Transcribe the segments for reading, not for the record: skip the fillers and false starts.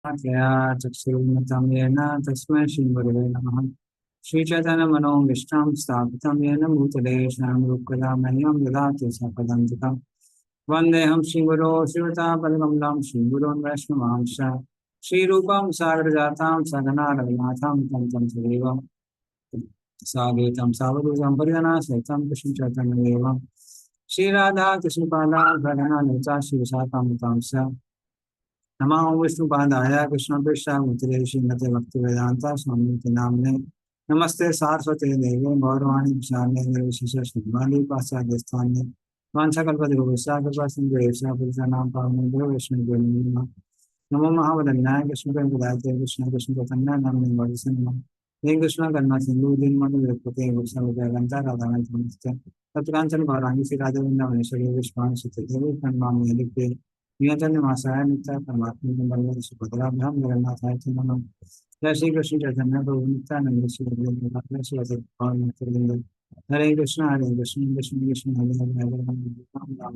तया चक्षुरुन्मिलितं येन तस्मै श्रीगुरवे नमः। श्रीचैतन्यमनोभीष्टं स्थापितं येन भूतले स्वयं रूपकदा मह्यं ददाति सपदं वन्देऽहं श्रीगुरो श्रीयुतापदकमलं श्रीगुरोन् वैष्णवांश्च श्रीरूपं सागरजातां सगना रघुनाथं तं तं सदैवं साद्वैतं सावधूतं परिजनासहितं कृष्णचैतन्यदेवं श्रीराधा कृष्णपादान् प्रगणानुता श्रीविशाखान्वितांश्च नमो विष्णुपादाय कृष्णपृष्ठामूर्तये श्रीमते भक्तिवेदान्ता स्वामिति नाम्ने नमस्ते सारस्वते देवे गौरवाणी विशाले निर्विशेष शून्यवादी पाश्चात्यस्थान्य वाञ्छाकल्पतरुभ्यश्च कृपासिन्धुभ्यश्च पुरुषाणां पावनेभ्यो वैष्णवेभ्यो नमः। नमो महावदन्याय कृष्णप्रेमप्रदायते कृष्ण कृष्णचैतन्य नाम्ने वरिष्ठे नमः। हे कृष्ण करुणा सिन्धु दीनबन्धु जगत्पते गोसावित्र्यगन्ता राधाकान्त नमस्ते तत्काञ्चन गौराङ्गी श्री राधावृन्दावनेश्वरी विश्वानि सुते प्रणमामि हरिप्रिये नियतन मासाय नित्य परमात्मा के बल सुभद्राभ्याम जगन्नाथाय ते नमः। जय श्री कृष्ण चैतन्य प्रभु नित्यानंद श्री अद्वैत श्री अद्वैत नित्यानंद हरे कृष्ण कृष्ण कृष्ण हरे हरे हरे राम राम राम।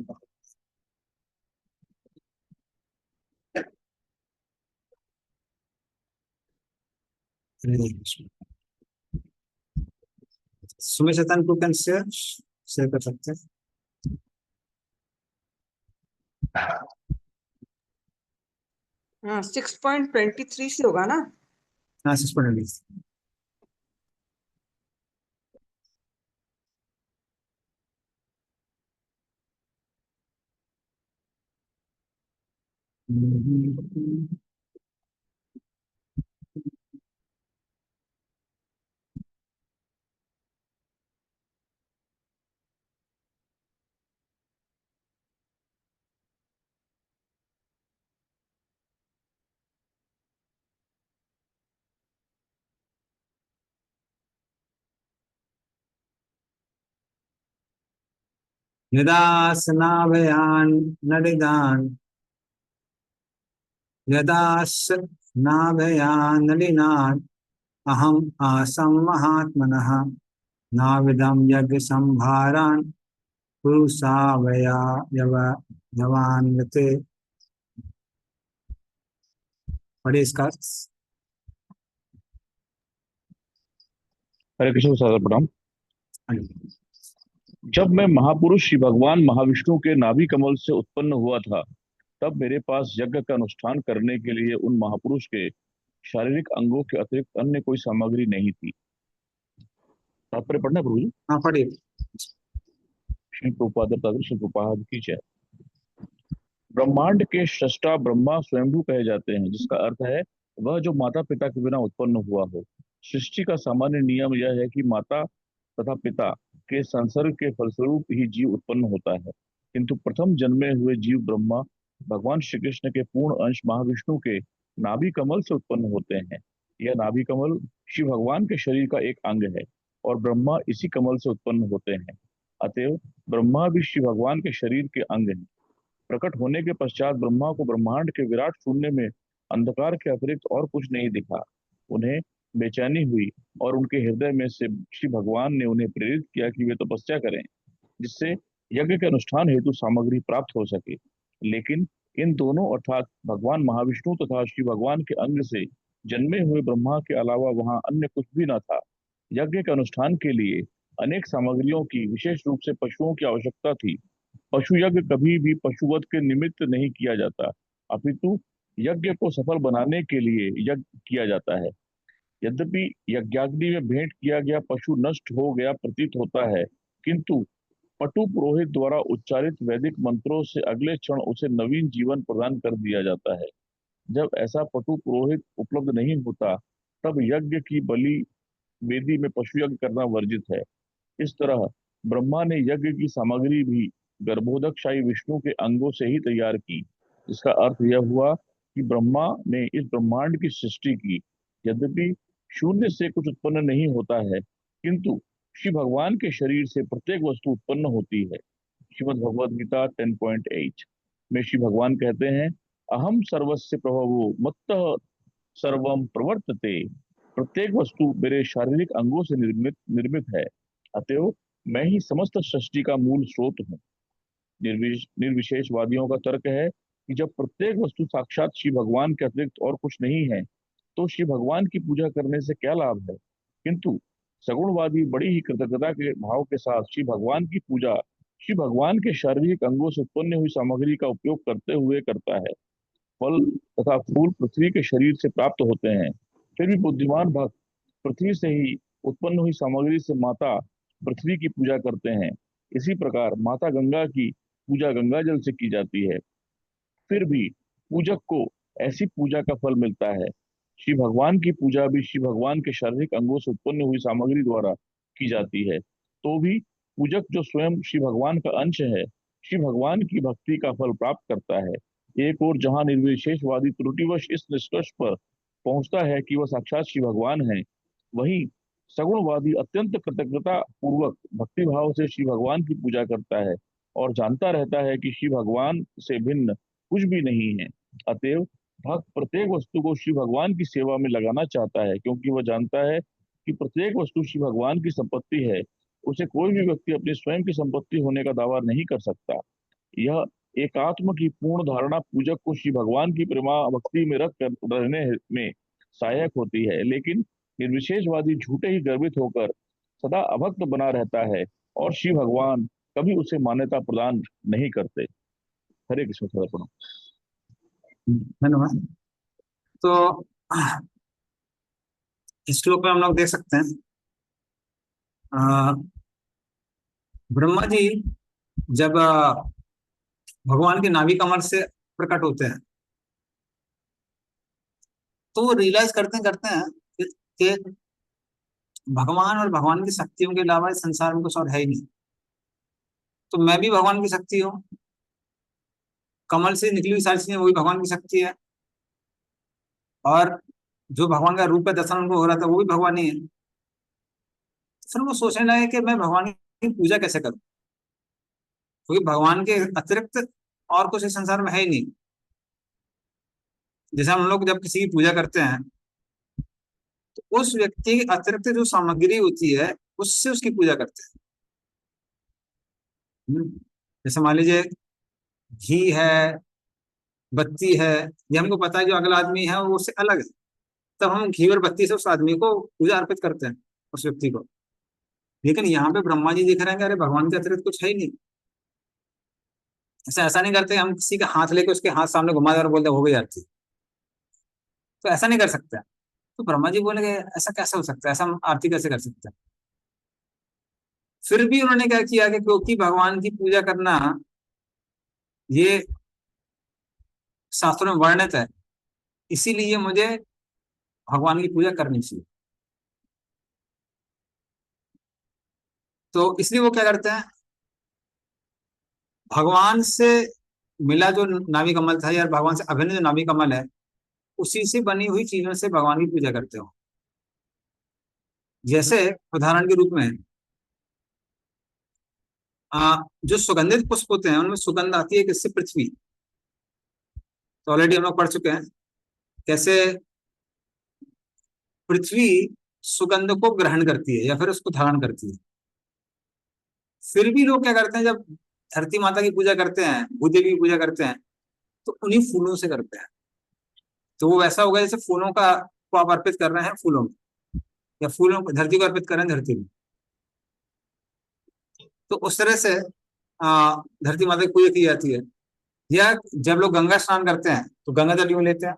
हरे कृष्ण सुमेश चैतन्य को कैन शेयर कर सकते हैं। हाँ 6.23 से होगा ना। हाँ सस्पेंड यदासनाभयान नलिदान यदासनाभयान नलिनान अहम आसम महात्मनः नाविदं यज्ञ संभारान पुरुषावया यवान्विते। पढ़िए इसका। हरे कृष्ण सागर प्रणाम। जब मैं महापुरुष श्री भगवान महाविष्णु के नाभि कमल से उत्पन्न हुआ था, तब मेरे पास यज्ञ का अनुष्ठान करने के लिए उन महापुरुष के शारीरिक अंगों के अतिरिक्त अन्य कोई सामग्री नहीं थी। तात्पर्य पढ़ना प्रभु जी। हाँ पढ़िए। श्री प्रभुपाद की जय। ब्रह्मांड के सृष्टा ब्रह्मा स्वयंभू कहे जाते हैं, जिसका अर्थ है वह जो माता पिता के बिना उत्पन्न हुआ हो। सृष्टि का सामान्य नियम यह है कि माता तथा पिता के संसर्ग के फलस्वरूप ही जीव उत्पन्न होता है, किंतु प्रथम जन्मे हुए जीव ब्रह्मा भगवान श्री कृष्ण के पूर्ण अंश महाविष्णु के नाभि कमल से उत्पन्न होते हैं। यह नाभि कमल शिव भगवान के शरीर का एक अंग है और ब्रह्मा इसी कमल से उत्पन्न होते हैं। अतएव ब्रह्मा भी शिव भगवान के शरीर के अंग हैं। प्रकट होने के पश्चात ब्रह्मा को ब्रह्मांड के विराट शून्य में अंधकार के अतिरिक्त और कुछ नहीं दिखा। उन्हें बेचैनी हुई और उनके हृदय में से श्री भगवान ने उन्हें प्रेरित किया कि वे तपस्या करें, जिससे यज्ञ के अनुष्ठान हेतु सामग्री प्राप्त हो सके। लेकिन इन दोनों अर्थात भगवान महाविष्णु तथा श्री भगवान के अंग से जन्मे हुए ब्रह्मा के अलावा वहां अन्य कुछ भी न था। यज्ञ के अनुष्ठान के लिए अनेक सामग्रियों की, विशेष रूप से पशुओं की आवश्यकता थी। पशु यज्ञ कभी भी पशुवध के निमित्त नहीं किया जाता, अपितु यज्ञ को सफल बनाने के लिए यज्ञ किया जाता है। यद्यपि यज्ञाग्नि में भेंट किया गया पशु नष्ट हो गया प्रतीत होता है, किंतु पटु पुरोहित द्वारा उच्चारित वैदिक मंत्रों से अगले क्षण उसे नवीन जीवन प्रदान कर दिया जाता है। जब ऐसा पटु पुरोहित उपलब्ध नहीं होता, तब यज्ञ की बलि वेदी में पशु यज्ञ करना वर्जित है। इस तरह ब्रह्मा ने यज्ञ की सामग्री भी गर्भोदकशाही विष्णु के अंगों से ही तैयार की। इसका अर्थ यह हुआ कि ब्रह्मा ने इस ब्रह्मांड की सृष्टि की। यद्यपि शून्य से कुछ उत्पन्न नहीं होता है, किंतु श्री भगवान के शरीर से प्रत्येक वस्तु उत्पन्न होती है। श्रीमद् भगवद गीता 10.8 में श्री भगवान कहते हैं, अहम सर्वस्य प्रभवो मत्तः सर्वम प्रवर्तते। प्रत्येक वस्तु मेरे शारीरिक अंगों से निर्मित है, अतएव मैं ही समस्त सृष्टि का मूल स्रोत हूँ। निर्विशेषवादियों का तर्क है कि जब प्रत्येक वस्तु साक्षात श्री भगवान के अतिरिक्त और कुछ नहीं है तो श्री भगवान की पूजा करने से क्या लाभ है। किंतु सगुणवादी बड़ी ही कृतज्ञता के भाव के साथ श्री भगवान की पूजा श्री भगवान के शारीरिक अंगों से उत्पन्न हुई सामग्री का उपयोग करते हुए करता है। फल तथा फूल पृथ्वी के शरीर से प्राप्त होते हैं, फिर भी बुद्धिमान भक्त पृथ्वी से ही उत्पन्न हुई सामग्री से माता पृथ्वी की पूजा करते हैं। इसी प्रकार माता गंगा की पूजा गंगा जल से की जाती है, फिर भी पूजक को ऐसी पूजा का फल मिलता है। श्री भगवान की पूजा भी श्री भगवान के शारीरिक अंगों से उत्पन्न हुई सामग्री द्वारा की जाती है, तो भी पूजक जो स्वयं श्री भगवान का अंश है श्री भगवान की भक्ति का फल प्राप्त करता है। एक और जहां निर्विशेषवादी त्रुटिवश इस निष्कर्ष पर पहुंचता है कि वह साक्षात श्री भगवान है, वहीं सगुणवादी अत्यंत कृतज्ञता पूर्वक भक्तिभाव से श्री भगवान की पूजा करता है और जानता रहता है कि श्री भगवान से भिन्न कुछ भी नहीं है। अतएव भक्त प्रत्येक वस्तु को श्री भगवान की सेवा में लगाना चाहता है, क्योंकि वह जानता है कि प्रत्येक वस्तु श्री भगवान की संपत्ति है। उसे कोई भी व्यक्ति अपनी स्वयं की संपत्ति होने का दावा नहीं कर सकता। यह एकात्म की पूर्ण धारणा पूजक को श्री भगवान की प्रेमा भक्ति में रख कर रहने में सहायक होती है, लेकिन निर्विशेषवादी झूठे ही गर्वित होकर सदा अभक्त बना रहता है और श्री भगवान कभी उसे मान्यता प्रदान नहीं करते। हरे कृष्ण सदापुरम। धन्यवाद। तो इस श्लोक में हम लोग देख सकते हैं ब्रह्मा जी जब भगवान के नाभि कमल से प्रकट होते हैं तो वो रियलाइज करते हैं कि भगवान और भगवान की शक्तियों के अलावा इस संसार में कुछ और है ही नहीं। तो मैं भी भगवान की शक्ति हूँ, कमल से निकली हुई सारी चीजें वो भी भगवान की शक्ति है, और जो भगवान का रूप का दर्शन उनको हो रहा था वो भी भगवान ही है। फिर वो सोचने लगे कि मैं भगवान की पूजा कैसे करूं, क्योंकि भगवान के अतिरिक्त और कुछ इस संसार में है ही नहीं। जैसे हम लोग जब किसी की पूजा करते हैं तो उस व्यक्ति के अतिरिक्त जो सामग्री होती है उससे उसकी पूजा करते हैं। जैसे मान लीजिए घी है, बत्ती है, ये हमको पता है जो अगला आदमी है वो उससे अलग है, तब हम घी और बत्ती से उस आदमी को पूजा अर्पित करते हैं, उस व्यक्ति को। लेकिन यहाँ पे ब्रह्मा जी दिख रहे हैं कि अरे भगवान के अतिरिक्त कुछ है ही नहीं। ऐसा नहीं करते हम किसी का हाथ लेके उसके हाथ सामने घुमा दे और बोलते हो गई आरती, तो ऐसा नहीं कर सकते। तो ब्रह्मा जी बोले ऐसा कैसे हो सकता है, ऐसा हम आरती कैसे कर सकते हैं। फिर भी उन्होंने क्या किया कि क्योंकि भगवान की पूजा करना ये शास्त्रों में वर्णित है, इसीलिए मुझे भगवान की पूजा करनी चाहिए। तो इसलिए वो क्या करते हैं, भगवान से मिला जो नाभि कमल था या भगवान से अभिन्न जो नाभि कमल है उसी से बनी हुई चीजों से भगवान की पूजा करते हो। जैसे उदाहरण के रूप में जो सुगंधित पुष्प होते हैं उनमें सुगंध आती है किससे, पृथ्वी। तो ऑलरेडी हम लोग पढ़ चुके हैं कैसे पृथ्वी सुगंध को ग्रहण करती है या फिर उसको धारण करती है। फिर भी लोग क्या करते हैं, जब धरती माता की पूजा करते हैं, भूदेवी की पूजा करते हैं, तो उन्हीं फूलों से करते हैं। तो वो वैसा होगा जैसे फूलों का को आप अर्पित कर रहे हैं फूलों में, या फूलों को धरती को अर्पित कर रहे हैं धरती में। तो उस तरह से धरती माता की पूजा की जाती है। या जब लोग गंगा स्नान करते हैं तो गंगा जल यूं लेते हैं,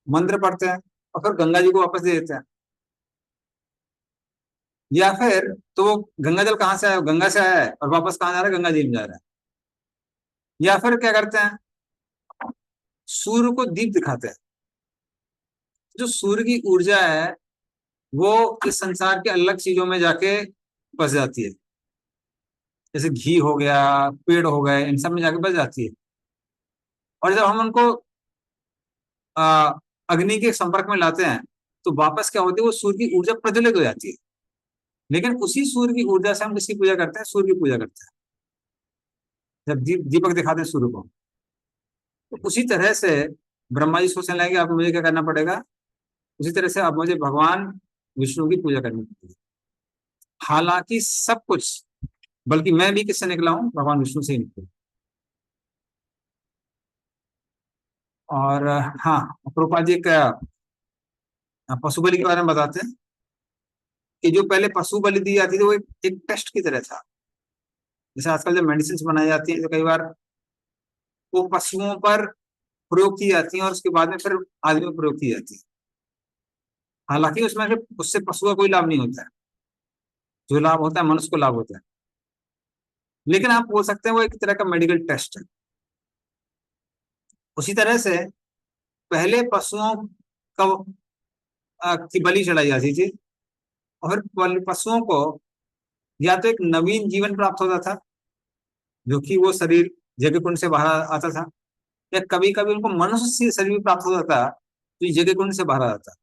मंत्र पढ़ते हैं और फिर गंगा जी को वापस दे देते हैं। या फिर तो वो गंगा जल कहाँ से आया, गंगा से आया है और वापस कहाँ जा रहा है, गंगा जी में जा रहा है। या फिर क्या करते हैं, सूर्य को दीप दिखाते हैं। जो सूर्य की ऊर्जा है वो इस संसार के अलग चीजों में जाके बस जाती है, जैसे घी हो गया, पेड़ हो गए, इन सब में जाके बस जाती है। और जब हम उनको आ, अग्नि के संपर्क में लाते हैं तो वापस क्या होती है, वो सूर्य की ऊर्जा प्रज्वलित हो जाती है। लेकिन उसी सूर्य की ऊर्जा से हम किसकी पूजा करते हैं, सूर्य की पूजा करते हैं। जब दीपक दिखाते हैं सूर्य को, तो उसी तरह से ब्रह्मा जी सोचने लगे आप मुझे क्या करना पड़ेगा, उसी तरह से अब मुझे भगवान विष्णु की पूजा करनी पड़ेगी। हालांकि सब कुछ, बल्कि मैं भी किससे निकला हूं, भगवान विष्णु से ही निकला। और हाँ, प्रभुपाद जी का पशु बलि के बारे में बताते हैं कि जो पहले पशु बलि दी जाती थी वो एक टेस्ट की तरह था। जैसे आजकल जो मेडिसिन बनाई जाती है तो कई बार वो पशुओं पर प्रयोग की जाती है और उसके बाद में फिर आदमी पर प्रयोग की जाती है। हालांकि उसमें से उससे पशु का कोई लाभ नहीं होता है, जो लाभ होता है मनुष्य को लाभ होता है। लेकिन आप बोल सकते हैं वो एक तरह का मेडिकल टेस्ट है। उसी तरह से पहले पशुओं का की बलि चढ़ाई जाती थी और पशुओं को या तो एक नवीन जीवन प्राप्त होता था, जो कि वो शरीर यज्ञ कुंड से बाहर आता था, या कभी कभी उनको मनुष्य से शरीर भी प्राप्त होता था तो यज्ञ कुंड से बाहर आता था।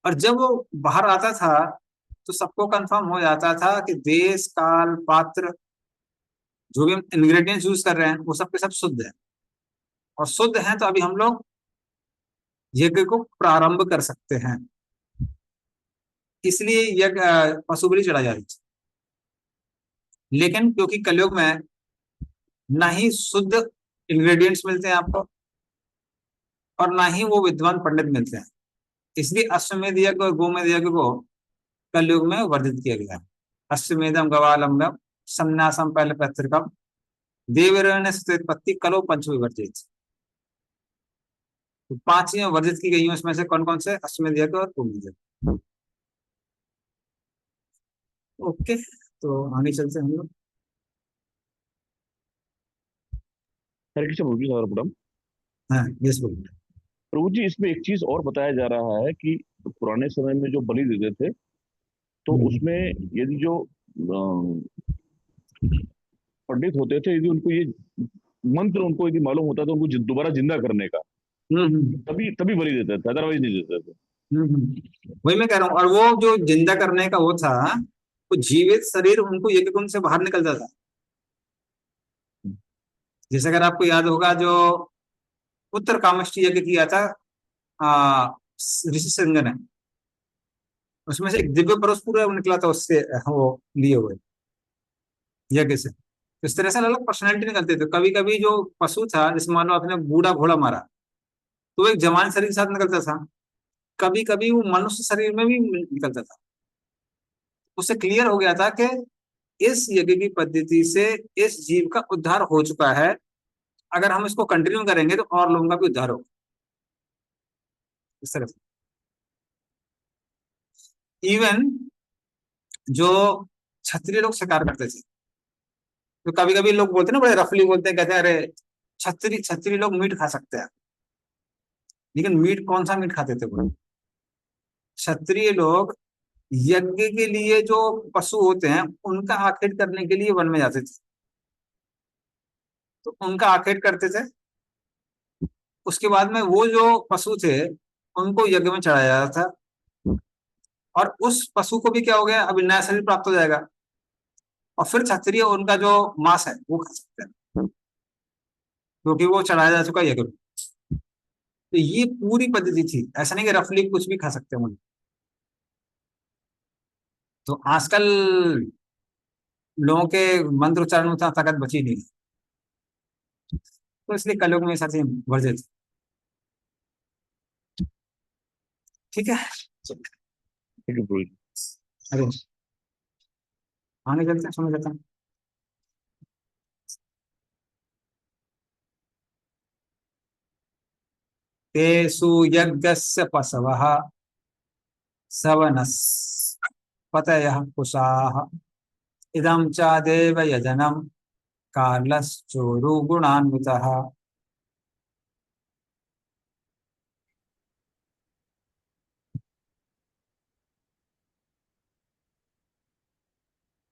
और जब वो बाहर आता था तो सबको कंफर्म हो जाता था कि देश काल पात्र जो भी हम इंग्रेडिएंट्स यूज कर रहे हैं वो सब के सब शुद्ध है, और शुद्ध है तो अभी हम लोग यज्ञ को प्रारंभ कर सकते हैं। इसलिए यज्ञ पशु बलि चढ़ा जा रही थी। लेकिन क्योंकि कलयुग में ना ही शुद्ध इंग्रेडिएंट्स मिलते हैं आपको और ना ही वो विद्वान पंडित मिलते हैं, इसलिए अश्वमेध यज्ञ और गोमेध यज्ञ को कलयुग में वर्जित किया गया है। अश्वमेधम गवालंबम संन्यासम पहले पैतृकम देवरण पत्ति कलो पंच विवर्जित। तो 5 चीजें वर्जित की गई हैं, उसमें से कौन कौन से? अश्वमेध यज्ञ और गोमेध यज्ञ। ओके, तो आगे चलते हैं हम लोग। हरे कृष्ण प्रभु जी, सर्वप्रथम हाँ, यस बोलिए। प्रभु जी, इसमें एक चीज और बताया जा रहा है कि पुराने समय में जो बलि देते थे तो उसमें यदि जो पंडित होते थे, यदि उनको ये मंत्र उनको यदि मालूम होता तो उनको दोबारा जिंदा करने का, तभी तभी बलि देते थे, अदरवाइज नहीं देते थे। वही मैं कह रहा हूँ। और वो जो जिंदा करने का वो था, वो जीवित शरीर उनको यज्ञ कुंड से बाहर निकलता था। जैसे अगर आपको याद होगा जो उत्तर कामेष्टी यज्ञ किया था ऋषि सिंह ने, उसमें से एक दिव्य पुरुष पूरा निकला था उससे, वो लिए हुए यज्ञ से। तो इस तरह से अलग अलग पर्सनैलिटी निकलते थे। कभी कभी जो पशु था, जैसे मान लो आपने बूढ़ा घोड़ा मारा तो एक जवान शरीर के साथ निकलता था, कभी कभी वो मनुष्य शरीर में भी निकलता था। उससे क्लियर हो गया था कि इस यज्ञ की पद्धति से इस जीव का उद्धार हो चुका है, अगर हम इसको कंटिन्यू करेंगे तो और लोगों का भी उद्धार होगा। इस तरह से इवन जो क्षत्रिय लोग शिकार करते थे, तो कभी कभी लोग बोलते हैं ना, बड़े रफली बोलते हैं, कहते हैं अरे क्षत्रिय क्षत्रिय लोग मीट खा सकते हैं। लेकिन मीट कौन सा मीट खाते थे वो? क्षत्रिय लोग यज्ञ के लिए जो पशु होते हैं उनका आखेट करने के लिए वन में जाते थे, तो उनका आखेट करते थे। उसके बाद में वो जो पशु थे उनको यज्ञ में चढ़ाया जाता था, और उस पशु को भी क्या हो गया, अभी नया शरीर प्राप्त हो जाएगा, और फिर क्षत्रिय उनका जो मांस है वो खा सकते हैं, क्योंकि वो चढ़ाया जा चुका है यज्ञ में। तो ये पूरी पद्धति थी, ऐसा नहीं कि रफली कुछ भी खा सकते हैं। तो आजकल लोगों के मंत्र उच्चारण में उतना ताकत बची नहीं, तो इसलिए कलयुग में ऐसा वर्जित। ठीक है, ठीक है प्रभु जी। अरे आगे चलते हैं, समझ लेते हैं। तेषु यज्ञस्य पशवः सवनस् पतयः कुशाः इदं च देव यजनं कालश्चोरु गुणान्वितः।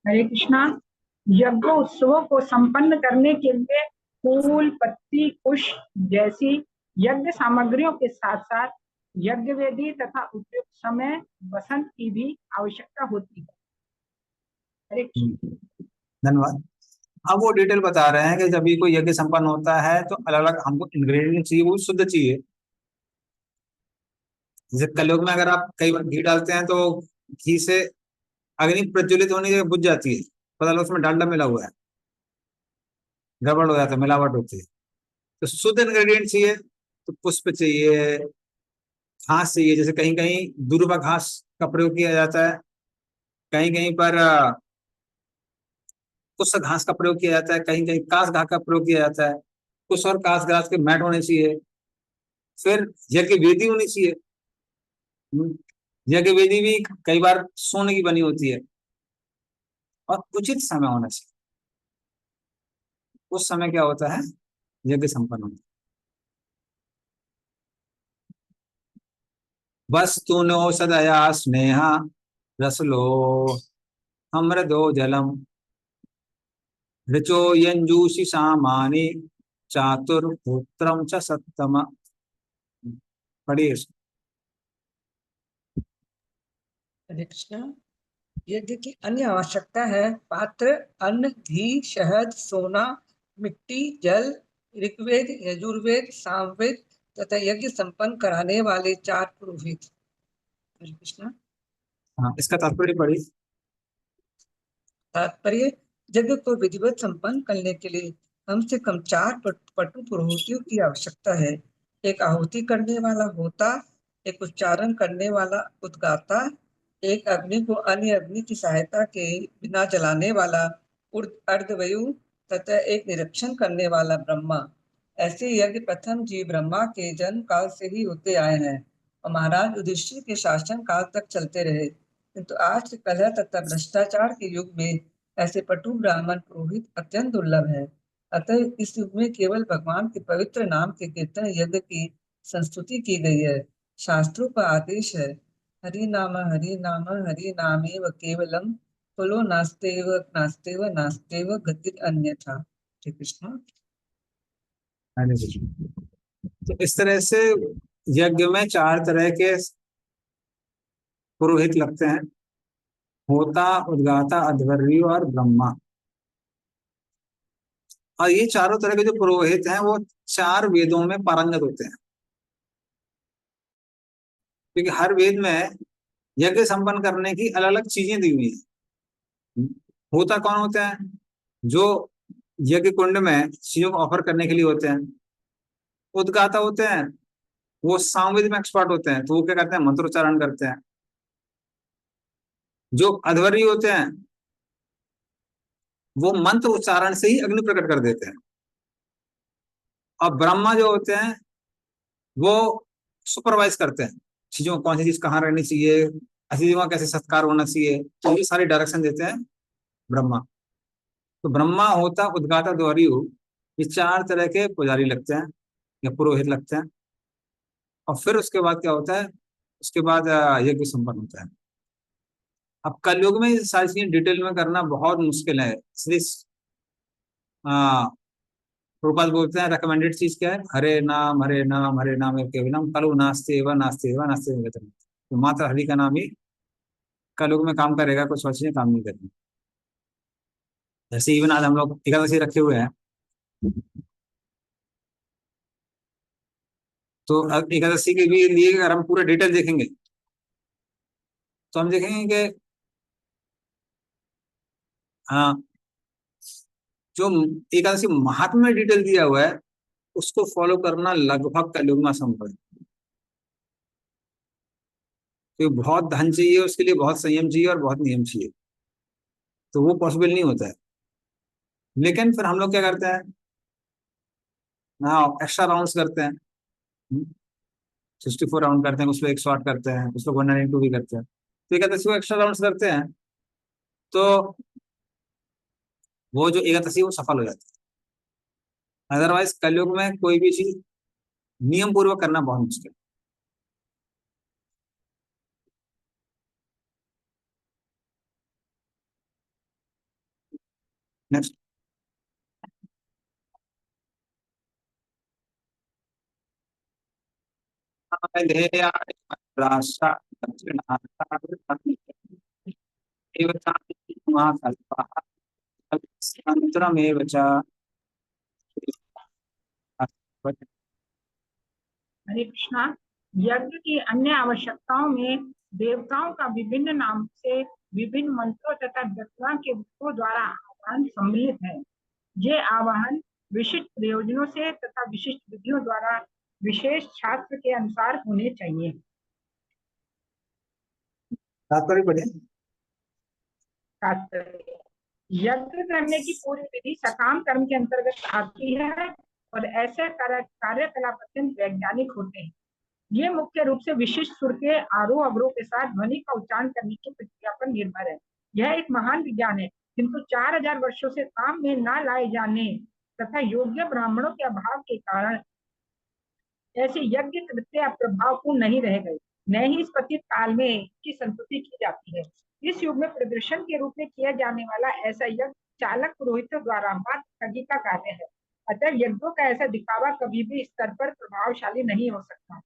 हरे कृष्णा। यज्ञ उत्सवों को संपन्न करने के लिए फूल, पत्ती, पुष्प जैसी यज्ञ सामग्रियों के साथ साथ यज्ञ वेदी तथा उपयुक्त समय वसंत की भी आवश्यकता होती है। हरे कृष्ण। धन्यवाद। अब वो डिटेल बता रहे हैं कि जब भी कोई यज्ञ संपन्न होता है तो अलग अलग हमको इंग्रेडिएंट चाहिए, वो शुद्ध चाहिए। जैसे कलयुग में अगर आप कई बार घी डालते हैं तो घी से अग्नि प्रज्वलित होने की बुझ जाती है, पता लगा उसमें डालडा मिला हुआ है, गड़बड़ हो जाता है, मिलावट होती है। तो शुद्ध इंग्रेडिएंट चाहिए तो पुष्प चाहिए, घास चाहिए, जैसे कहीं कहीं दुर्वा घास का प्रयोग किया जाता है, कहीं कहीं पर कुछ घास का प्रयोग किया जाता है, कहीं कहीं कास घास का प्रयोग किया जाता है। कुछ और कास घास के मैट होने चाहिए। फिर यज्ञ वेदी होनी चाहिए। यज्ञ वेदी भी कई बार सोने की बनी होती है। और उचित समय होना चाहिए, उस समय क्या होता है, यज्ञ संपन्न होता है। वस्तु नो सदया स्नेहा रसलो अमृतो जलम ऋचो यंजूषि सामानि चातुर्पुत्रम च सत्तम। पढ़िए इसको। हरे कृष्णा। यज्ञ की अन्य आवश्यकता है पात्र, अन्न, घी, शहद, सोना, मिट्टी, जल, ऋग्वेद, यजुर्वेद, सामवेद तथा यज्ञ संपन्न कराने वाले 4 पुरोहित। हरे कृष्णा। हाँ, इसका तात्पर्य पढ़िए। तात्पर्य, यज्ञ को विधिवत संपन्न करने के लिए कम से कम 4 पटु पुरोहितों की आवश्यकता है। एक आहुति करने वाला होता, एक उच्चारण करने वाला उद्गाता, एक अग्नि को अन्य अग्नि की सहायता के बिना जलाने वाला अर्धवायु तथा एक निरीक्षण करने वाला ब्रह्मा। ऐसे यज्ञ प्रथम जीव ब्रह्मा के जन्म काल से ही होते आए हैं और महाराज युधिष्ठिर के शासन काल तक चलते रहे। किंतु आज के कलह तथा भ्रष्टाचार के युग में ऐसे पटु ब्राह्मण पुरोहित अत्यंत दुर्लभ है। अतः इस युग में केवल भगवान के पवित्र नाम के कीर्तन यज्ञ की संस्तुति की गई है। शास्त्रों का आदेश है, हरि नाम हरि नामेव केवलम फलो नास्तेव नास्तेव नास्तेव गतिर् अन्यथा। श्री कृष्ण। हरे कृष्ण। तो इस तरह से यज्ञ में 4 तरह के पुरोहित लगते हैं, होता, उद्गाता, अध्वर्यु और ब्रह्मा। और ये चारों तरह के जो पुरोहित हैं वो 4 वेदों में पारंगत होते हैं, क्योंकि हर वेद में यज्ञ संपन्न करने की अलग अलग चीजें दी हुई हैं। होता कौन होते हैं, जो यज्ञ कुंड में चीजों को ऑफर करने के लिए होते हैं। उद्गाता होते हैं, वो सामवेद में एक्सपर्ट होते हैं, तो वो क्या करते हैं, मंत्रोच्चारण करते हैं। जो अध्वर्यु होते हैं वो मंत्र उच्चारण से ही अग्नि प्रकट कर देते हैं। और ब्रह्मा जो होते हैं वो सुपरवाइज करते हैं, चीजों को कौन सी चीज कहाँ रहनी चाहिए, अतिथियों का कैसे सत्कार होना चाहिए, तो ये सारी डायरेक्शन देते हैं ब्रह्मा। तो ब्रह्मा, होता, उद्गाता, द्वारियु, ये 4 तरह के पुजारी लगते हैं या पुरोहित लगते हैं। और फिर उसके बाद क्या होता है, उसके बाद यज्ञ संपन्न होता है। अब कलयुग में ये सारी चीजें डिटेल में करना बहुत मुश्किल है, इसलिए प्रभुपाद बोलते हैं रिकमेंडेड चीज क्या है, हरे नाम हरे नाम हरे नाम केवलम कलु नास्ते व नास्ते व नास्ते व गतिर्न। तो मात्र हरि का नाम ही कलयुग में काम करेगा, कुछ और चीजें काम नहीं करेंगी। जैसे इवन आज हम लोग एकादशी रखे हुए हैं, तो अब एकादशी के भी लिए अगर हम पूरा डिटेल देखेंगे तो हम देखेंगे कि हाँ, जो एकादशी महात्म्य में डिटेल दिया हुआ है उसको फॉलो करना लगभग कलयुग में असंभव है। तो बहुत धन चाहिए, उसके लिए बहुत संयम चाहिए और बहुत नियम चाहिए, तो वो पॉसिबल नहीं होता है। लेकिन फिर हम लोग क्या करते हैं, हाँ, एक्स्ट्रा राउंड्स करते हैं। 64 राउंड करते हैं, कुछ लोग 108 करते हैं, कुछ लोग 192 भी करते हैं। तो एकादशी को एक्स्ट्रा राउंड्स करते हैं तो वो जो एकादशी वो सफल हो जाती है। अदरवाइज कलयुग में कोई भी चीज नियम पूर्वक करना बहुत मुश्किल है। नेक्स्ट। तंत्रमेव च। हरे कृष्णा। यज्ञ की अन्य आवश्यकताओं में देवताओं का विभिन्न नाम से विभिन्न मंत्रों तथा दक्षिणा के रूपों द्वारा आह्वान सम्मिलित है। ये आवाहन विशिष्ट प्रयोजनों से तथा विशिष्ट विधियों द्वारा विशेष शास्त्र के अनुसार होने चाहिए। तात्पर्य पढ़े। तात्पर्य, यज्ञ करने की पूरी विधि सकाम कर्म के अंतर्गत आती है और ऐसे कार्यकलाप अत्यंत वैज्ञानिक होते हैं। ये मुख्य रूप से विशिष्ट सुर के आरोह अवरोह के साथ ध्वनि का उच्चारण करने की प्रक्रिया पर निर्भर है। यह एक महान विज्ञान है, किंतु 4000 वर्षों से काम में न लाए जाने तथा योग्य ब्राह्मणों के अभाव के कारण ऐसे यज्ञ कृत्य प्रभावपूर्ण नहीं रह गए, न ही इस पतित काल में इसकी संस्तुति की जाती है। इस युग में प्रदर्शन के रूप में किया जाने वाला ऐसा यज्ञ चालक पुरोहितों द्वारा मात्र ठगी का कार्य है। अतः यज्ञों का ऐसा दिखावा कभी भी स्तर पर प्रभावशाली नहीं हो सकता।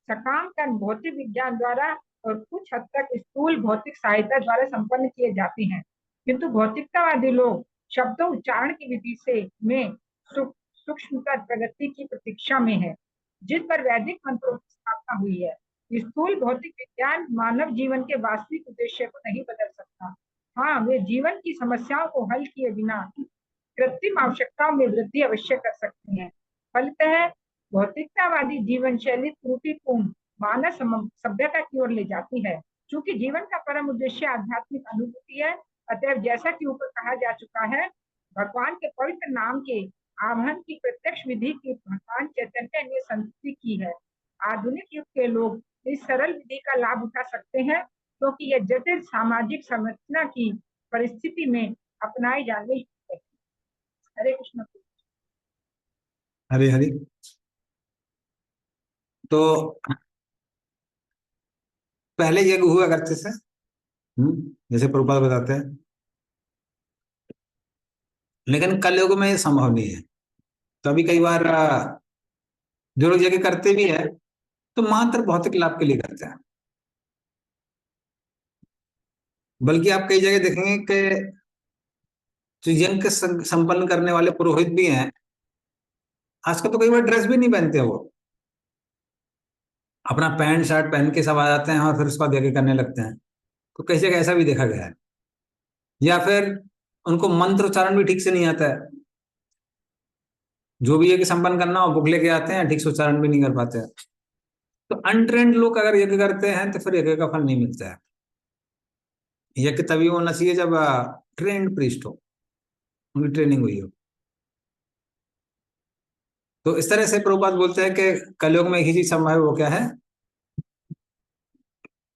सकाम कर्म भौतिक विज्ञान द्वारा और कुछ हद तक स्थूल भौतिक सहायता द्वारा संपन्न किए जाते हैं, किंतु भौतिकतावादी लोग शब्दों उच्चारण की विधि से में सूक्ष्मतर प्रगति की प्रतीक्षा में है, जिस पर वैदिक मंत्रों की स्थापना हुई है। स्थूल भौतिक विज्ञान मानव जीवन के वास्तविक उद्देश्य को नहीं बदल सकता। हाँ, वे जीवन की समस्याओं को हल किए बिना कृत्रिम आवश्यकताओं में वृद्धि अवश्य कर सकते हैं। फलतः भौतिकतावादी जीवन शैली त्रुटिपूर्ण मानव सभ्यता की ओर ले जाती है। चूंकि जीवन का परम उद्देश्य आध्यात्मिक अनुभूति है, अतएव जैसा कि ऊपर कहा जा चुका है, भगवान के पवित्र नाम के आह्वान की प्रत्यक्ष विधि की भगवान चैतन्य ने संस्तुति की है। आधुनिक युग के लोग इस सरल विधि का लाभ उठा सकते हैं, क्योंकि यह जटिल सामाजिक संरचना की परिस्थिति में अपनाई जाने योग्य है। हरे कृष्ण। हरे हरे। तो पहले यज्ञ हुआ करते थे, जैसे प्रभुपाद बताते हैं, लेकिन कलयुग में ये संभव नहीं है। तो अभी कई बार जो लोग यज्ञ करते भी है तो मात्र भौतिक लाभ के लिए करते हैं। बल्कि आप कई जगह देखेंगे कि जो यज्ञ संपन्न करने वाले पुरोहित भी हैं, आजकल तो कई बार ड्रेस भी नहीं पहनते, वो अपना पैंट शर्ट पहन के सब आ जाते हैं और फिर उसके बाद यज्ञ करने लगते हैं। तो कई जगह ऐसा भी देखा गया है। या फिर उनको मंत्र उच्चारण भी ठीक से नहीं आता है, जो भी यज्ञ संपन्न करना हो बुक लेके आते हैं, ठीक से उच्चारण भी नहीं कर पाते हैं। तो अनट्रेंड लोग अगर यज्ञ करते हैं तो फिर यज्ञ का फल नहीं मिलता है। यज्ञ तभी होना चाहिए जब ट्रेंड प्रीस्ट हो, उनकी ट्रेनिंग हुई हो। तो इस तरह से प्रभुपाद बोलते हैं कि कलयुग में एक ही चीज संभव है, वो क्या है?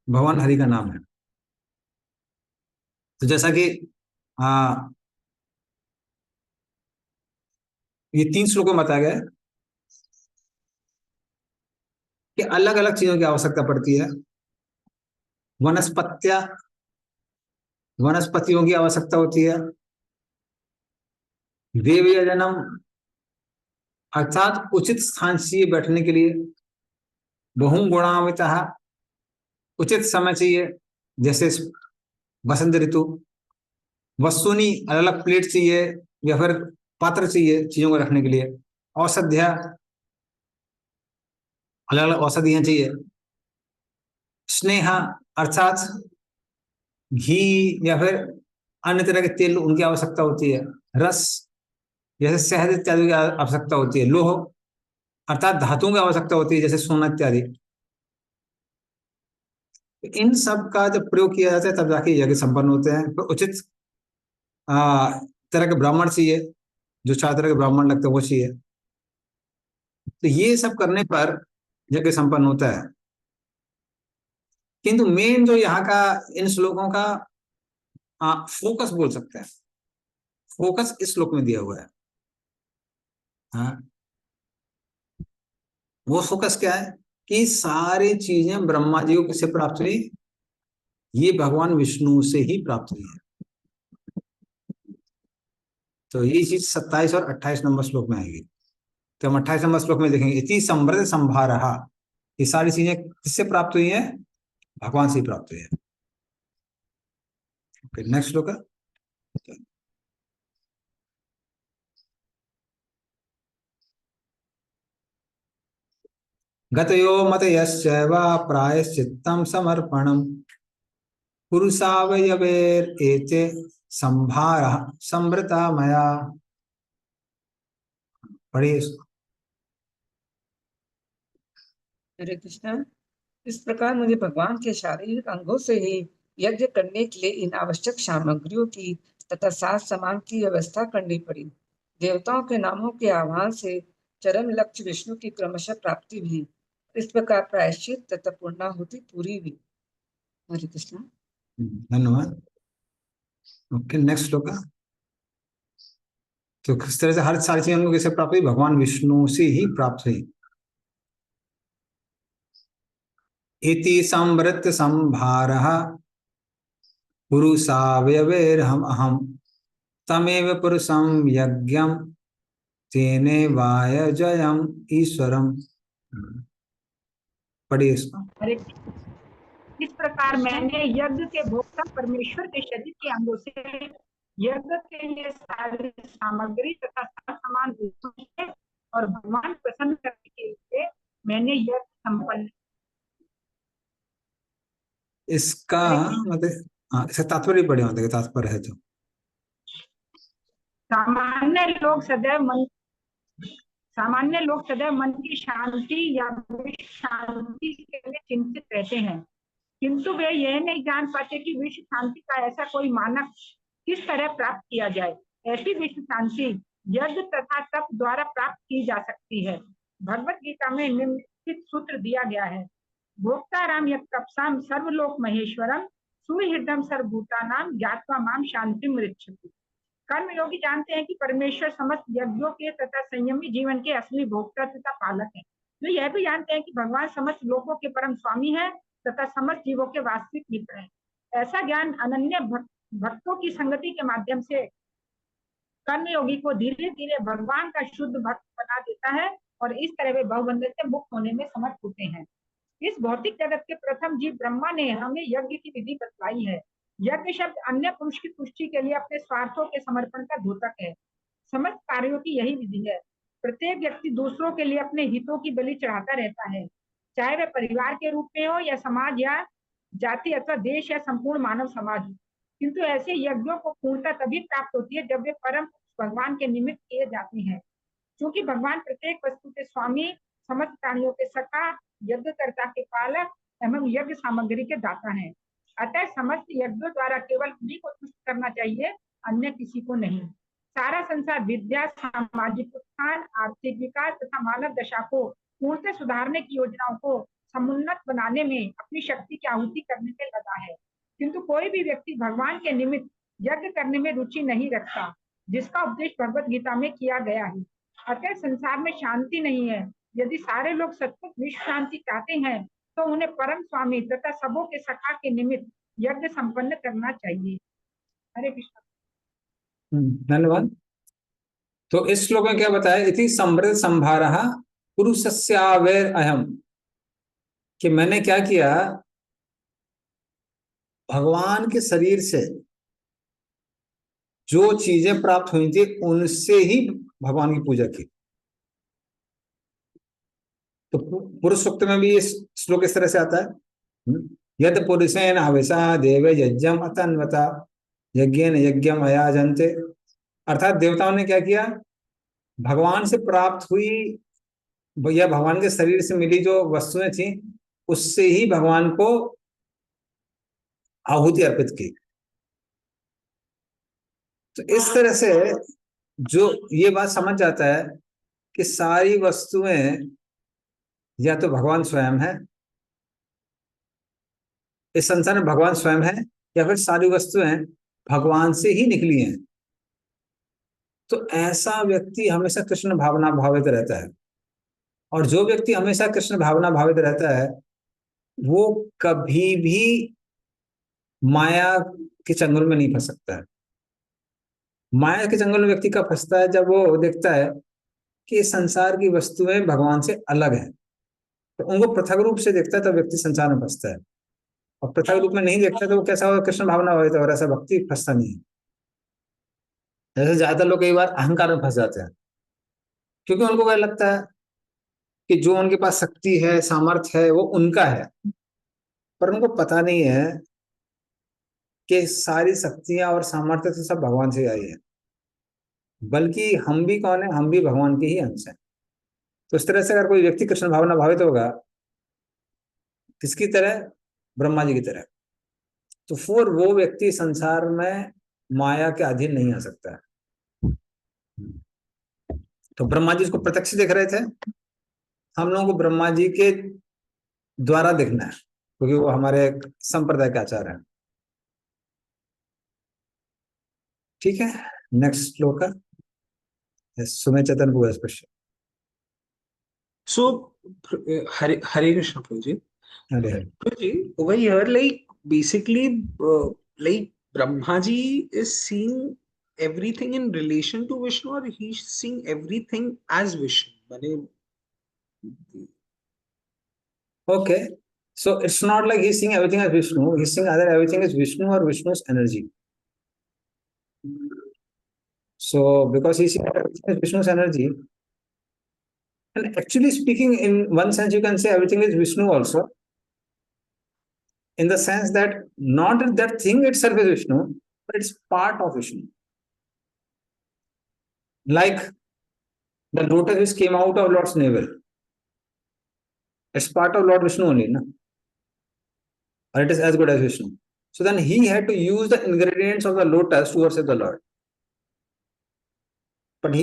भगवान हरि का नाम है। तो जैसा कि ये 3 श्लोकों में बताया गया है कि अलग अलग चीजों की आवश्यकता पड़ती है। वनस्पतियों की आवश्यकता होती है, देवीय जन्म अर्थात उचित स्थान चाहिए बैठने के लिए, बहुगुणान्वितः उचित समय चाहिए, जैसे बसंत ऋतु, वस्तुनि अलग अलग प्लेट चाहिए या फिर पात्र चाहिए चीजों को रखने के लिए, औषधिया अलग अलग औषधियां चाहिए, स्नेह अर्थात घी या फिर अन्य तरह के तेल उनकी आवश्यकता होती है, रस जैसे शहद इत्यादि की आवश्यकता होती है, लोह अर्थात धातुओं की आवश्यकता होती है जैसे सोना इत्यादि। इन सब का जब प्रयोग किया जाता है तब जाके यज्ञ संपन्न होते हैं। तो उचित तरह के ब्राह्मण चाहिए, जो 4 तरह के ब्राह्मण लगते हैं वो चाहिए। तो ये सब करने पर यज्ञ संपन्न होता है। किंतु मेन जो यहाँ का इन श्लोकों का फोकस बोल सकते हैं, फोकस इस श्लोक में दिया हुआ है। हाँ, वो फोकस क्या है कि सारी चीजें ब्रह्मा जी को किससे प्राप्त हुई? ये भगवान विष्णु से ही प्राप्त हुई है। तो ये चीज 27 और 28 नंबर श्लोक में आएगी। तो हम 28 नंबर श्लोक में देखेंगे, इति समृद्ध संभारहा, ये सारी चीजें किससे प्राप्त हुई है? भगवान से ही प्राप्त हुई है। ओके, नेक्स्ट श्लोक है गतयो मतयश्चैव प्रायश्चित्तं समर्पणम् पुरुषावयवेरेते संभारः संवृता मया। पढ़िए इसको। हरे कृष्णा। इस प्रकार मुझे भगवान के शारीरिक अंगों से ही यज्ञ करने के लिए इन आवश्यक सामग्रियों की तथा साज सामान की व्यवस्था करनी पड़ी। देवताओं के नामों के आह्वान से चरम लक्ष्य विष्णु की क्रमशः प्राप्ति भी। इस प्रकार प्रायश्चित तथा पूर्णाहुति पूरी हुई। हरे कृष्णा। धन्यवाद। ओके, नेक्स्ट श्लोक। तो किस तरह से हर सारी चीजें हमको कैसे प्राप्त हुई? भगवान विष्णु से ही प्राप्त हुई। इति संवृत्त संभारः पुरुषावयवेरहम् अहम् तमेव पुरुषं यज्ञं तेने वायजयम् ईश्वरम्। पढ़िए इसको। हरे इस प्रकार मैंने यज्ञ के भोक्ता परमेश्वर के शरीर के अंगों से यज्ञ के लिए सारी सामग्री तथा सामान और भगवान प्रसन्न करने के लिए मैंने यज्ञ संपन्न। इसका मतलब, हाँ, इसका तात्पर्य पढ़े, मतलब तात्पर्य है जो सामान्य लोग सदैव मन की शांति या विश्व शांति के लिए चिंतित रहते हैं, किंतु वे यह नहीं जान पाते कि विश्व शांति का ऐसा कोई मानक किस तरह प्राप्त किया जाए। ऐसी विश्व शांति यज्ञ तथा तप द्वारा प्राप्त की जा सकती है। भगवत गीता में निम्नलिखित सूत्र दिया गया है: भोक्ताराम यत्कप्साम सर्वलोक महेश्वरम सुहृदम सर्वभूतानाम ज्ञात्वा माम शांतिम ऋच्छति। कर्म योगी जानते हैं कि परमेश्वर समस्त यज्ञों के तथा संयमी जीवन के असली भोक्ता तथा पालक हैं। वे यह भी जानते हैं कि भगवान समस्त लोगों के परम स्वामी है तथा समस्त जीवों के वास्तविक मित्र हैं। ऐसा ज्ञान अनन्य भक्तों की संगति के माध्यम से कर्मयोगी को धीरे धीरे भगवान का शुद्ध भक्त बना देता है और इस तरह वे भवबंधन से मुक्त होने में समर्थ होते हैं। इस भौतिक जगत के प्रथम जीव ब्रह्मा ने हमें यज्ञ की विधि बतलाई है। यज्ञ शब्द अन्य पुरुष की तुष्टि के लिए अपने स्वार्थों के समर्पण का द्योतक है। समस्त कार्यों की यही विधि है। प्रत्येक व्यक्ति दूसरों के लिए अपने हितों की बलि चढ़ाता रहता है, चाहे वह परिवार के रूप में हो या समाज या जाति अथवा देश या संपूर्ण मानव समाज हो। किंतु ऐसे यज्ञों को पूर्णता तभी प्राप्त होती है जब वे परम भगवान के निमित्त किए जाते हैं। क्योंकि भगवान प्रत्येक वस्तु के स्वामी, समस्त प्राणियों के सखा, यज्ञकर्ता के पालक एवं यज्ञ सामग्री के दाता हैं। अतः समस्त यज्ञों द्वारा केवल उन्हीं को तुष्ट करना चाहिए, अन्य किसी को नहीं। सारा संसार विद्या, सामाजिक उत्थान, आर्थिक विकास तथा मानव दशा को पूर्णतः सुधारने की योजनाओं को समुन्नत बनाने में अपनी शक्ति की आहुति करने में लगा है। किंतु कोई भी व्यक्ति भगवान के निमित्त यज्ञ करने में रुचि नहीं रखता, जिसका उपदेश भगवत गीता में किया गया है। अतः संसार में शांति नहीं है। यदि सारे लोग सचमुच विश्व शांति चाहते हैं तो उन्हें परम स्वामी तथा सबों के सखा के निमित्त यज्ञ संपन्न करना चाहिए। हरे कृष्ण। धन्यवाद। तो इस श्लोक में क्या बताया? इति समृद्ध संभारः पुरुषस्यावेर अहम्, कि मैंने क्या किया, भगवान के शरीर से जो चीजें प्राप्त हुई थी उनसे ही भगवान की पूजा की। तो पुरुष सूक्त में भी इस श्लोक इस तरह से आता है, यद पुरुषेण हविषा देवे यज्ञम अतन्वता यज्ञेन यज्ञम अयाजन्ते। अर्थात देवताओं ने क्या किया, भगवान से प्राप्त हुई या भगवान के शरीर से मिली जो वस्तुएं थी उससे ही भगवान को आहुति अर्पित की। तो इस तरह से जो ये बात समझ जाता है कि सारी वस्तुएं या तो भगवान स्वयं है, इस संसार में भगवान स्वयं है, या फिर सारी वस्तुएं भगवान से ही निकली हैं। तो ऐसा व्यक्ति हमेशा कृष्ण भावना भावित रहता है, और जो व्यक्ति हमेशा कृष्ण भावना भावित रहता है वो कभी भी माया के चंगुल में नहीं फंस सकता है। माया के चंगुल में व्यक्ति कब फंसता है? जब वो देखता है कि संसार की वस्तुएं भगवान से अलग है, तो उनको पृथक रूप से देखता है, तो व्यक्ति संसार में फंसता है। और पृथक रूप में नहीं देखता तो वो कैसा होगा? कृष्ण भावना भावित है, और ऐसा भक्ति फंसता नहीं है। जैसे ज्यादातर लोग कई बार अहंकार में फंस जाते हैं, क्योंकि उनको वह लगता है कि जो उनके पास शक्ति है, सामर्थ्य है, वो उनका है, पर उनको पता नहीं है कि सारी शक्तियां और सामर्थ्य तो सब भगवान से आई है। बल्कि हम भी कौन है, हम भी भगवान के ही अंश हैं। तो इस तरह से अगर कोई व्यक्ति कृष्ण भावना भावित होगा, किसकी तरह, ब्रह्मा जी की तरह, तो फिर वो व्यक्ति संसार में माया के अधीन नहीं आ सकता है। तो ब्रह्मा जी इसको प्रत्यक्ष देख रहे थे, हम लोगों को ब्रह्मा जी के द्वारा देखना है, क्योंकि वो हमारे संप्रदाय के आचार्य हैं। ठीक है, नेक्स्ट श्लोक है सुमे चेतन भूय स्पृश्य। So, Hare Krishna, Prabhuji. अरे हरे। Prabhuji, over here, like basically, like Brahmaji is seeing everything in relation to Vishnu, or he's seeing everything as Vishnu. Okay, so it's not like he's seeing everything as Vishnu, he's seeing either everything is Vishnu or Vishnu's energy. So because he's seeing everything as Vishnu's energy, and actually speaking, in one sense you can say everything is Vishnu also, in the sense that not that thing itself is Vishnu, but it's part of Vishnu. Like the lotus which came out of Lord's navel, it's part of Lord Vishnu only, no? Or it is as good as Vishnu. So then he had to use the ingredients of the lotus to worship the Lord. But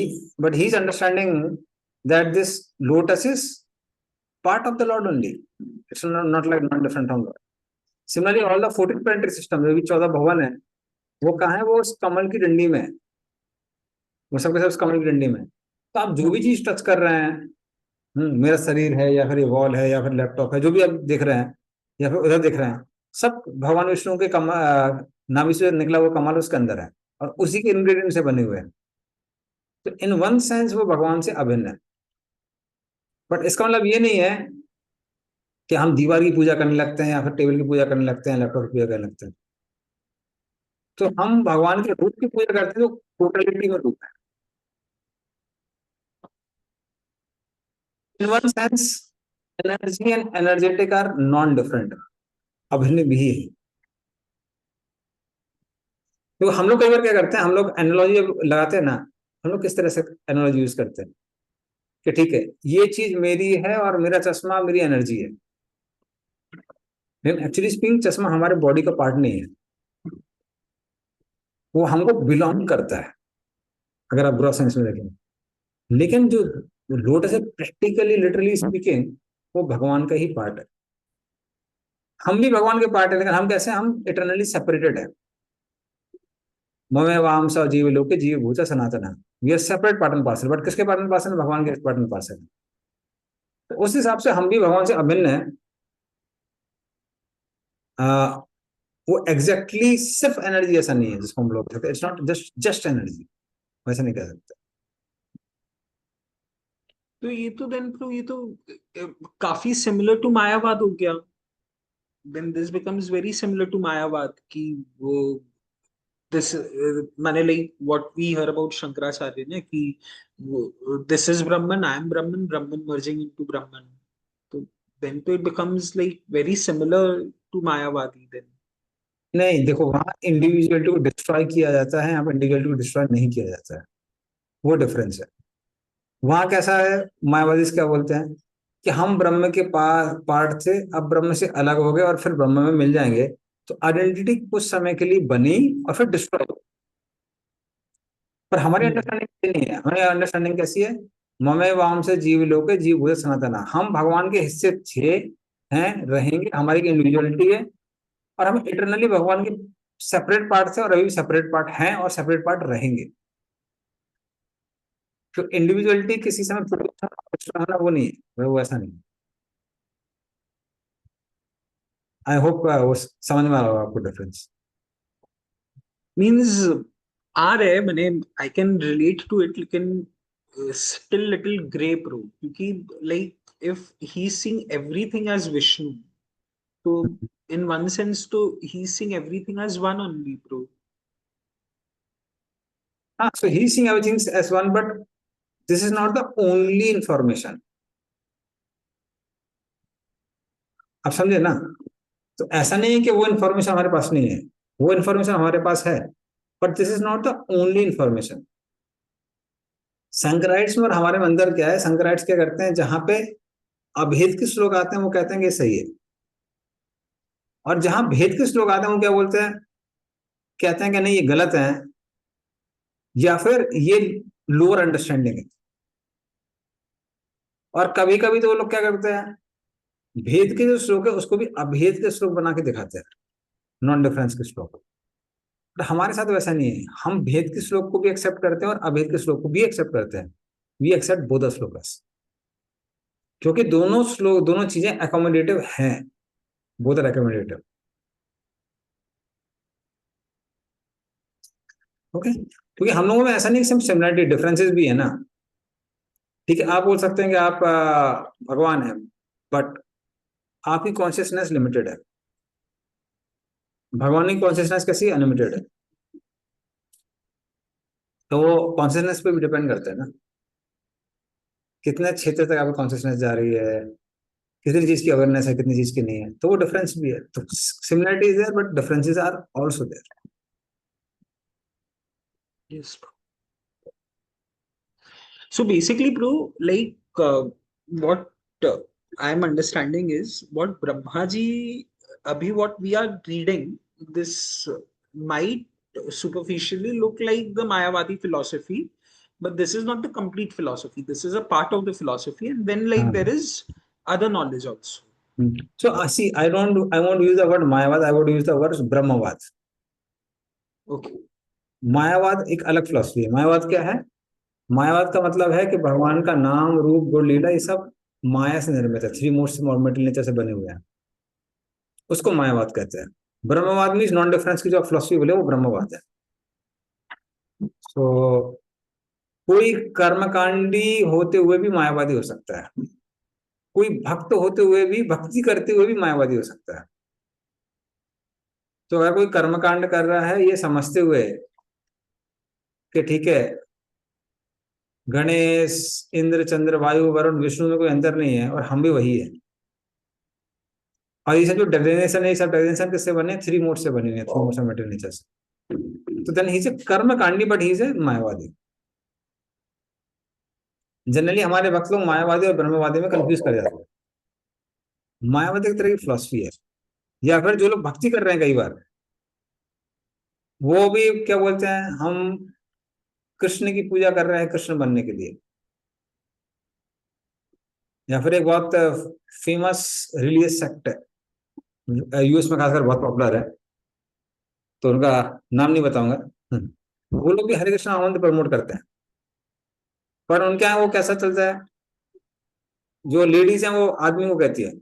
he's understanding that this lotus is part of the Lord only. It's not like not different from Lord. Similarly, all the 14 planetary system, जो भी 14 भवन है, वो कहाँ है, वो उस कमल की डंडी में है, वो सबके सब उस कमल की डंडी में है। तो आप जो भी चीज टच कर रहे हैं, मेरा शरीर है या फिर ये वॉल है या फिर लैपटॉप है, जो भी आप देख रहे हैं या फिर उधर देख रहे हैं, सब भगवान विष्णु के नाभि से निकला हुआ कमल उसके अंदर है और उसी के इंग्रेडिएंट से बने हुए हैं। तो इन वन सेंस वो भगवान से अभिन्न है। बट इसका मतलब ये नहीं है कि हम दीवार की पूजा करने लगते हैं या फिर टेबल की पूजा करने लगते हैं, लैपटॉप की पूजा करने लगते हैं। तो हम भगवान के रूप की पूजा करते हैं, जो टोटलिटी में रूप है। In one sense energy and energetic are non different, अभिन्न भी है। तो हम लोग कई बार क्या करते हैं, हम लोग एनालॉजी लगाते हैं ना, हम लोग किस तरह से एनालॉजी यूज करते हैं कि ठीक है ये चीज मेरी है और मेरा चश्मा मेरी एनर्जी है। लेकिन एक्चुअली स्पीकिंग चश्मा हमारे बॉडी का पार्ट नहीं है, वो हमको बिलोंग करता है अगर आप बुरा सेंस में देखें। लेकिन जो लोटस है प्रैक्टिकली लिटरली स्पीकिंग वो भगवान का ही पार्ट है। हम भी भगवान के पार्ट है, लेकिन हम कैसे, हम इटरनली सेपरेटेड है। ममे वामस जीव लोके जीव भूत सनातन, we are separate part and parcel. But किसके पार्ट एंड पार्सल? भगवान के पार्ट एंड पार्सल। तो उस हिसाब से हम भी भगवान से अभिन्न है। वो एग्जैक्टली सिर्फ एनर्जी ऐसा नहीं है जिसको हम लोग कहते हैं, इट्स नॉट जस्ट एनर्जी, वैसा नहीं कह सकते। तो ये तो देन ये तो काफी सिमिलर टू मायावाद हो गया। Then this becomes very similar to मायावाद कि वो this माने like what we hear about Shankaracharya ने कि this is Brahman, I am Brahman, Brahman merging into Brahman. तो then तो it becomes like very similar to मायावादी then. नहीं देखो, वहां इंडिविजुअलिटी को डिस्ट्रॉय किया जाता है, यहाँ पर इंडिविजुअलिटी को डिस्ट्रॉय नहीं किया जाता है, वो डिफरेंस है। वहां कैसा है, मायावादी क्या बोलते हैं कि हम ब्रह्म के पार्ट थे, अब ब्रह्म से अलग हो गए और फिर ब्रह्म में मिल जाएंगे। तो आइडेंटिटी कुछ समय के लिए बनी और फिर डिस्ट्रॉय। पर हमारी अंडरस्टैंडिंग नहीं है। हमारी अंडरस्टैंडिंग कैसी है, ममे वाम से जीव लोके जीव भूत सनातना, हम भगवान के हिस्से थे, हैं, रहेंगे, हमारी इंडिविजुअलिटी है और हम इटरनली भगवान के सेपरेट पार्ट थे और अभी भी सेपरेट पार्ट हैं और सेपरेट पार्ट रहेंगे। तो इंडिविजुअलिटी किसी समय होना वो नहीं है, वो ऐसा नहीं। आई होप वो समझ में आ रहा होगा आपको डिफरेंस। Means आ रहे मैंने I can relate to it लेकिन still little grey bro, क्योंकि like if he's seeing everything as Vishnu, तो in one sense तो he's seeing everything as one only bro. So he's seeing everything as one, but this is not the only information. आप समझे ना? तो ऐसा नहीं है कि वो इन्फॉर्मेशन हमारे पास नहीं है, वो इन्फॉर्मेशन हमारे पास है, but this is not the only information. शंकराइट्स में और हमारे में अंदर क्या है, शंकराइट्स क्या करते हैं, जहां पे अभेद के श्लोक आते हैं वो कहते हैं कि ये सही है, और जहां भेद के श्लोक आते हैं वो क्या बोलते हैं, कहते हैं कि नहीं ये गलत है, या फिर ये लोअर अंडरस्टैंडिंग है। और कभी कभी तो वो लोग क्या करते हैं, भेद के जो श्लोक है उसको भी अभेद के श्लोक बना के दिखाते हैं, नॉन डिफरेंस के श्लोक। पर हमारे साथ वैसा नहीं है, हम भेद के श्लोक को भी एक्सेप्ट करते हैं और अभेद के श्लोक को भी एक्सेप्ट करते हैं। We accept both the shlokas, क्योंकि दोनों श्लोक, दोनों चीजें अकोमोडेटिव हैं, बोथ आर अकोमोडेटिव। ओके, क्योंकि हम लोगों में ऐसा नहीं सिर्फ सिमिलरिटी, डिफरेंसेस भी है ना। ठीक है, आप बोल सकते हैं कि आप भगवान हैं, बट आपकी कॉन्शियसनेस लिमिटेड है, भगवान की कॉन्शियसनेस कैसी अनलिमिटेड है। तो वो कॉन्शियसनेस पे भी डिपेंड करता है ना, कितने क्षेत्र तक आपकी कॉन्शियसनेस जा रही है, कितनी चीज की अवेयरनेस है, कितनी चीज की नहीं है। तो वो डिफरेंस भी है, तो similarity is there but differences are also there. Yes. So basically, bro, like what I'm understanding is what Brahma ji, abhi what we are reading, this might superficially look like the Mayavadi philosophy, but this is not the complete philosophy. This is a part of the philosophy, and then like there is other knowledge also. So see, I won't use the word Mayavad, I would use the word Brahmavad. Okay. मायावाद एक अलग philosophy है। मायावाद क्या है, मायावाद का मतलब है कि भगवान का नाम, रूप, गुण, लीला ये सब माया से निर्मित है, थ्री मोड्स मॉर्मेंटल नेचर से बने हुए हैं, उसको मायावाद कहते हैं। ब्रह्मवाद मीन्स नॉन डिफरेंस की जो फिलॉसफी बोले वो ब्रह्मवाद है। तो कोई कर्मकांडी होते हुए भी मायावादी हो सकता है, कोई भक्त होते हुए भी, भक्ति करते हुए भी मायावादी हो सकता है। तो अगर कोई कर्मकांड कर रहा है ये समझते हुए कि ठीक है गणेश, इंद्र, चंद्र, वायु, वरुण, विष्णु में कोई अंतर नहीं है और हम भी वही है, और ये सब जो डेफिनेशन है, ये सब डेफिनेशन किससे बने, थ्री मोड से बने हैं, थ्री मोड मटेरियल नेचर से। तो देन ही इज ए कर्मकांडी बट ही इज ए मायावादी। जनरली हमारे भक्त लोग मायावादी और ब्रह्मवादी में कंफ्यूज कर जाते हैं। मायावादी एक तरह की फिलॉसफी है, या फिर जो लोग भक्ति कर रहे हैं कई बार वो भी क्या बोलते हैं, हम कृष्ण की पूजा कर रहे हैं कृष्ण बनने के लिए। या फिर एक बहुत फेमस रिलीजियस सेक्ट है यूएस में, खासकर बहुत पॉपुलर है, तो उनका नाम नहीं बताऊंगा। वो लोग भी हरे कृष्णा मंत्र प्रमोट करते हैं, पर उनके यहाँ वो कैसा चलता है, जो लेडीज हैं वो आदमी को कहती है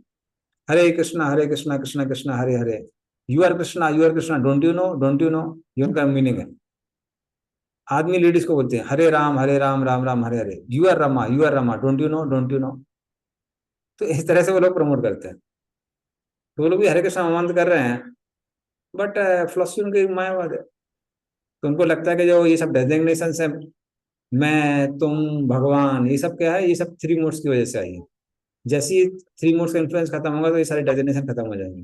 Hare Krishna Krishna Krishna Hare Hare, you are Krishna don't you know, don't you know, ये उनका मीनिंग है। आदमी लेडीज को बोलते हैं Hare Rama Rama Rama Hare Hare, you are Rama don't you know, don't you know. तो इस तरह से वो लोग प्रमोट करते हैं। तो वो लोग भी हरे कृष्णा मंत्र कर रहे हैं, बट फिलॉसफी उनकी मायावाद है। तो उनको लगता है कि जो ये सब डेजिग्नेशन है, मैं, तुम, भगवान, ये सब क्या है, ये सब थ्री मोड्स की वजह से आई है। जैसे ही थ्री मोड्स का इन्फ्लुएंस खत्म होगा तो ये सारे डेजिग्नेशन खत्म हो जाएंगे।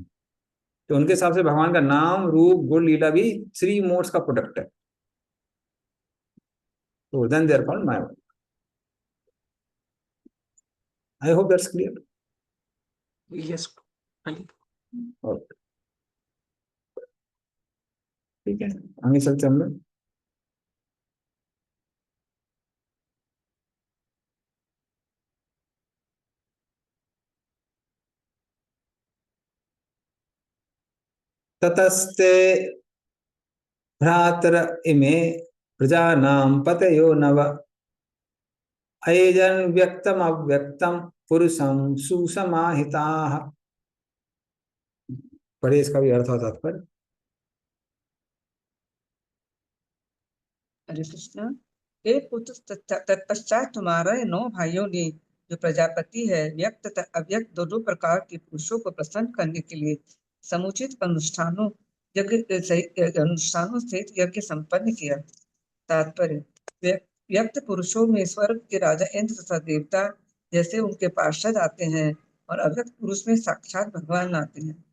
तो उनके हिसाब से भगवान का नाम, रूप, गुण, लीला भी थ्री मोड्स का प्रोडक्ट है। तो then they are called Mayavad. I hope that's clear. Yes. Thank you. ठीक है, आगे चलते हम लोग। ततस्ते भ्रातर इमे प्रजानां पतयो नव, अयजन व्यक्तम अव्यक्तम पुरुषं सुसमाहिताः। पढ़िए इसका भी अर्थ और तात्पर्य। हरे कृष्ण। एक पुत्र तत्पश्चात तुम्हारे 9 भाइयों ने, जो प्रजापति है, व्यक्त तथा अव्यक्त दोनों प्रकार के पुरुषों को प्रसन्न करने के लिए समुचित अनुष्ठानों से यज्ञ संपन्न किया। तात्पर्य, व्यक्त पुरुषों में स्वर्ग के राजा इंद्र तथा देवता जैसे उनके पार्षद आते हैं, और अव्यक्त पुरुष में साक्षात भगवान आते हैं।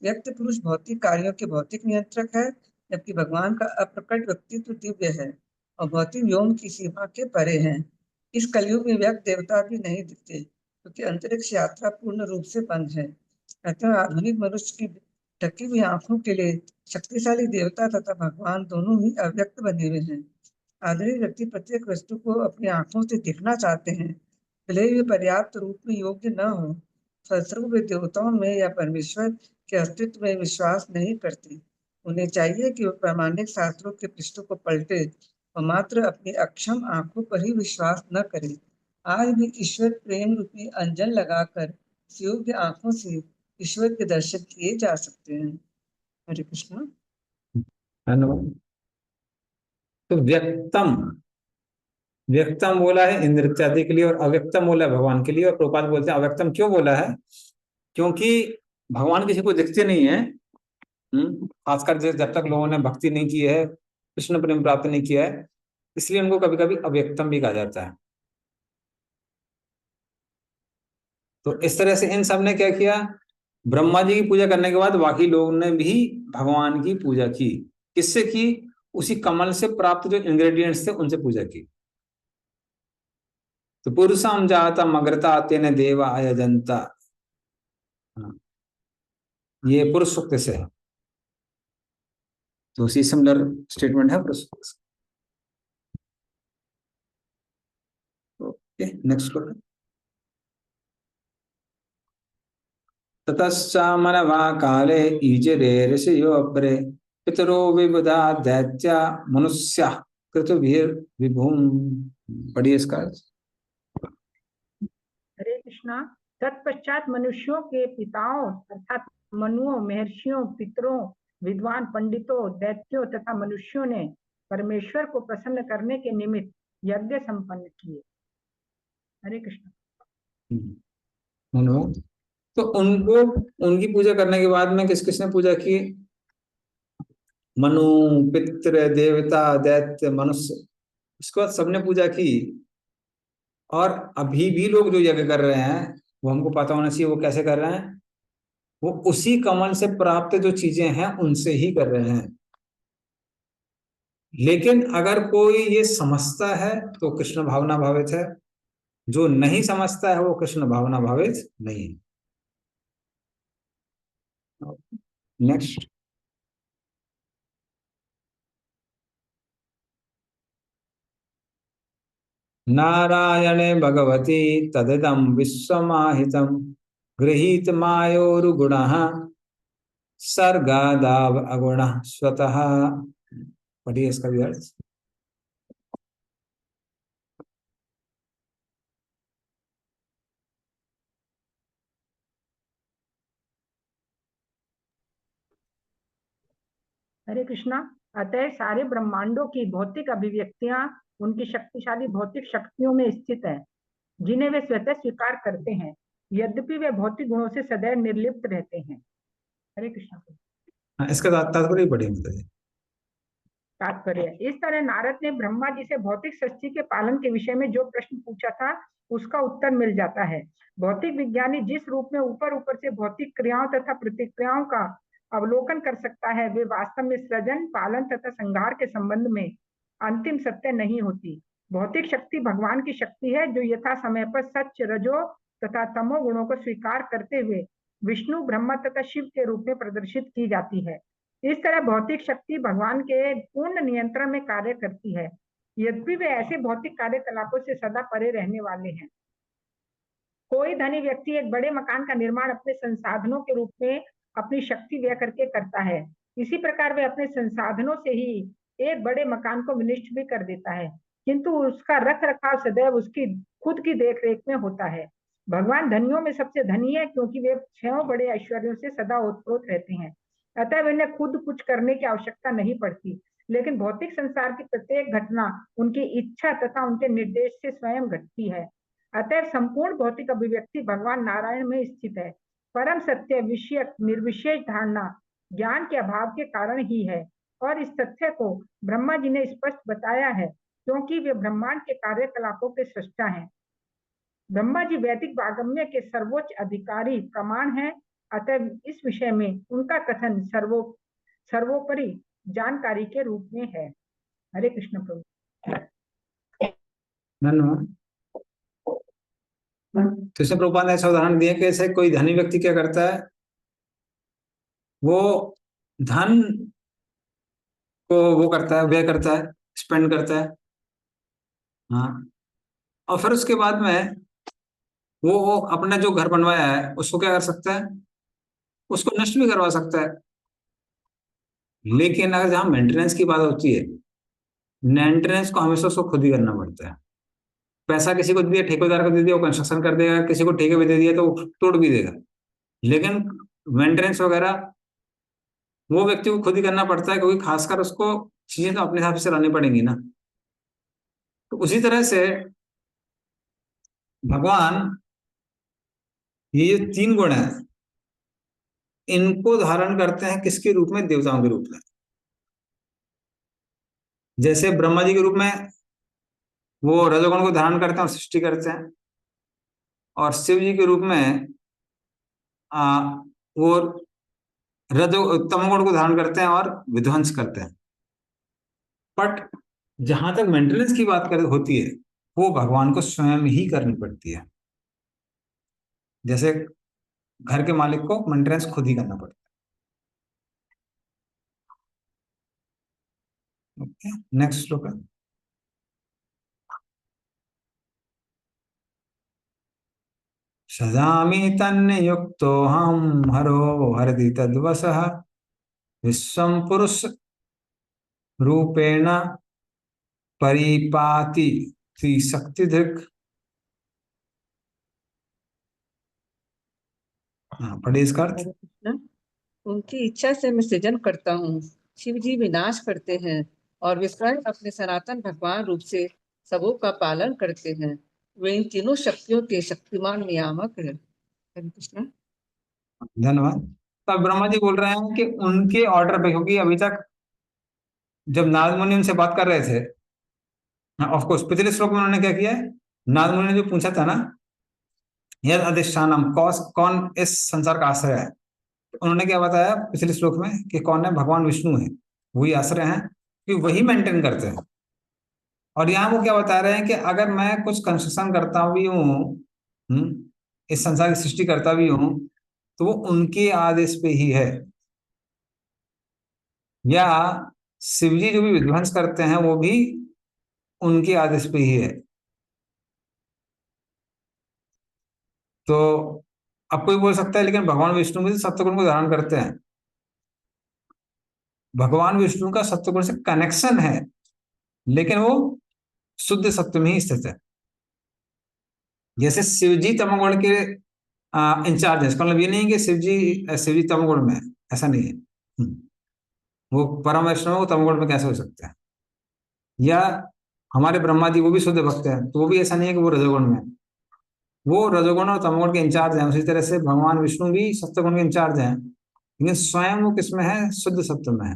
व्यक्त पुरुष भौतिक कार्यों के भौतिक नियंत्रक है, जबकि भगवान का अप्रकट व्यक्तित्व दिव्य है और भौतिक व्योम की सीमा के परे हैं। इस कलयुग में व्यक्त देवता भी नहीं दिखते, क्योंकि अंतरिक्ष यात्रा पूर्ण रूप से बंद है। अतः आधुनिक मनुष्य की ढकी हुई आंखों के लिए शक्तिशाली देवता तथा भगवान दोनों ही अव्यक्त बने हुए हैं। आधुनिक व्यक्ति प्रत्येक वस्तु को अपनी आंखों से देखना चाहते हैं, भले ही वे पर्याप्त रूप में योग्य न हो। फलस्वरूप वे देवताओं में या परमेश्वर के अस्तित्व में विश्वास नहीं करते। उन्हें चाहिए कि वे प्रामाणिक शास्त्रों के पृष्ठों को पलटे और मात्र अपनी अक्षम आंखों पर ही विश्वास न करें। आज भी ईश्वर प्रेम रूपी अंजन लगाकर योग्य आंखों से ईश्वर के दर्शन किए जा सकते हैं। हरे कृष्णा। धन्यवाद। तो व्यक्तम, व्यक्तम बोला है इंद्र इत्यादि के लिए और अव्यक्तम बोला है भगवान के लिए। और प्रभुपाद बोलते हैं अव्यक्तम क्यों बोला है? क्योंकि भगवान किसी को दिखते नहीं है। खासकर जब तक लोगों ने भक्ति नहीं की है, कृष्ण प्रेम प्राप्त नहीं किया है, इसलिए उनको कभी कभी अव्यक्तम भी कहा जाता है। तो इस तरह से इन सब ने क्या किया, ब्रह्मा जी की पूजा करने के बाद बाकी लोगों ने भी भगवान की पूजा की। किससे की? उसी कमल से प्राप्त जो इंग्रेडिएंट्स थे उनसे पूजा की। तो पुरुषाम जाता मग्रता तेने देवा आयजंता, ये पुरुष सूक्त से है। तो उसी सिमिलर स्टेटमेंट है पुरुष सूक्त से। Okay, next question. ततश्चामनवा काले ईजरे ऋषयो अपरे पितरो विबुधा दैत्या मनुष्या कृतुभिर विभुम। पढ़िए इसका। हरे कृष्णा। तत्पश्चात मनुष्यों के पिताओं अर्थात मनुओं, महर्षियों, पितरों, विद्वान पंडितों, दैत्यों तथा मनुष्यों ने परमेश्वर को प्रसन्न करने के निमित्त यज्ञ संपन्न किए। हरे कृष्ण। धन्यवाद। तो उनको, उनकी पूजा करने के बाद में किस किसने पूजा की? मनु, पितृ, देवता, दैत्य, मनुष्य, इसके बाद सबने पूजा की। और अभी भी लोग जो यज्ञ कर रहे हैं वो हमको पता होना चाहिए वो कैसे कर रहे हैं। वो उसी कमल से प्राप्त जो चीजें हैं उनसे ही कर रहे हैं। लेकिन अगर कोई ये समझता है तो कृष्ण भावना भावित है, जो नहीं समझता है वो कृष्ण भावना भावित नहीं है। नेक्स्ट। नारायणे भगवती तदिदं विश्वमाहितं गृहीत मायोरुगुणः सर्गादाव अगुणः स्वतः। पढ़िए इसका भी अर्थ। हरे कृष्णा। अतः सारे ब्रह्मांडों की भौतिक अभिव्यक्तियां उनकी शक्तिशाली भौतिक शक्तियों में स्थित है, जिन्हें वे स्वतः स्वीकार करते हैं, यद्यपि वे भौतिक गुणों से सदैव निर्लिप्त रहते हैं। हरे कृष्णा। इसका तात्पर्य पढ़िए मतलब। तात्पर्य इस तरह नारद ने ब्रह्मा जी से भौतिक सृष्टि के पालन के विषय में जो प्रश्न पूछा था उसका उत्तर मिल जाता है। भौतिक विज्ञानी जिस रूप में ऊपर ऊपर से भौतिक क्रियाओं तथा प्रतिक्रियाओं का अवलोकन कर सकता है, वे वास्तव में सृजन, पालन तथा संहार के संबंध में अंतिम सत्य नहीं होती। भौतिक शक्ति भगवान की शक्ति है, जो यथा समय पर सच, रजो तथा तमो गुणों को स्वीकार करते हुए विष्णु, ब्रह्मा तथा शिव के रूप में प्रदर्शित की जाती है। इस तरह भौतिक शक्ति भगवान के पूर्ण नियंत्रण में कार्य करती है, यद्यपि वे ऐसे भौतिक कार्यकलापों से सदा परे रहने वाले हैं। कोई धनी व्यक्ति एक बड़े मकान का निर्माण अपने संसाधनों के रूप में अपनी शक्ति व्यय करके करता है। इसी प्रकार वे अपने संसाधनों से ही एक बड़े मकान को विनिष्ट भी कर देता है, किंतु उसका रख रखाव सदैव उसकी खुद की देखरेख में होता है। भगवान धनियों में सबसे धनी है, क्योंकि वे 6 बड़े ऐश्वर्यों से सदा ओतप्रोत रहते हैं, अतः उन्हें खुद कुछ करने की आवश्यकता नहीं पड़ती। लेकिन भौतिक संसार की प्रत्येक घटना उनकी इच्छा तथा उनके निर्देश से स्वयं घटती है। अतः संपूर्ण भौतिक अभिव्यक्ति भगवान नारायण में स्थित है। परम सत्य विषयक निर्विशेष धारणा ज्ञान के अभाव के कारण ही है, और इस तथ्य को ब्रह्मा जी ने स्पष्ट बताया है, क्योंकि वे ब्रह्मांड के कार्यकलापों के सृष्टा हैं। ब्रह्मा जी वैदिक वाग्मय के सर्वोच्च अधिकारी प्रमाण है, अतः इस विषय में उनका कथन सर्वोपरि जानकारी के रूप में है। हरे कृष्ण प्रभु। धन्यवाद। तो इसमें प्रभुपाद ने ऐसा उदाहरण दिया कि ऐसे कोई धनी व्यक्ति क्या करता है, वो धन को वो करता है, व्यय करता है, स्पेंड करता है। हाँ, और फिर उसके बाद में वो अपना जो घर बनवाया है उसको क्या कर सकता है, उसको नष्ट भी करवा सकता है। लेकिन अगर जहाँ मेंटेनेंस की बात होती है, मेंटेनेंस को हमेशा उसको खुद ही करना पड़ता है। पैसा किसी को दे दिया, ठेकेदार को दे दिया, वो कंस्ट्रक्शन कर देगा, किसी को ठेके पे दे दिया तो वो तोड़ भी देगा। लेकिन मेंटेनेंस वगैरह वो व्यक्ति को खुद ही करना पड़ता है, क्योंकि खासकर उसको चीजें तो अपने हिसाब से लानी पड़ेंगी ना। तो उसी तरह से भगवान, ये जो 3 गुण हैं, इनको धारण करते हैं किसके रूप में? देवताओं के रूप में। जैसे ब्रह्मा जी के रूप में वो रजोगुण को धारण करते हैं और सृष्टि करते हैं, और शिव जी के रूप में वो तमोगुण को धारण करते हैं और विध्वंस करते हैं। बट जहां तक मेंटेनेंस की बात कर होती है, वो भगवान को स्वयं ही करनी पड़ती है। जैसे घर के मालिक को मेंटेनेंस खुद ही करना पड़ता है। ओके, नेक्स्ट श्लोक है। सदामि तन्नियुक्तोऽहं हरो हरति तद्वशः विश्वं पुरुष रूपेण परिपाति त्रिशक्तिधृक्। पढ़िए इसका अर्थ। हरे कृष्ण। उनकी इच्छा से मैं सृजन करता हूँ, शिव जी विनाश करते हैं, और वे स्वयं अपने सनातन भगवान रूप से सबों का पालन करते हैं। वे इन तीनों शक्तियों के शक्तिमान नियामक है। हरे कृष्ण। धन्यवाद। तो अब ब्रह्मा जी बोल रहे हैं कि उनके ऑर्डर पे, क्योंकि अभी तक जब नारद मुनि उनसे बात कर रहे थे, ऑफ कोर्स पिछले श्लोक में उन्होंने क्या किया है, नारद मुनि ने जो पूछा था ना, यद अधिष्ठानम, कौन इस संसार का आश्रय है, तो उन्होंने क्या बताया पिछले श्लोक में कि कौन है? भगवान विष्णु है, वही आश्रय है, कि वही मेंटेन करते हैं। और यहाँ वो क्या बता रहे हैं कि अगर मैं कुछ कंस्ट्रक्शन करता भी हूँ, इस संसार की सृष्टि करता भी हूँ, तो वो उनके आदेश पे ही है। या शिवजी जो भी विध्वंस करते हैं वो भी उनके आदेश पे ही है। तो अब कोई बोल सकता है लेकिन भगवान विष्णु भी सत्वगुण को धारण करते हैं। भगवान विष्णु का सत्वगुण से कनेक्शन है, लेकिन वो शुद्ध सत्व में ही स्थित है। जैसे शिवजी तमोगुण के इंचार्ज है, इसका मतलब ये नहीं कि शिवजी तमोगुण में है, ऐसा नहीं है। वो परम वैष्णव, वो तमोगुण में कैसे हो सकते हैं? या हमारे ब्रह्मा जी, वो भी शुद्ध भक्त हैं, तो वो भी ऐसा नहीं है कि वो रजोगुण में है। वो रजोगुण और तमोगुण के इंचार्ज हैं। उसी तरह से भगवान विष्णु भी सत्वगुण के इंचार्ज हैं, लेकिन स्वयं वो किसमें है? शुद्ध सत्व में है।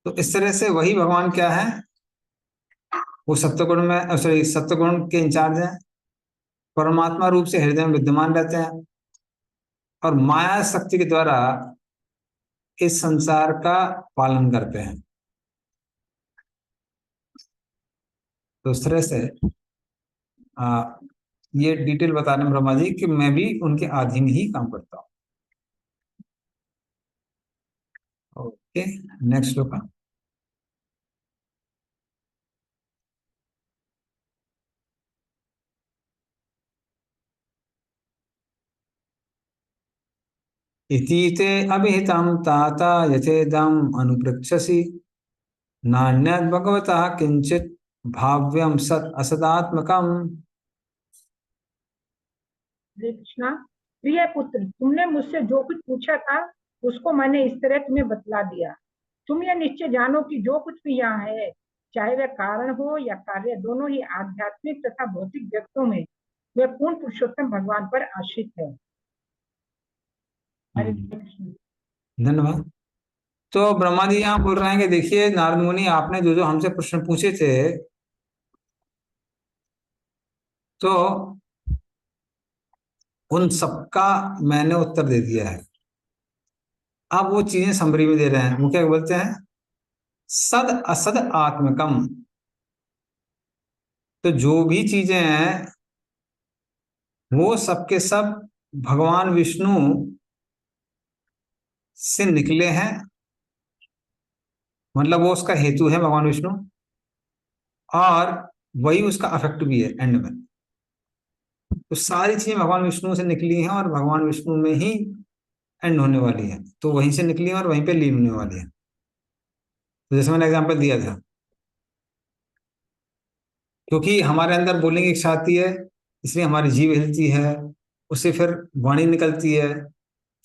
तो इस तरह से वही भगवान क्या है, वो सत्वगुण में, सॉरी, सत्वगुण के इंचार्ज हैं, परमात्मा रूप से हृदय में विद्यमान रहते हैं, और माया शक्ति के द्वारा इस संसार का पालन करते हैं। तो इस तरह से ये डिटेल बता रहे हैं ब्रह्मा जी कि मैं भी उनके अधीन ही काम करता हूँ। ओके, नेक्स्ट श्लोक। इति ते अभिहितं तात यथेदम् अनुपृच्छसि नान्यद् भगवतः किंचित भाव्यम सत असदात्मकम्। हरे कृष्णा। प्रिय पुत्र, तुमने मुझसे जो कुछ पूछा था उसको मैंने इस तरह तुम्हें बतला दिया। तुम यह निश्चय जानो कि जो कुछ भी यहाँ है, चाहे वह कारण हो या कार्य, दोनों ही आध्यात्मिक तथा भौतिक जगतों में वह पूर्ण पुरुषोत्तम भगवान पर आश्रित है। हरे कृष्ण। धन्यवाद। तो ब्रह्मा जी यहाँ बोल रहे हैं कि देखिए नारद मुनि, आपने जो जो हमसे प्रश्न पूछे थे, तो उन सबका मैंने उत्तर दे दिया है। अब वो चीजें समरी में दे रहे हैं। वो क्या बोलते हैं? सद असद आत्मकम। तो जो भी चीजें हैं वो सबके सब भगवान विष्णु से निकले हैं, मतलब वो उसका हेतु है भगवान विष्णु, और वही उसका अफेक्ट भी है एंड में। तो सारी चीजें भगवान विष्णु से निकली हैं और भगवान विष्णु में ही एंड होने वाली है, तो वहीं से निकली है और वहीं पे लीन होने वाली है। तो जैसे मैंने एग्जांपल दिया था, क्योंकि हमारे अंदर बोलने की इच्छा आती है इसलिए हमारी जीभ हिलती है, उससे फिर वाणी निकलती है,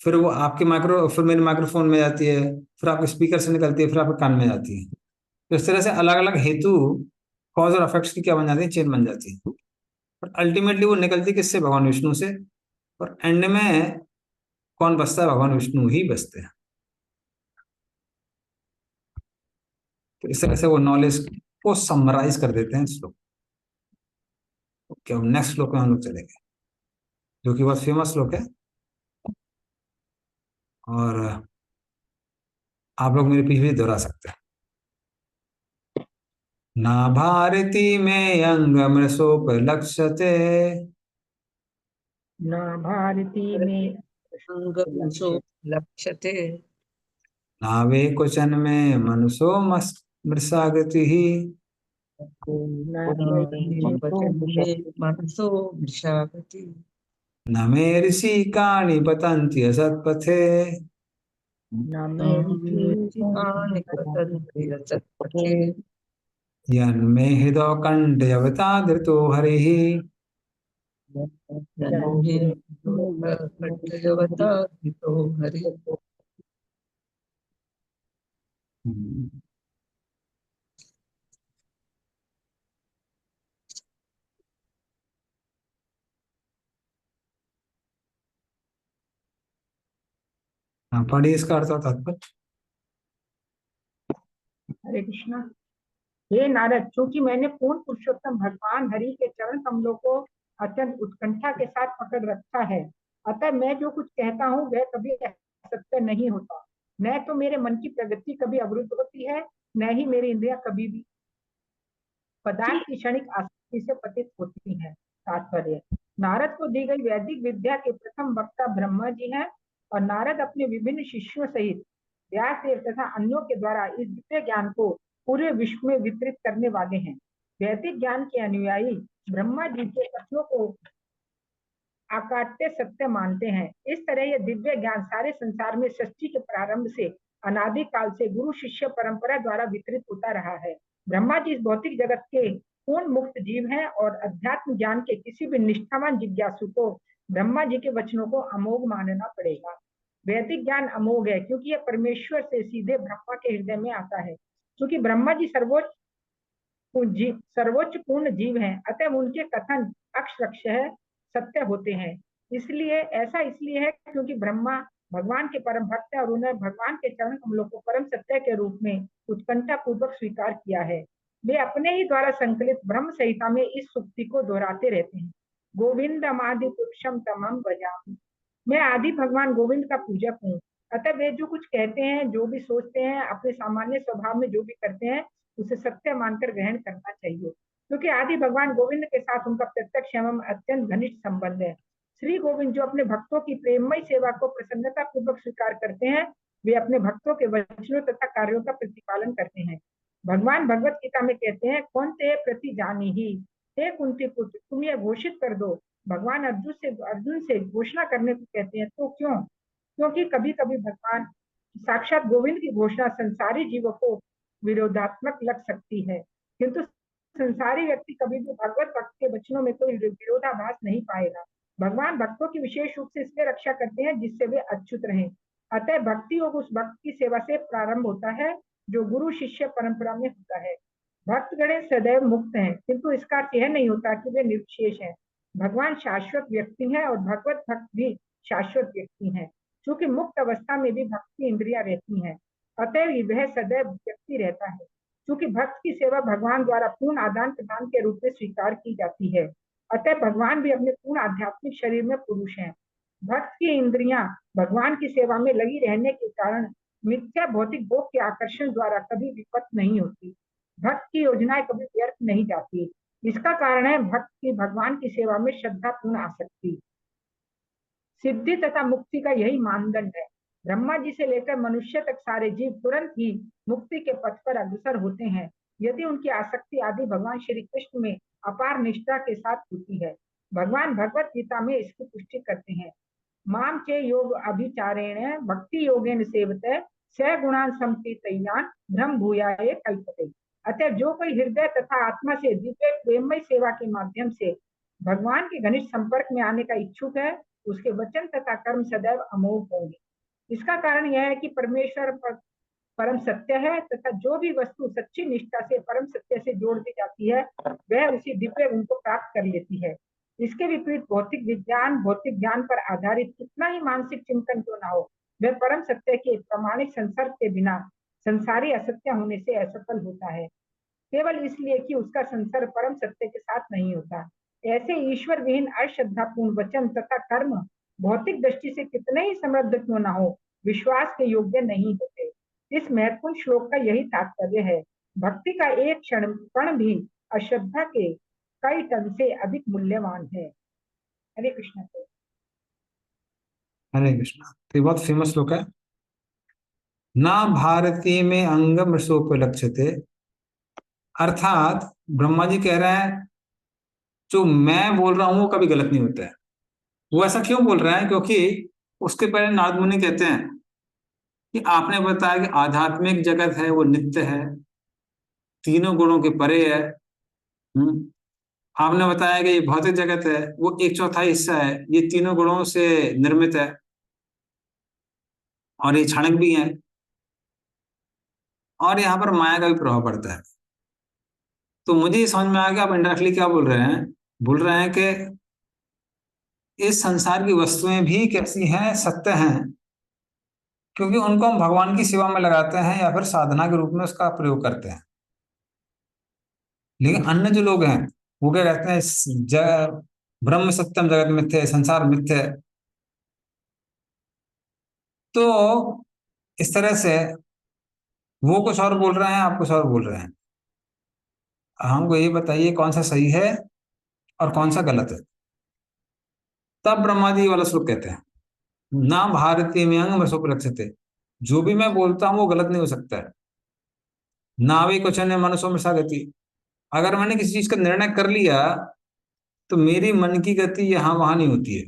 फिर वो आपके फिर मेरे माइक्रोफोन में जाती है, फिर आपके स्पीकर से निकलती है, फिर आपके कान में जाती है। तो इस तरह से अलग अलग हेतु कॉज और इफेक्ट्स की क्या बन जाती है, चेन बन जाती है। पर अल्टीमेटली वो निकलती किससे, भगवान विष्णु से, और एंड में कौन बचता है, भगवान विष्णु ही बचते हैं। तो इस तरह से वो नॉलेज को समराइज कर देते हैं श्लोक। ओके, अब नेक्स्ट श्लोक में हम लोग चलेंगे, जो कि बहुत फेमस श्लोक है, और आप लोग मेरे पीछे भी दोहरा सकते हैं। ना भारती में अंग मृषोपलक्ष्यते, न भारती में अंगमसो लक्ष्यते, नावे क्वचन में मनुषो मृषा गति, न वचन में मनसो वृषागति, न मे ऋषिकाणि पतन्ति असत्पथे, निकटन्ति सत्पथे, यन्मे हृदो कण्ठयवता धृतो हरिः। जन्मे कट्टयवता हितो हरि। हाँ, पढ़िए इसका अर्थ और तात्पर्य। हरे कृष्णा। हे नारद, क्योंकि मैंने पूर्ण पुरुषोत्तम भगवान हरि के चरण कमलों को अत्यंत उत्कंठा के साथ पकड़ रखा है, अतः मैं जो कुछ कहता हूँ वह कभी असत्य नहीं होता। न तो मेरे मन की प्रगति कभी अवरुद्ध होती है, न ही मेरी इंद्रियां कभी भी पदार्थ की क्षणिक आसक्ति से पतित होती हैं। तात्पर्य, नारद को दी गई वैदिक विद्या के प्रथम वक्ता ब्रह्मा जी हैं, और नारद अपने विभिन्न शिष्यों सहित व्यासदेव तथा अन्यों के द्वारा इस दिव्य ज्ञान को पूरे विश्व में वितरित करने वाले हैं। वैदिक ज्ञान के अनुयायी ब्रह्मा जी के कथनों को अकाट्य सत्य मानते हैं। इस तरह यह दिव्य ज्ञान सारे संसार में सृष्टि के प्रारंभ से अनादि काल से गुरु शिष्य परंपरा द्वारा वितरित होता रहा है। ब्रह्मा जी इस भौतिक जगत के पूर्ण मुक्त जीव हैं, और अध्यात्म ज्ञान के किसी भी निष्ठावान जिज्ञासु को ब्रह्मा जी के वचनों को अमोघ मानना पड़ेगा। वैदिक ज्ञान अमोघ है क्योंकि यह परमेश्वर से सीधे ब्रह्मा के हृदय में आता है। क्योंकि ब्रह्मा जी सर्वोच्च पूर्ण जीव हैं, अतः उनके कथन अक्षरशः सत्य होते हैं। इसलिए है क्योंकि ब्रह्मा भगवान के परम भक्त है, और उन्हें भगवान के चरण कमलों को परम सत्य के रूप में उत्कंठा पूर्वक स्वीकार किया है। वे अपने ही द्वारा संकलित ब्रह्म संहिता में इस सूक्ति को दोहराते रहते हैं। गोविंदम आदि पुरुषम तमम भजामि, मैं आदि भगवान गोविंद का पूजक हूँ। अतः वे जो कुछ कहते हैं, जो भी सोचते हैं, अपने सामान्य स्वभाव में जो भी करते हैं, उसे सत्य मानकर ग्रहण करना चाहिए, क्योंकि आदि भगवान गोविंद के साथ उनका प्रत्यक्ष एवं अत्यंत घनिष्ठ संबंध है। श्री गोविंद जो अपने भक्तों की प्रेममय सेवा को प्रसन्नता पूर्वक स्वीकार करते हैं, वे अपने भक्तों के वचनों तथा कार्यों का प्रतिपालन करते हैं। भगवान भगवत गीता में कहते हैं, कौन ते प्रति जानी ही, हे कुंती पुत्र, तुम यह घोषित कर दो। भगवान अर्जुन से घोषणा करने को कहते हैं, तो क्यों? क्योंकि कभी कभी भगवान साक्षात गोविंद की घोषणा संसारी जीवों को विरोधात्मक लग सकती है, किंतु संसारी व्यक्ति कभी भी भगवत भक्त के वचनों में कोई विरोधाभास नहीं पाएगा। भगवान भक्तों की विशेष रूप से इसलिए रक्षा करते हैं जिससे वे अच्युत रहें। अतः भक्ति योग उस भक्त की सेवा से प्रारंभ होता है जो गुरु शिष्य परंपरा में होता है। भक्त गणेश सदैव मुक्त हैं, किंतु इसका अर्थ यह नहीं होता कि वे निर्विशेष हैं। भगवान शाश्वत व्यक्ति हैं और भगवत भक्त भी शाश्वत व्यक्ति हैं। क्योंकि मुक्त अवस्था में भी भक्त की इंद्रियां रहती हैं, अतः वह सदैव व्यक्ति रहता है। क्योंकि भक्त की सेवा भगवान द्वारा पूर्ण आदान प्रदान के रूप में स्वीकार की जाती है, अतः भगवान भी अपने पूर्ण आध्यात्मिक शरीर में पुरुष हैं। भक्त की इंद्रियां भगवान की सेवा में लगी रहने के कारण मिथ्या भौतिक भोग के आकर्षण द्वारा कभी विपत्त नहीं होती। भक्त की योजनाएं कभी व्यर्थ नहीं जाती। इसका कारण है भक्त की भगवान की सेवा में श्रद्धा पूर्ण आसक्ति। सिद्धि तथा मुक्ति का यही मानदंड है। ब्रह्मा जी से लेकर मनुष्य तक सारे जीव तुरंत ही मुक्ति के पथ पर अग्रसर होते हैं यदि उनकी आसक्ति आदि भगवान श्री कृष्ण में अपार निष्ठा के साथ होती है। भगवान भगवत गीता में इसकी पुष्टि करते हैं। माम चे योग अभिचारेण भक्ति योगेन सेवते स गुणान संप्रीतयान ब्रह्म भूयाय कल्पते। अतः जो कोई हृदय तथा आत्मा से दिव्य प्रेममय सेवा के माध्यम से भगवान के घनिष्ठ संपर्क में आने का इच्छुक है उसके वचन तथा कर्म सदैव अमोघ होंगे। इसका कारण यह है कि परमेश्वर परम सत्य है तथा जो भी वस्तु सच्ची निष्ठा से परम सत्य से जोड़ दी जाती है वह उसी दिव्य गुण को प्राप्त कर लेती है। इसके विपरीत भौतिक विज्ञान भौतिक ज्ञान पर आधारित कितना ही मानसिक चिंतन क्यों ना हो वह परम सत्य के प्रामाणिक संसर्ग के बिना संसारी असत्य होने से असफल होता है केवल इसलिए कि उसका संसर्ग परम सत्य के साथ नहीं होता। ऐसे ईश्वर विहीन अश्रद्धापूर्ण वचन तथा कर्म भौतिक दृष्टि से कितने ही समृद्ध क्यों ना हो विश्वास के योग्य नहीं होते। इस महत्वपूर्ण श्लोक का यही तात्पर्य है। भक्ति का एक कण भी अश्रद्धा के कई टन से अधिक मूल्यवान है। हरे कृष्ण। हरे कृष्णा। तो ये बहुत फेमस श्लोक है। ना भारती में अंगम रसोपलक्ष्यते, अर्थात ब्रह्मा जी कह रहे हैं जो मैं बोल रहा हूं वो कभी गलत नहीं होता है। वो ऐसा क्यों बोल रहे हैं? क्योंकि उसके पहले नारद मुनि कहते हैं कि आपने बताया कि आध्यात्मिक जगत है वो नित्य है, तीनों गुणों के परे है। आपने बताया कि ये भौतिक जगत है वो एक चौथाई हिस्सा है, ये तीनों गुणों से निर्मित है और ये क्षणिक भी है और यहाँ पर माया का भी प्रभाव पड़ता है। तो मुझे ये समझ में आ गया आप इंडायरेक्टली क्या बोल रहे हैं। बोल रहे हैं कि इस संसार की वस्तुएं भी कैसी हैं? सत्य हैं, क्योंकि उनको हम भगवान की सेवा में लगाते हैं या फिर साधना के रूप में उसका प्रयोग करते हैं। लेकिन अन्य जो लोग हैं वो क्या कहते हैं? ब्रह्म सत्यम जगत मिथ्या है, संसार मिथ्या है। तो इस तरह से वो कुछ और बोल रहे हैं, आप कुछ और बोल रहे हैं। हमको ये बताइए कौन सा सही है और कौन सा गलत है। तब ब्रह्मा जी वाला श्लोक कहते हैं ना भारतीय में अंग रक्षते, जो भी मैं बोलता हूँ वो गलत नहीं हो सकता है। ना वे क्वेश्चन है मनुष्य में गति, अगर मैंने किसी चीज का निर्णय कर लिया तो मेरी मन की गति यहाँ वहां नहीं होती है।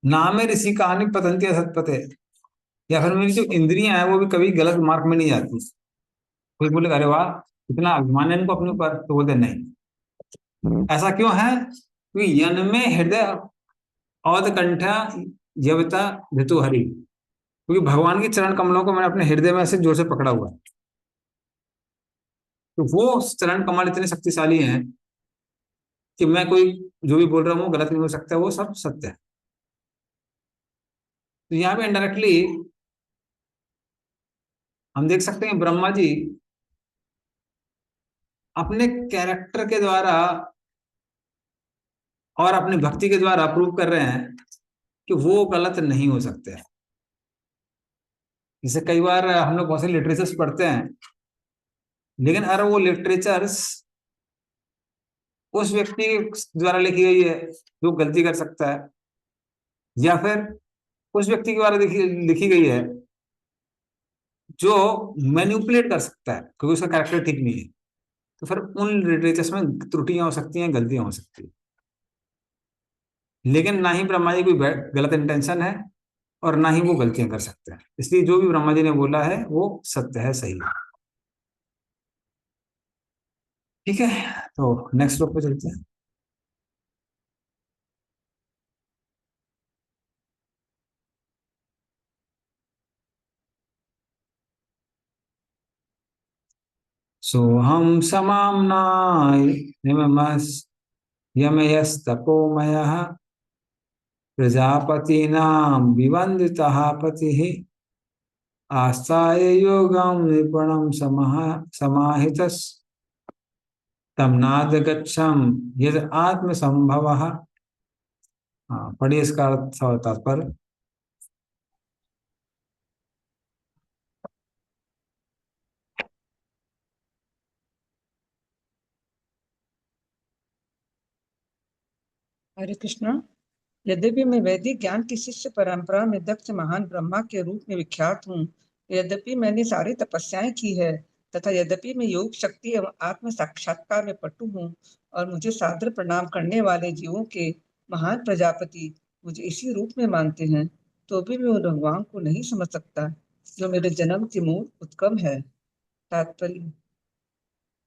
ना में ऋषि कहानी पतंती सतपते, या फिर मेरी जो इंद्रियां हैं वो भी कभी गलत मार्ग में नहीं जाती। कोई बोले अरे वाह इतना अभिमान है इनको अपने ऊपर, तो बोलते नहीं। ऐसा क्यों है? क्योंकि यन में हृदय औद कंठा यवता ऋतु हरि, क्योंकि भगवान के चरण कमलों को मैंने अपने हृदय में ऐसे जोर से पकड़ा हुआ है। तो वो चरण कमल इतने शक्तिशाली हैं कि मैं कोई जो भी बोल रहा हूँ वो गलत नहीं हो सकता, वो सब सत्य है। तो यहाँ पे इनडायरेक्टली हम देख सकते हैं ब्रह्मा जी अपने कैरेक्टर के द्वारा और अपनी भक्ति के द्वारा प्रूव कर रहे हैं कि वो गलत नहीं हो सकते। जैसे कई बार हम लोग बहुत से लिटरेचर्स पढ़ते हैं, लेकिन अगर वो लिटरेचर्स उस व्यक्ति के द्वारा लिखी गई है जो गलती कर सकता है, या फिर उस व्यक्ति के द्वारा लिखी गई है जो मैनिपुलेट कर सकता है क्योंकि उसका कैरेक्टर ठीक नहीं है, तो फिर उन लिटरेचर्स में त्रुटियां हो सकती हैं, गलतियां हो सकती है। लेकिन ना ही ब्रह्मा जी कोई गलत इंटेंशन है और ना ही वो गलतियां कर सकते हैं, इसलिए जो भी ब्रह्मा जी ने बोला है वो सत्य है, सही है। ठीक है, तो नेक्स्ट श्लोक पे चलते हैं। सोहम समाम्नाय निममस् यमयस्तपोमयः प्रजापतीनां विवन्दितः पतिः आस्थाय योगं निपुणं समाहितस् तम नाद गच्छम यद आत्मसंभवः। हाँ, पढ़िए इसका अर्थ और तात्पर्य। हरे कृष्णा। यद्यपि मैं वैदिक ज्ञान की शिष्य परंपरा में दक्ष महान ब्रह्मा के रूप में विख्यात हूँ, यद्यपि मैंने सारी तपस्याएं की है, तथा यद्यपि मैं योग शक्ति एवं आत्म साक्षात्कार में पटु हूँ और मुझे सादर प्रणाम करने वाले जीवों के महान प्रजापति मुझे इसी रूप में मानते हैं, तो भी मैं उन भगवान को नहीं समझ सकता जो मेरे जन्म के मूल उत्कम है। तात्पर्य,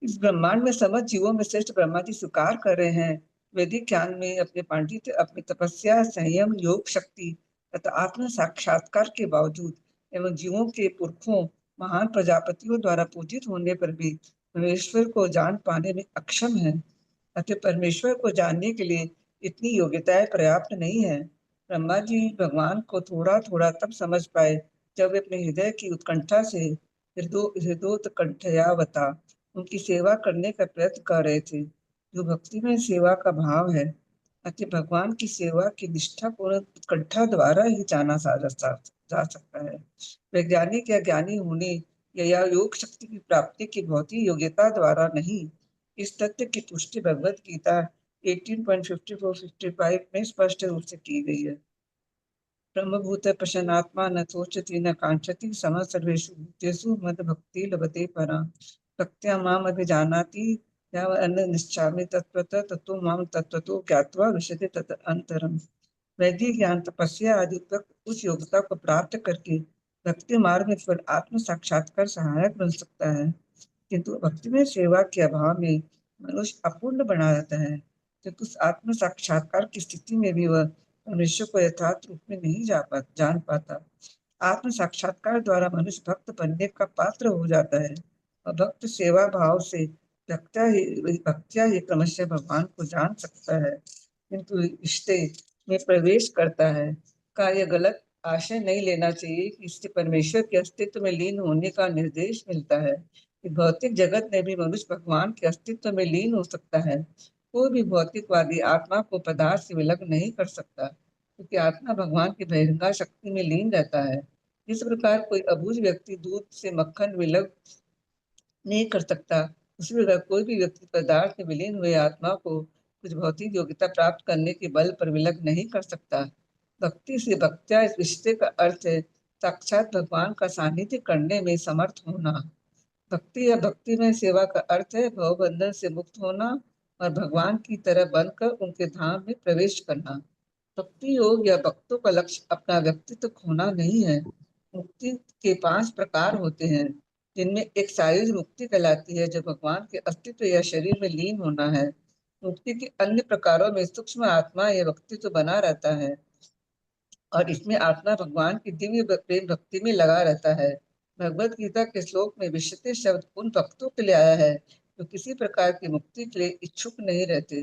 इस ब्रह्मांड में समस्त जीवों में श्रेष्ठ ब्रह्मा जी स्वीकार कर रहे हैं। वैदिक ज्ञान में अपने पांडित्य, अपनी तपस्या, संयम, योग शक्ति तथा आत्म साक्षात्कार के बावजूद एवं जीवों के पुरखों महान प्रजापतियों द्वारा पूजित होने पर भी परमेश्वर को जान पाने में अक्षम है। अतः परमेश्वर को जानने के लिए इतनी योग्यताएं पर्याप्त नहीं है। ब्रह्मा जी भगवान को थोड़ा थोड़ा तब समझ पाए जब वे अपने हृदय की उत्कंठा से हृदयोत्कंठयावता उनकी सेवा करने का प्रयत्न कर रहे थे, जो भक्ति में सेवा का भाव है। अतः भगवान की सेवा की निष्ठापूर्ण उत्कंठा द्वारा ही जाना जा सकता है। वैज्ञानिक या ज्ञानी होने या योग शक्ति की प्राप्ति की भौतिक योग्यता द्वारा नहीं। इस तथ्य की पुष्टि भगवत गीता 18.54-55 में स्पष्ट रूप से की गई है। ब्रह्मभूत प्रसन्नात्मा न सोचति न कांक्षति समः सर्वेषु भूतेषु मद भक्ति लभते परा भक्त्या माम अभिजानाति याव अन्न निश्चामि तत्त्वतः ततो माम तत्त्वतो ज्ञात्वा विशति तत् अंतरम। वैदिक ज्ञान, तपस्या आदि उस योग्यता को प्राप्त करके भक्ति मार्ग में फिर आत्म साक्षात्कार सहायक बन सकता है, किंतु भक्ति में सेवा के अभाव में मनुष्य अपूर्ण बना रहता है, क्योंकि उस आत्म साक्षात्कार की स्थिति में भी वह परमेश्वर को यथार्थ रूप में नहीं जान पाता। आत्म साक्षात्कार द्वारा मनुष्य भक्त बनने का पात्र हो जाता है और भक्त सेवा भाव से भक्त्या ही क्रमशः भगवान को जान सकता है, किंतु रिश्ते में प्रवेश करता है का यह गलत आशय नहीं लेना चाहिए कि इससे परमेश्वर के अस्तित्व में लीन होने का निर्देश मिलता है। कि भौतिक जगत में भी मनुष्य भगवान के अस्तित्व में लीन हो सकता है। कोई भी भौतिकवादी आत्मा को पदार्थ से विलग नहीं कर सकता, क्योंकि आत्मा भगवान की बहिर्ंगा शक्ति में लीन रहता है। इस प्रकार कोई अबूझ व्यक्ति दूध से मक्खन विलग नहीं कर सकता, उसी प्रकार कोई भी व्यक्ति पदार्थ में विलीन हुए आत्मा को कुछ भौतिक योग्यता प्राप्त करने के बल पर विलग नहीं कर सकता। भक्ति से भक्त्या इस रिश्ते का अर्थ है साक्षात भगवान का सानिध्य करने में समर्थ होना। भक्ति या भक्ति में सेवा का अर्थ है भवबंधन से मुक्त होना और भगवान की तरह बनकर उनके धाम में प्रवेश करना। भक्ति योग या भक्तों का लक्ष्य अपना व्यक्तित्व खोना नहीं है। मुक्ति के 5 प्रकार होते हैं, जिनमें एक शारीरिक मुक्ति कहलाती है, जो भगवान के अस्तित्व या शरीर में लीन होना है। मुक्ति के अन्य प्रकारों में सूक्ष्म आत्मा या व्यक्तित्व बना रहता है और इसमें आत्मा भगवान की दिव्य प्रेम भक्ति में लगा रहता है। भगवत गीता के श्लोक में विशुद्ध शब्द उन भक्तों के लिए आया है जो किसी प्रकार की मुक्ति के लिए इच्छुक नहीं रहते।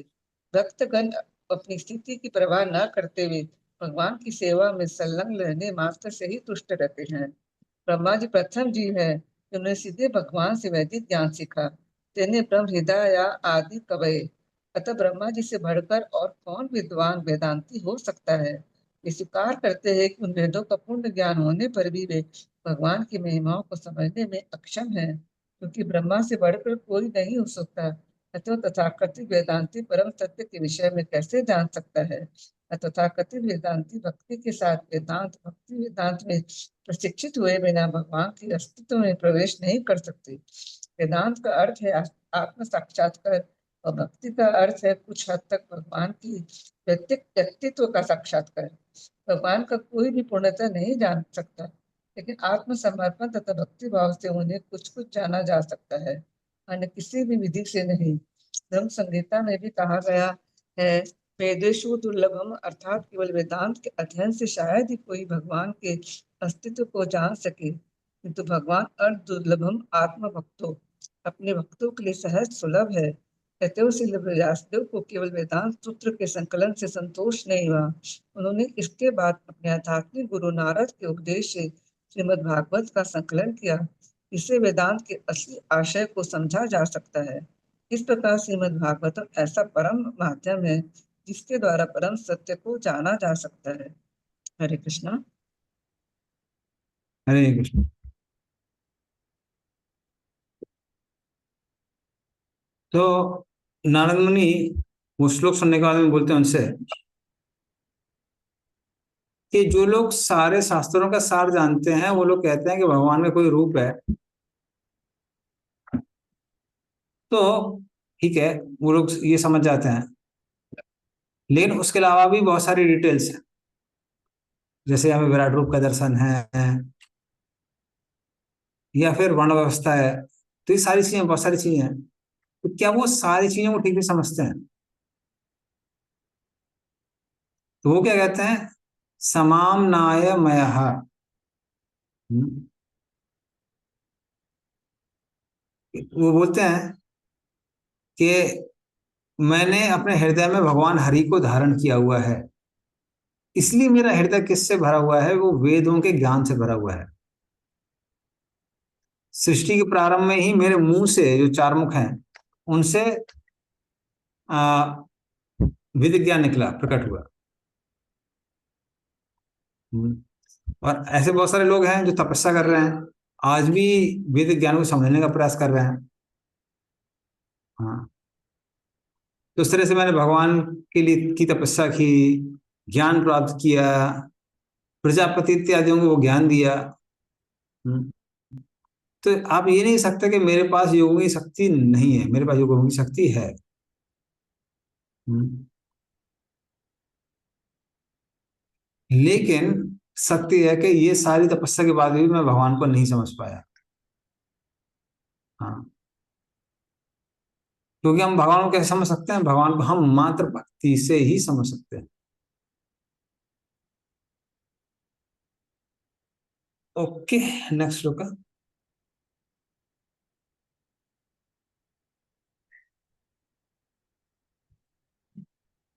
भक्तगण अपनी स्थिति की परवाह न करते हुए भगवान की सेवा में संलग्न रहने मात्र से ही तुष्ट रहते हैं। ब्रह्मा जी प्रथम जीव है जिन्होंने सीधे भगवान से वैदिक ज्ञान सीखा। तेने ब्रह्म हृदय या आदि कवये। अतः ब्रह्मा जी से बढ़कर और कौन विद्वान वेदांती हो सकता है। वे स्वीकार करते हैं कि उन वेदों का पूर्ण ज्ञान होने पर भी वे भगवान की महिमाओं को समझने में अक्षम है, क्योंकि ब्रह्मा से बढ़कर कोई नहीं हो सकता। अतः तथाकथित वेदांती परम सत्य के विषय में कैसे जान सकता है। तथाकथित वेदांती भक्ति के साथ भक्ति वेदांत में प्रशिक्षित हुए बिना भगवान के अस्तित्व में प्रवेश नहीं कर सकते। वेदांत का अर्थ है आत्म साक्षात्कार और भक्ति का अर्थ है कुछ हद तक भगवान की व्यक्तित्व का साक्षात्कार। भगवान का कोई भी पूर्णतः नहीं जान सकता, लेकिन आत्मसमर्पण तथा भक्ति भाव से उन्हें कुछ कुछ जाना जा सकता है, अन्य किसी भी विधि से नहीं। धर्म संहिता में भी कहा गया है, वेदेषु दुर्लभम, अर्थात केवल वेदांत के अध्ययन से शायद ही कोई भगवान के अस्तित्व को जान सके, किंतु भगवान अर्थ दुर्लभम आत्म भक्तों, अपने भक्तों के लिए सहज सुलभ है। कहते श्री व्यासदेव को केवल वेदांत सूत्र के संकलन से संतोष नहीं हुआ। उन्होंने इसके बाद अपने आध्यात्मिक गुरु नारद के उपदेश से श्रीमद् भागवत का संकलन किया। इससे वेदांत के असली आशय को समझा जा सकता है। इस प्रकार श्रीमद् भागवतम ऐसा परम माध्यम है जिसके द्वारा परम सत्य को जाना जा सकता है। हरे कृष्णा। हरे कृष्ण। तो नारद मुनि वो श्लोक सुनने के बाद में बोलते हैं उनसे कि जो लोग सारे शास्त्रों का सार जानते हैं वो लोग कहते हैं कि भगवान में कोई रूप है, तो ठीक है, वो लोग ये समझ जाते हैं। लेकिन उसके अलावा भी बहुत सारी डिटेल्स हैं, जैसे हमें विराट रूप का दर्शन है या फिर वर्ण व्यवस्था है, तो ये सारी चीजें, बहुत सारी चीजें हैं। तो क्या वो सारी चीजों को ठीक से समझते हैं? तो वो क्या कहते हैं, समाम नाय मयः। वो बोलते हैं कि मैंने अपने हृदय में भगवान हरि को धारण किया हुआ है, इसलिए मेरा हृदय किससे भरा हुआ है, वो वेदों के ज्ञान से भरा हुआ है। सृष्टि के प्रारंभ में ही मेरे मुंह से जो चार मुख हैं उनसे आ, वेद ज्ञान निकला, प्रकट हुआ। और ऐसे बहुत सारे लोग हैं जो तपस्या कर रहे हैं, आज भी वेद ज्ञान को समझने का प्रयास कर रहे हैं। हाँ, तो उस तरह से मैंने भगवान के लिए की तपस्या की, ज्ञान प्राप्त किया, प्रजापति इत्यादियों को वो ज्ञान दिया। हम्म, तो आप ये नहीं सकते कि मेरे पास योगों की शक्ति नहीं है, मेरे पास योगों की शक्ति है। हम्म, लेकिन सत्य है कि ये सारी तपस्या के बाद भी मैं भगवान को नहीं समझ पाया। हाँ, क्योंकि हम भगवान को कैसे समझ सकते हैं, भगवान को हम मात्र भक्ति से ही समझ सकते हैं। ओके, नेक्स्ट श्लोक।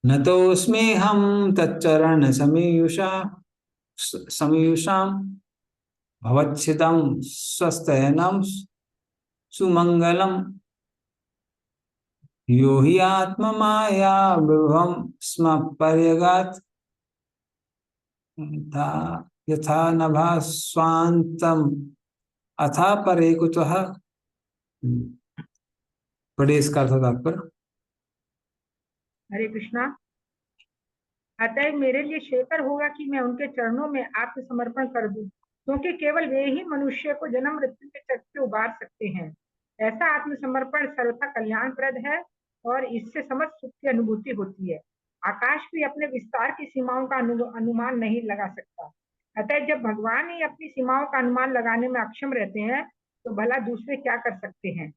न तोऽस्मि हम तच्चरण समीयुषाम भवच्छिदं स्वस्त्यनं सुमंगलम यो हि आत्ममाया विभवं स्म पर्यगात् यथा नभा स्वान्तम अथा परे कुतः। पढ़िए इसका अर्थ तात्पर्य। हरे कृष्णा। अतः मेरे लिए श्रेयकर होगा कि मैं उनके चरणों में आत्मसमर्पण कर दूं, क्योंकि केवल वे ही मनुष्य को जन्म मृत्यु के चक्र से उबार सकते हैं। ऐसा आत्मसमर्पण सर्वथा कल्याणप्रद है और इससे समस्त सुख की अनुभूति होती है। आकाश भी अपने विस्तार की सीमाओं का अनुमान नहीं लगा सकता। अतः जब भगवान ही अपनी सीमाओं का अनुमान लगाने में अक्षम रहते हैं, तो भला दूसरे क्या कर सकते हैं।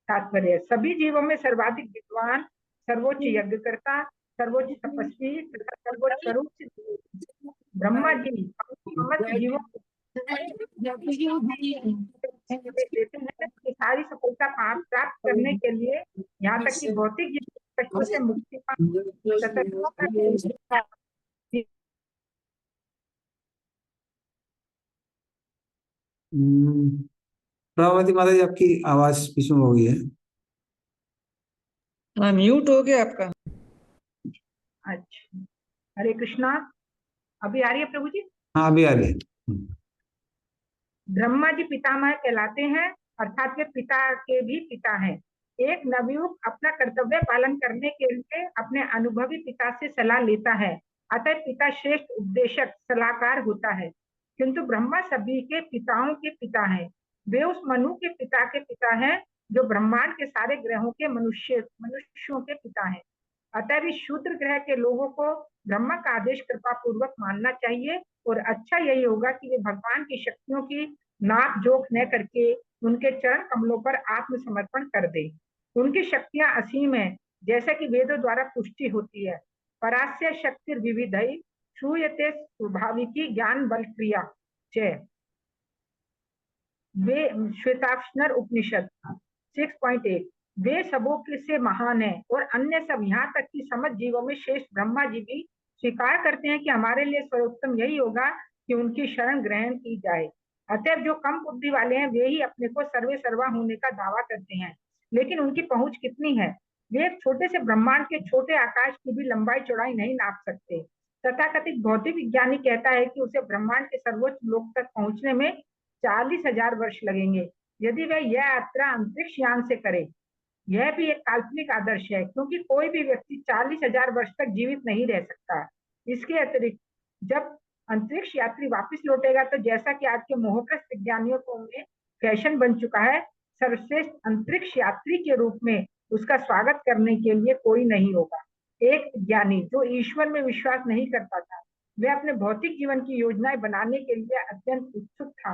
तात्पर्य, सभी जीवों में सर्वाधिक विद्वान, सर्वोच्च यज्ञकर्ता, सर्वोच्च तपस्वी तथा सर्वोच्च स्वरूप ब्रह्मा जी समस्त जीवों को देते हैं कि सारी सफलता प्राप्त करने के लिए, यहाँ तक कि भौतिक जीवन कष्टों से मुक्ति तथा प्रभावती माता जी, आपकी आवाज बीच में हो गई है। हाँ, म्यूट हो गया आपका। अच्छा, हरे कृष्णा। अभी आ रही है प्रभु जी? हाँ, अभी आ रही है। ब्रह्मा जी पितामह कहलाते हैं, अर्थात वे पिता के भी पिता हैं। एक नवयुवक अपना कर्तव्य पालन करने के लिए अपने अनुभवी पिता से सलाह लेता है, अतः पिता श्रेष्ठ उपदेशक सलाहकार होता है। किंतु ब्रह्मा सभी के पिताओं के पिता हैं। वे उस मनु के पिता हैं जो ब्रह्मांड के सारे ग्रहों के मनुष्यों के पिता हैं। अतः भी शूद्र ग्रह के लोगों को ब्रह्मा का आदेश कृपा पूर्वक मानना चाहिए, और अच्छा यही होगा कि वे भगवान की शक्तियों की नाप जोख न करके उनके चरण कमलों पर आत्मसमर्पण कर दे। उनकी शक्तियां असीम है, जैसा कि वेदों द्वारा पुष्टि होती है। परास्य शक्ति विविधई श्रूयते स्वाभाविकी ज्ञान बल क्रिया च। वे श्वेताक्षर उपनिषद 6.8। वे सबों से महान है और अन्य सब, यहाँ तक कि समझ जीवों में श्रेष्ठ ब्रह्मा जी भी स्वीकार करते हैं कि हमारे लिए सर्वोत्तम यही होगा कि उनकी शरण ग्रहण की जाए। अतएव जो कम बुद्धि वाले हैं वे ही अपने को सर्वे सर्वा होने का दावा करते हैं, लेकिन उनकी पहुंच कितनी है। वे एक छोटे से ब्रह्मांड के छोटे आकाश की भी लंबाई चौड़ाई नहीं नाप सकते। तथाकथित भौतिक विज्ञानी कहता है कि उसे ब्रह्मांड के सर्वोच्च लोक तक पहुंचने में 40,000 वर्ष लगेंगे। यदि वह यह यात्रा अंतरिक्ष यान से करे यह भी एक काल्पनिक आदर्श है, क्योंकि कोई भी व्यक्ति 40,000 वर्ष तक जीवित नहीं रह सकता। इसके अतिरिक्त जब अंतरिक्ष यात्री वापस लौटेगा तो जैसा कि आज के मोहग्रस्त विज्ञानियों में फैशन बन चुका है, सर्वश्रेष्ठ अंतरिक्ष यात्री के रूप में उसका स्वागत करने के लिए कोई नहीं होगा। एक विज्ञानी जो ईश्वर में विश्वास नहीं करता था, वह अपने भौतिक जीवन की योजनाएं बनाने के लिए अत्यंत उत्सुक था।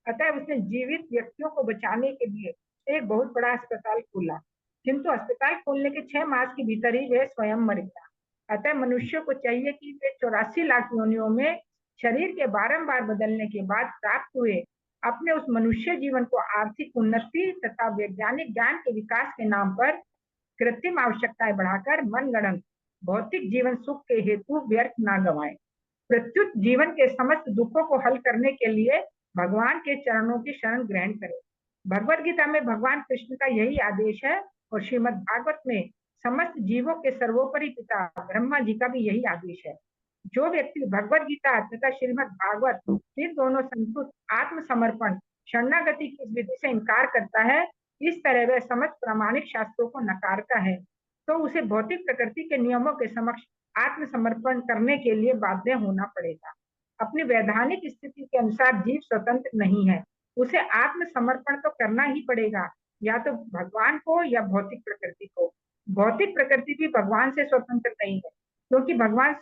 अतः उसने जीवित व्यक्तियों को बचाने के लिए एक बहुत बड़ा अस्पताल खोला, किंतु अस्पताल खोलने के 6 मास के भीतर ही वह स्वयं मर गया। अतः मनुष्य को चाहिए कि वे 84 लाख योनियों में शरीर के बारंबार बदलने के बाद प्राप्त हुए अपने उस मनुष्य जीवन को आर्थिक उन्नति तथा वैज्ञानिक ज्ञान के विकास के नाम पर कृत्रिम आवश्यकताएं बढ़ाकर मनगढ़ंत भौतिक जीवन सुख के हेतु व्यर्थ ना गंवाएं। प्रत्युत जीवन के समस्त दुखों को हल करने के लिए भगवान के चरणों की शरण ग्रहण करें। भगवद गीता में भगवान कृष्ण का यही आदेश है और श्रीमद् भागवत में समस्त जीवों के सर्वोपरि पिता ब्रह्मा जी का भी यही आदेश है। जो व्यक्ति भगवद गीता तथा श्रीमद् भागवत इन दोनों संस्कृत आत्मसमर्पण शरणागति की विधि से इनकार करता है, इस तरह वह समस्त प्रामाणिक शास्त्रों को नकारता है, तो उसे भौतिक प्रकृति के नियमों के समक्ष आत्मसमर्पण करने के लिए बाध्य होना पड़ेगा। अपनी वैधानिक स्थिति के अनुसार जीव स्वतंत्र नहीं है, उसे आत्मसमर्पण तो करना ही पड़ेगा, या तो भगवान को या भौतिक प्रकृति को। भौतिक प्रकृति भी भगवान से स्वतंत्र नहीं है, क्योंकि भगवान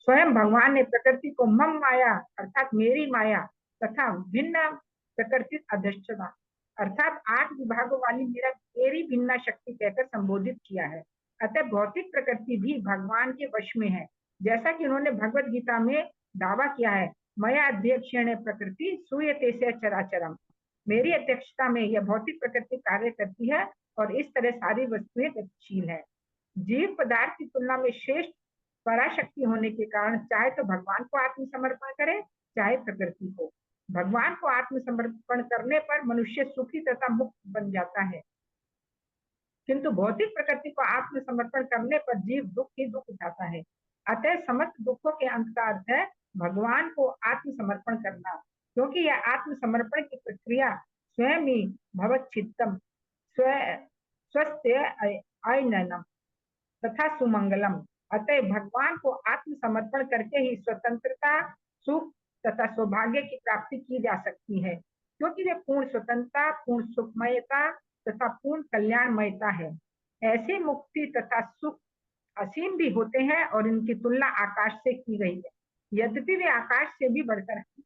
स्वयं भगवान ने प्रकृति को मम माया अर्थात मेरी माया तथा भिन्न प्रकृति अधिष्ठता अर्थात 8 विभागों वाली मेरी भिन्ना शक्ति कहकर संबोधित किया है। अतः भौतिक प्रकृति भी भगवान के वश में है, जैसा कि उन्होंने भगवद गीता में दावा किया है, मया अध्यक्षेण प्रकृति सूयते से चराचरम। मेरी अध्यक्षता में यह भौतिक प्रकृति कार्य करती है और इस तरह सारी वस्तुएं गतिशील है। जीव पदार्थ की तुलना में श्रेष्ठ पराशक्ति होने के कारण चाहे तो भगवान को आत्मसमर्पण करे, चाहे प्रकृति को। भगवान को आत्मसमर्पण करने पर मनुष्य सुखी तथा मुक्त बन जाता है, किंतु भौतिक प्रकृति को आत्मसमर्पण करने पर जीव दुख ही दुख उठाता है। अतः समस्त दुखों के अंत का अर्थ है भगवान को आत्मसमर्पण करना, क्योंकि यह आत्मसमर्पण की प्रक्रिया स्वयं ही भवच्छित्तम स्वस्थ अननम तथा सुमंगलम। अतः भगवान को आत्मसमर्पण करके ही स्वतंत्रता, सुख तथा सौभाग्य की प्राप्ति की जा सकती है, क्योंकि वे पूर्ण स्वतंत्रता, पूर्ण सुखमयता तथा पूर्ण कल्याणमयता है। ऐसे मुक्ति तथा सुख असीम भी होते हैं और इनकी तुलना आकाश से की गई है, यद्यपि वे आकाश से भी बढ़कर हैं।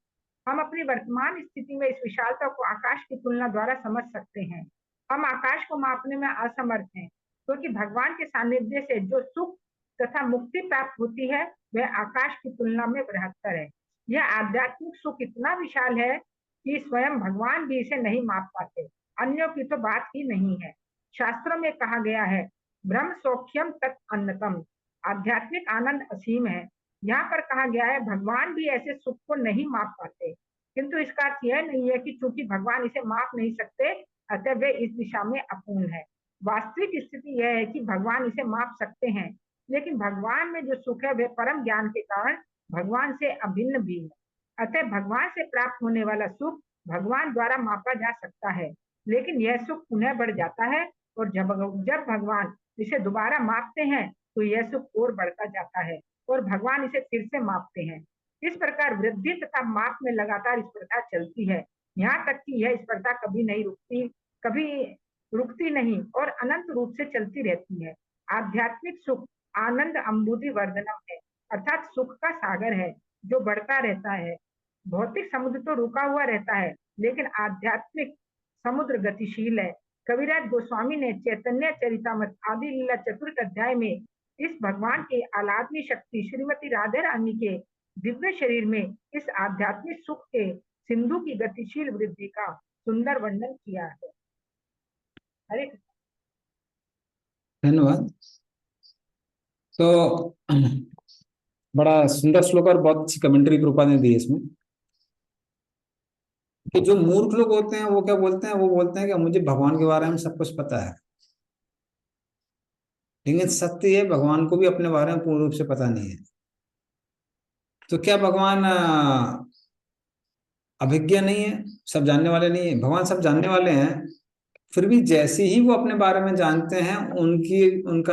हम अपनी वर्तमान स्थिति में इस विशालता को आकाश की तुलना द्वारा समझ सकते हैं। हम आकाश को मापने में असमर्थ हैं, क्योंकि भगवान के सानिध्य से जो सुख तथा मुक्ति प्राप्त होती है वह आकाश की तुलना में बृहत्तर है। यह आध्यात्मिक सुख इतना विशाल है कि स्वयं भगवान भी इसे नहीं माप पाते, अन्यों की तो बात ही नहीं है। शास्त्रों में कहा गया है, ब्रह्म सौख्यम तत् अन्नतम, आध्यात्मिक आनंद असीम है। यहाँ पर कहा गया है भगवान भी ऐसे सुख को नहीं माप पाते, किंतु इसका अर्थ यह नहीं है कि चूंकि भगवान इसे माप नहीं सकते अतः वे इस दिशा में अपूर्ण है। वास्तविक स्थिति यह है कि भगवान इसे माप सकते हैं, लेकिन भगवान में जो सुख है वह परम ज्ञान के कारण भगवान से अभिन्न भी है। अतः भगवान से प्राप्त होने वाला सुख भगवान द्वारा मापा जा सकता है, लेकिन यह सुख पुनः बढ़ जाता है और जब भगवान इसे दोबारा मापते हैं तो यह सुख और बढ़ता जाता है और भगवान इसे फिर से मापते हैं। इस प्रकार वृद्धि तथा माप में लगातार स्पर्धा चलती है, यहाँ तक कि यह स्पर्धा कभी रुकती नहीं और अनंत रूप से चलती रहती है। आध्यात्मिक सुख आनंद अम्बुधि वर्धनम है, अर्थात सुख का सागर है जो बढ़ता रहता है। भौतिक समुद्र तो रुका हुआ रहता है, लेकिन आध्यात्मिक समुद्र गतिशील है। कविराज गोस्वामी ने चैतन्य चरितामृत आदि लीला चतुर्थ अध्याय में इस भगवान के आह्लादनी शक्ति श्रीमती राधे रानी के दिव्य शरीर में इस आध्यात्मिक सुख के सिंधु की गतिशील वृद्धि का सुंदर वर्णन किया है। हरे धन्यवाद। तो बड़ा सुंदर श्लोक और बहुत अच्छी कमेंट्री प्रभुपाद ने दी है इसमें, कि जो मूर्ख लोग होते हैं वो क्या बोलते हैं, वो बोलते हैं कि मुझे भगवान के बारे में सब कुछ पता है, लेकिन सत्य है भगवान को भी अपने बारे में पूर्ण रूप से पता नहीं है। तो क्या भगवान अभिज्ञ नहीं है, सब जानने वाले नहीं है? भगवान सब जानने वाले हैं, फिर भी जैसे ही वो अपने बारे में जानते हैं, उनकी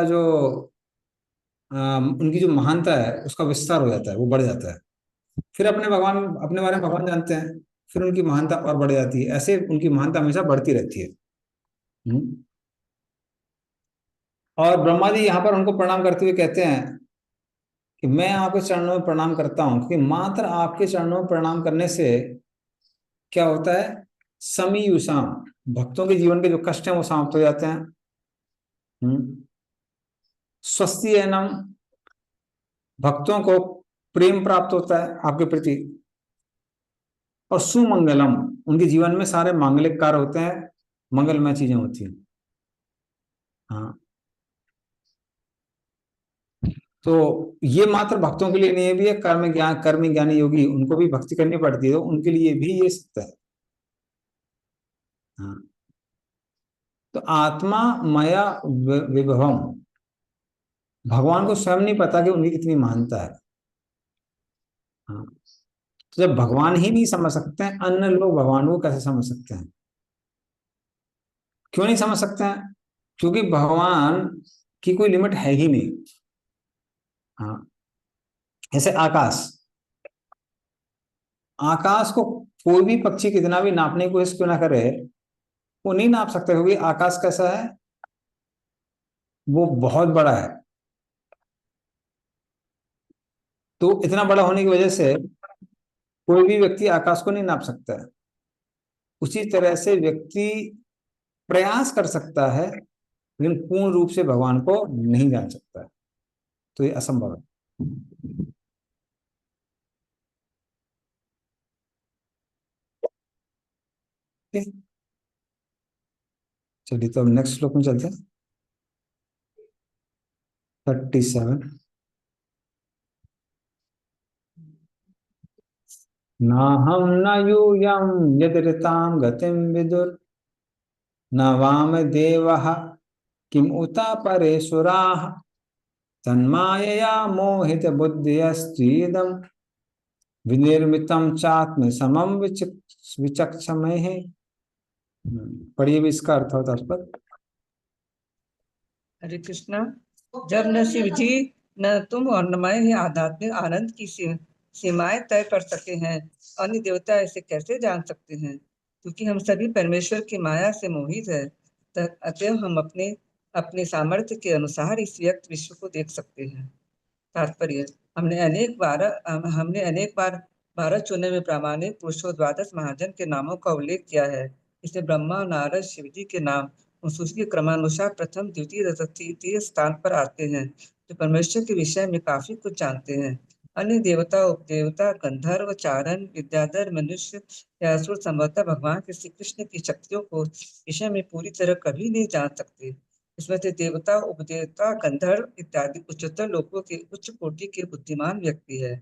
जो महानता है उसका विस्तार हो जाता है, वो बढ़ जाता है। फिर अपने बारे में भगवान जानते हैं, फिर उनकी महानता और बढ़ जाती है। ऐसे उनकी महानता हमेशा बढ़ती रहती है। हम्म। और ब्रह्मा जी यहाँ पर उनको प्रणाम करते हुए कहते हैं कि मैं आपके चरणों में प्रणाम करता हूँ, क्योंकि मात्र आपके चरणों में प्रणाम करने से क्या होता है, समीयुषाम, भक्तों के जीवन के जो कष्ट हैं वो समाप्त हो जाते हैं। स्वस्ति एनम, भक्तों को प्रेम प्राप्त होता है आपके प्रति। और सुमंगलम, उनके जीवन में सारे मांगलिक कार्य होते हैं, मंगलमय चीजें होती हैं। हाँ, तो ये मात्र भक्तों के लिए नहीं है, भी है कर्म ज्ञानी योगी, उनको भी भक्ति करनी पड़ती है, तो उनके लिए भी ये सत्य है। हाँ, तो आत्मा मया विभवम, भगवान को स्वयं नहीं पता कि उनकी कितनी महानता है। हाँ, तो जब भगवान ही नहीं समझ सकते हैं, अन्य लोग भगवान को कैसे समझ सकते हैं? क्यों नहीं समझ सकते हैं? क्योंकि भगवान की कोई लिमिट है ही नहीं। हाँ, जैसे आकाश, आकाश को कोई भी पक्षी कितना भी नापने की कोशिश क्यों ना करे, वो नहीं नाप सकता, क्योंकि आकाश कैसा है, वो बहुत बड़ा है। तो इतना बड़ा होने की वजह से कोई भी व्यक्ति आकाश को नहीं नाप सकता है। उसी तरह से व्यक्ति प्रयास कर सकता है, लेकिन पूर्ण रूप से भगवान को नहीं जान सकता है, तो ये असंभव है। ठीक है? चलिए, तो अब नेक्स्ट श्लोक में चलते हैं। 37। नाहं न यूयं यदृतां गतिं विदुर्, न वाम देवः किम उता परेशुराः, तन्मायया मोहित बुद्धियस्त्विदं विनिर्मितं चात्म समम विचक्षमः। पढ़िए भी इसका अर्थ होता है उस पर। हरे कृष्णा। जब न शिव जी, न तुम और न मैं ही आध्यात्मिक आनंद की सीमाएं तय कर सके हैं, अन्य देवता ऐसे कैसे जान सकते हैं? क्योंकि हम सभी परमेश्वर की माया से मोहित है, अतः हम अपने अपने सामर्थ्य के अनुसार इस व्यक्त विश्व को देख सकते हैं। तात्पर्य, हमने अनेक बार भारत चुने में प्रामाणिक पुरुषों द्वादश महाजन के नामों का उल्लेख किया है। इसमें ब्रह्मा, नारद, शिव जी के नाम उसके क्रमानुसार प्रथम, द्वितीय तथा तृतीय स्थान पर आते हैं, जो परमेश्वर के विषय में काफी कुछ जानते हैं। अन्य देवता, उपदेवता, गंधर्व, चारण, विद्याधर, मनुष्य या असुर संभवतः भगवान के श्री कृष्ण की शक्तियों को विषय में पूरी तरह कभी नहीं जान सकते। इसमें से देवता, उपदेवता, गंधर्व इत्यादि उच्चतर लोकों के उच्च कोटि के बुद्धिमान व्यक्ति है।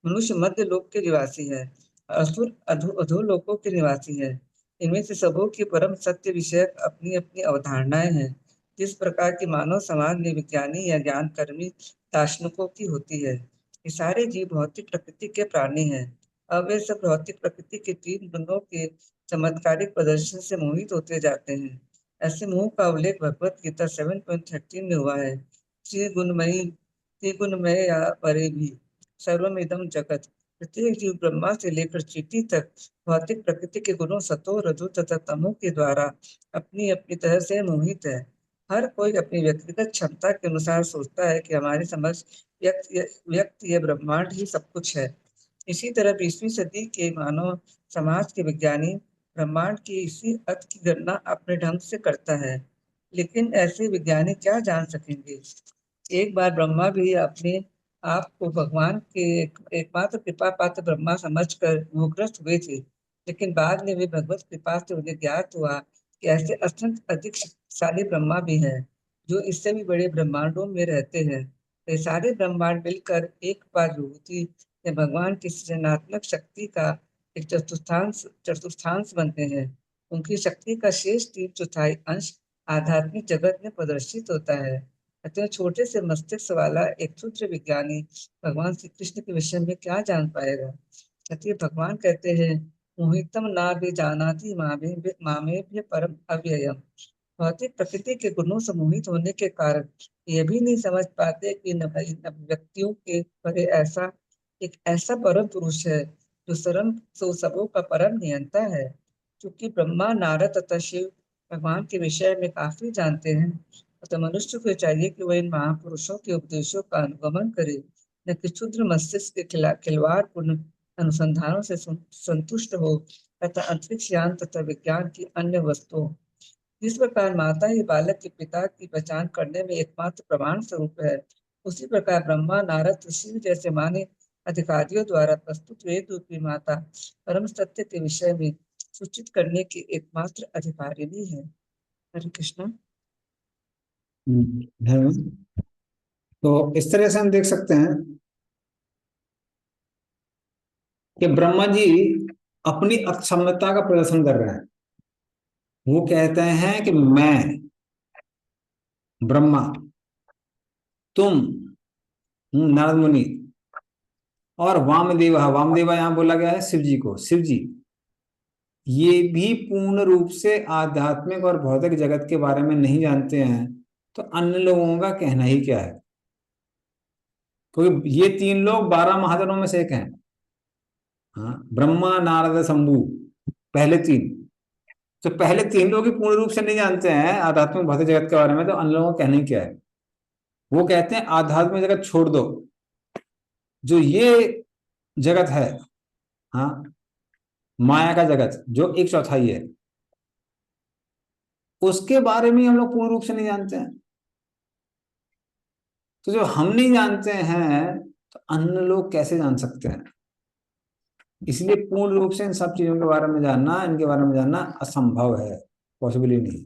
मनुष्य मध्य लोक के निवासी है, असुर अधो लोकों के निवासी है। इनमें से सबों की परम सत्य विषय अपनी अपनी अवधारणाएं हैं। जिस प्रकार की मानव समाज में विज्ञानी या ज्ञान कर्मी दार्शनिकों की होती है। ये सारे जीव भौतिक प्रकृति के प्राणी हैं। अब वे सब भौतिक प्रकृति के तीन गुणों के चमत्कारिक प्रदर्शन से मोहित होते जाते हैं। ऐसे मोह का उल्लेख भगवत गीता 7.13 में हुआ है। त्रिगुणमय या परे भी सर्वमिदं जगत। प्रत्येक जीव ब्रह्मा से लेकर चींटी तक भौतिक प्रकृति के गुणों सतो, रजो तथा तमो के द्वारा अपनी अपनी तरह से मोहित है। हर कोई अपनी व्यक्तिगत क्षमता के अनुसार सोचता है कि हमारी समझ व्यक्त ये ब्रह्मांड ही सब कुछ है। इसी तरह 20वीं सदी के मानव समाज के विज्ञानी ब्रह्मांड की इसी अर्थ की गणना अपने ढंग से करता है। लेकिन ऐसे विज्ञानी क्या जान सकेंगे? एक बार ब्रह्मा भी अपने आप को भगवान के एकमात्र कृपा पात्र ब्रह्मा समझकर मोहग्रस्त हुए थे, लेकिन बाद में वे भगवत कृपा से उन्हें ज्ञात हुआ कि ऐसे असंख्य अधिक शक्तिशाली ब्रह्मा भी हैं, जो इससे भी बड़े ब्रह्मांडों में रहते हैं। ये सारे ब्रह्मांड मिलकर एक बार विभूति या भगवान की सृजनात्मक शक्ति का एक चतुर्थांश बनते हैं। उनकी शक्ति का शेष 3/4 अंश आध्यात्मिक जगत में प्रदर्शित होता है। अतः छोटे से मस्तिष्क वाला एक क्षुद्र विज्ञानी भगवान श्री कृष्ण के विषय में क्या जान पाएगा? अतः भगवान कहते हैं मोहितम ना जानाति मामेभ्य परम अव्ययम। भौतिक प्रकृति के गुणों से मोहित होने के कारण ये भी नहीं समझ पाते कि इन व्यक्तियों के परे एक ऐसा परम पुरुष है जो सबों का परम नियंता है। क्योंकि ब्रह्मा, नारद तथा शिव भगवान के विषय में काफी जानते हैं, तो मनुष्य को चाहिए कि वह इन महापुरुषों के उपदेशों का अनुगमन करे, न कि क्षुद्र मस्तिष्क के खिलवाड़पूर्ण अनुसंधानों से संतुष्ट हो तथा अंतरिक्ष यान तथा विज्ञान की अन्य वस्तुओं। जिस प्रकार माता ही बालक के पिता की पहचान करने में एकमात्र प्रमाण स्वरूप है, उसी प्रकार ब्रह्मा, नारद, शिव जैसे माने अधिकारियों द्वारा प्रस्तुत वेद रूपी माता परम सत्य के विषय में सूचित करने की एकमात्र अधिकारिणी है। हरे कृष्णा। तो इस तरह से हम देख सकते हैं कि ब्रह्मा जी अपनी अक्षमता का प्रदर्शन कर रहे हैं। वो कहते हैं कि मैं ब्रह्मा, तुम नारद मुनि और वामदेवा, वामदेवा यहां बोला गया है शिव जी को, शिव जी ये भी पूर्ण रूप से आध्यात्मिक और भौतिक जगत के बारे में नहीं जानते हैं, तो अन्य लोगों का कहना ही क्या है। क्योंकि ये तीन लोग 12 महाजनों में से एक हैं। हाँ, ब्रह्मा, नारद, शंभु, पहले तीन। तो पहले तीन लोग ही पूर्ण रूप से नहीं जानते हैं आध्यात्मिक भौतिक जगत के बारे में, तो अन्य लोगों का कहना ही क्या है। वो कहते हैं आध्यात्मिक जगत छोड़ दो, जो ये जगत है, हाँ, माया का जगत जो 1/4 है, उसके बारे में हम लोग पूर्ण रूप से नहीं जानते हैं। तो जो हम नहीं जानते हैं तो अन्य लोग कैसे जान सकते हैं। इसलिए पूर्ण रूप से इन सब चीजों के बारे में जानना, इनके बारे में जानना असंभव है, पॉसिबल ही नहीं।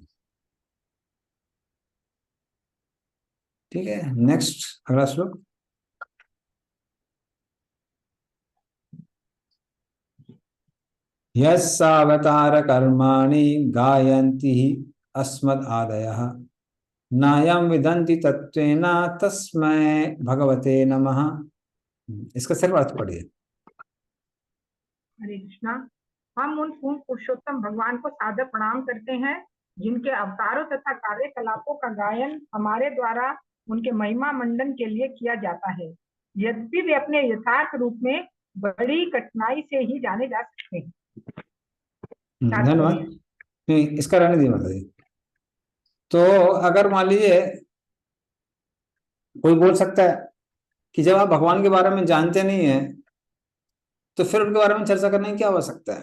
ठीक है, नेक्स्ट अगला श्लोक। यस्सावतार कर्माणि गायन्ति हि अस्मद् आदयः नायं विदन्ति तत्त्वेन तस्मै भगवते नमः। इसका सिर्फ अर्थ पढ़िए। हरे कृष्णा। हम उन पूर्ण पुरुषोत्तम भगवान को सादर प्रणाम करते हैं जिनके अवतारों तथा कार्यकलापों का गायन हमारे द्वारा उनके महिमा मंडन के लिए किया जाता है, यद्यपि वे अपने यथार्थ रूप में बड़ी कठिनाई से ही जाने जा सकते हैं। धन्यवाद। नहीं, इसका रहने दीजिए माता जी। तो अगर मान लीजिए कोई बोल सकता है कि जब आप भगवान के बारे में जानते नहीं है तो फिर उनके बारे में चर्चा करने की क्या आवश्यकता है।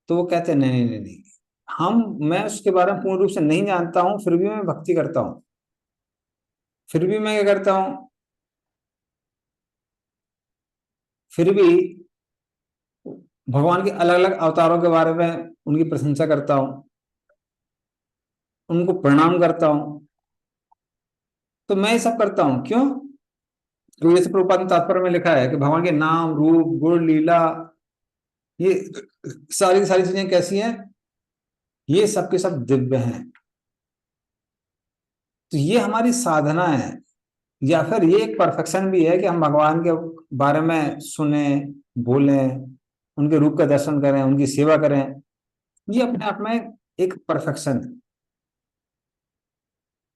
तो वो कहते हैं नहीं नहीं नहीं नहीं, मैं उसके बारे में पूर्ण रूप से नहीं जानता हूं, फिर भी मैं भक्ति करता हूं। फिर भी मैं क्या करता हूं, फिर भी भगवान के अलग अलग अवतारों के बारे में उनकी प्रशंसा करता हूं, उनको प्रणाम करता हूं। तो मैं ये सब करता हूं क्यों? तो जैसे प्रभुपाद ने तात्पर्य में लिखा है कि भगवान के नाम, रूप, गुण, लीला, ये सारी सारी चीजें कैसी हैं, ये सब के सब दिव्य हैं। तो ये हमारी साधना है, या फिर ये एक परफेक्शन भी है कि हम भगवान के बारे में सुने, बोलें, उनके रूप का दर्शन करें, उनकी सेवा करें। ये अपने आप में एक परफेक्शन है।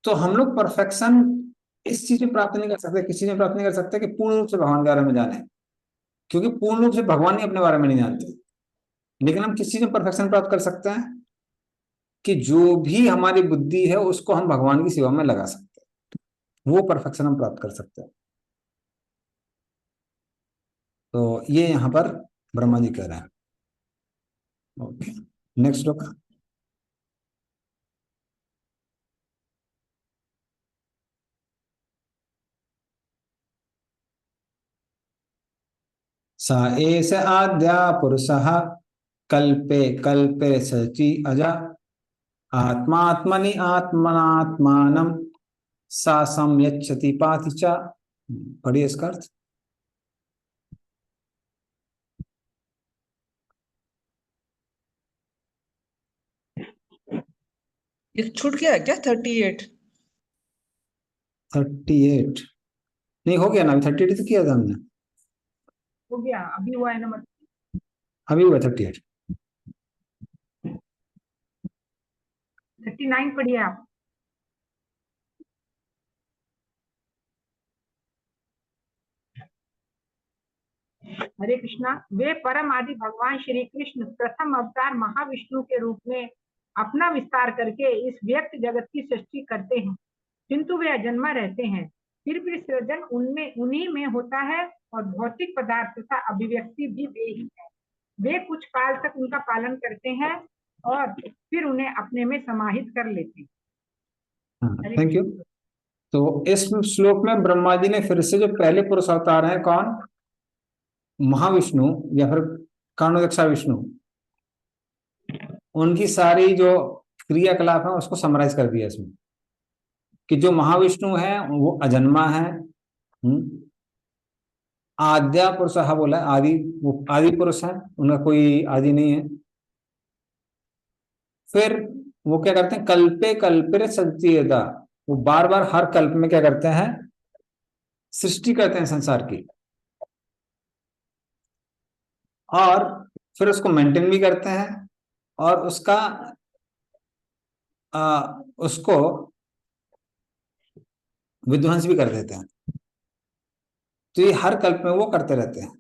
तो हम लोग परफेक्शन इस चीज में प्राप्त नहीं कर सकते, किसी चीज में प्राप्त नहीं कर सकते कि पूर्ण रूप से भगवान के बारे में जाने, क्योंकि पूर्ण रूप से भगवान ही अपने बारे में नहीं जानते। लेकिन हम किस चीज में परफेक्शन प्राप्त कर सकते हैं कि जो भी हमारी बुद्धि है उसको हम भगवान की सेवा में लगा सकते हैं, वो परफेक्शन हम प्राप्त कर सकते हैं। तो ये यहाँ पर ब्रह्मा जी कह रहे हैं। ओके, नेक्स्ट श्लोक। स एष आद्या पुरुषः कल्पे कल्पे सचि अजा आत्मात्मनि आत्मनात्मानं सा संयच्छति पाति च। पढ़िए इसका अर्थ। एक छूट गया क्या 38? 38 नहीं हो गया ना, अभी 38 तो किया था हमने। हो गया, अभी हुआ है नंबर। अभी हुआ 38। 39 पढ़िए आप। हरे कृष्णा। वे परम आदि भगवान श्री कृष्ण प्रथम अवतार महाविष्णु के रूप में अपना विस्तार करके इस व्यक्त जगत की सृष्टि करते हैं, किंतु वे अजन्मा रहते हैं। फिर भी सृजन उनमें उन्हीं में होता है और भौतिक पदार्थ तथा अभिव्यक्ति भी वे ही है। वे कुछ काल तक उनका पालन करते हैं और फिर उन्हें अपने में समाहित कर लेते हैं। Thank you. तो इस श्लोक में ब्रह्मा जी ने फिर से जो पहले पुरुष अवतार हैं, कौन? महाविष्णु या फिर कारणोदक्षा विष्णु, उनकी सारी जो क्रियाकलाप है उसको समराइज कर दिया इसमें, कि जो महाविष्णु है वो अजन्मा है। आद्या पुरुष बोला, आदि, वो आदि पुरुष है, उनका कोई आदि नहीं है। फिर वो क्या करते हैं? कल्पे कल्पे सृष्टियेदा, वो बार बार हर कल्प में क्या करते हैं? सृष्टि करते हैं संसार की, और फिर उसको मेंटेन भी करते हैं और उसको विध्वंस भी कर देते हैं। तो ये हर कल्प में वो करते रहते हैं,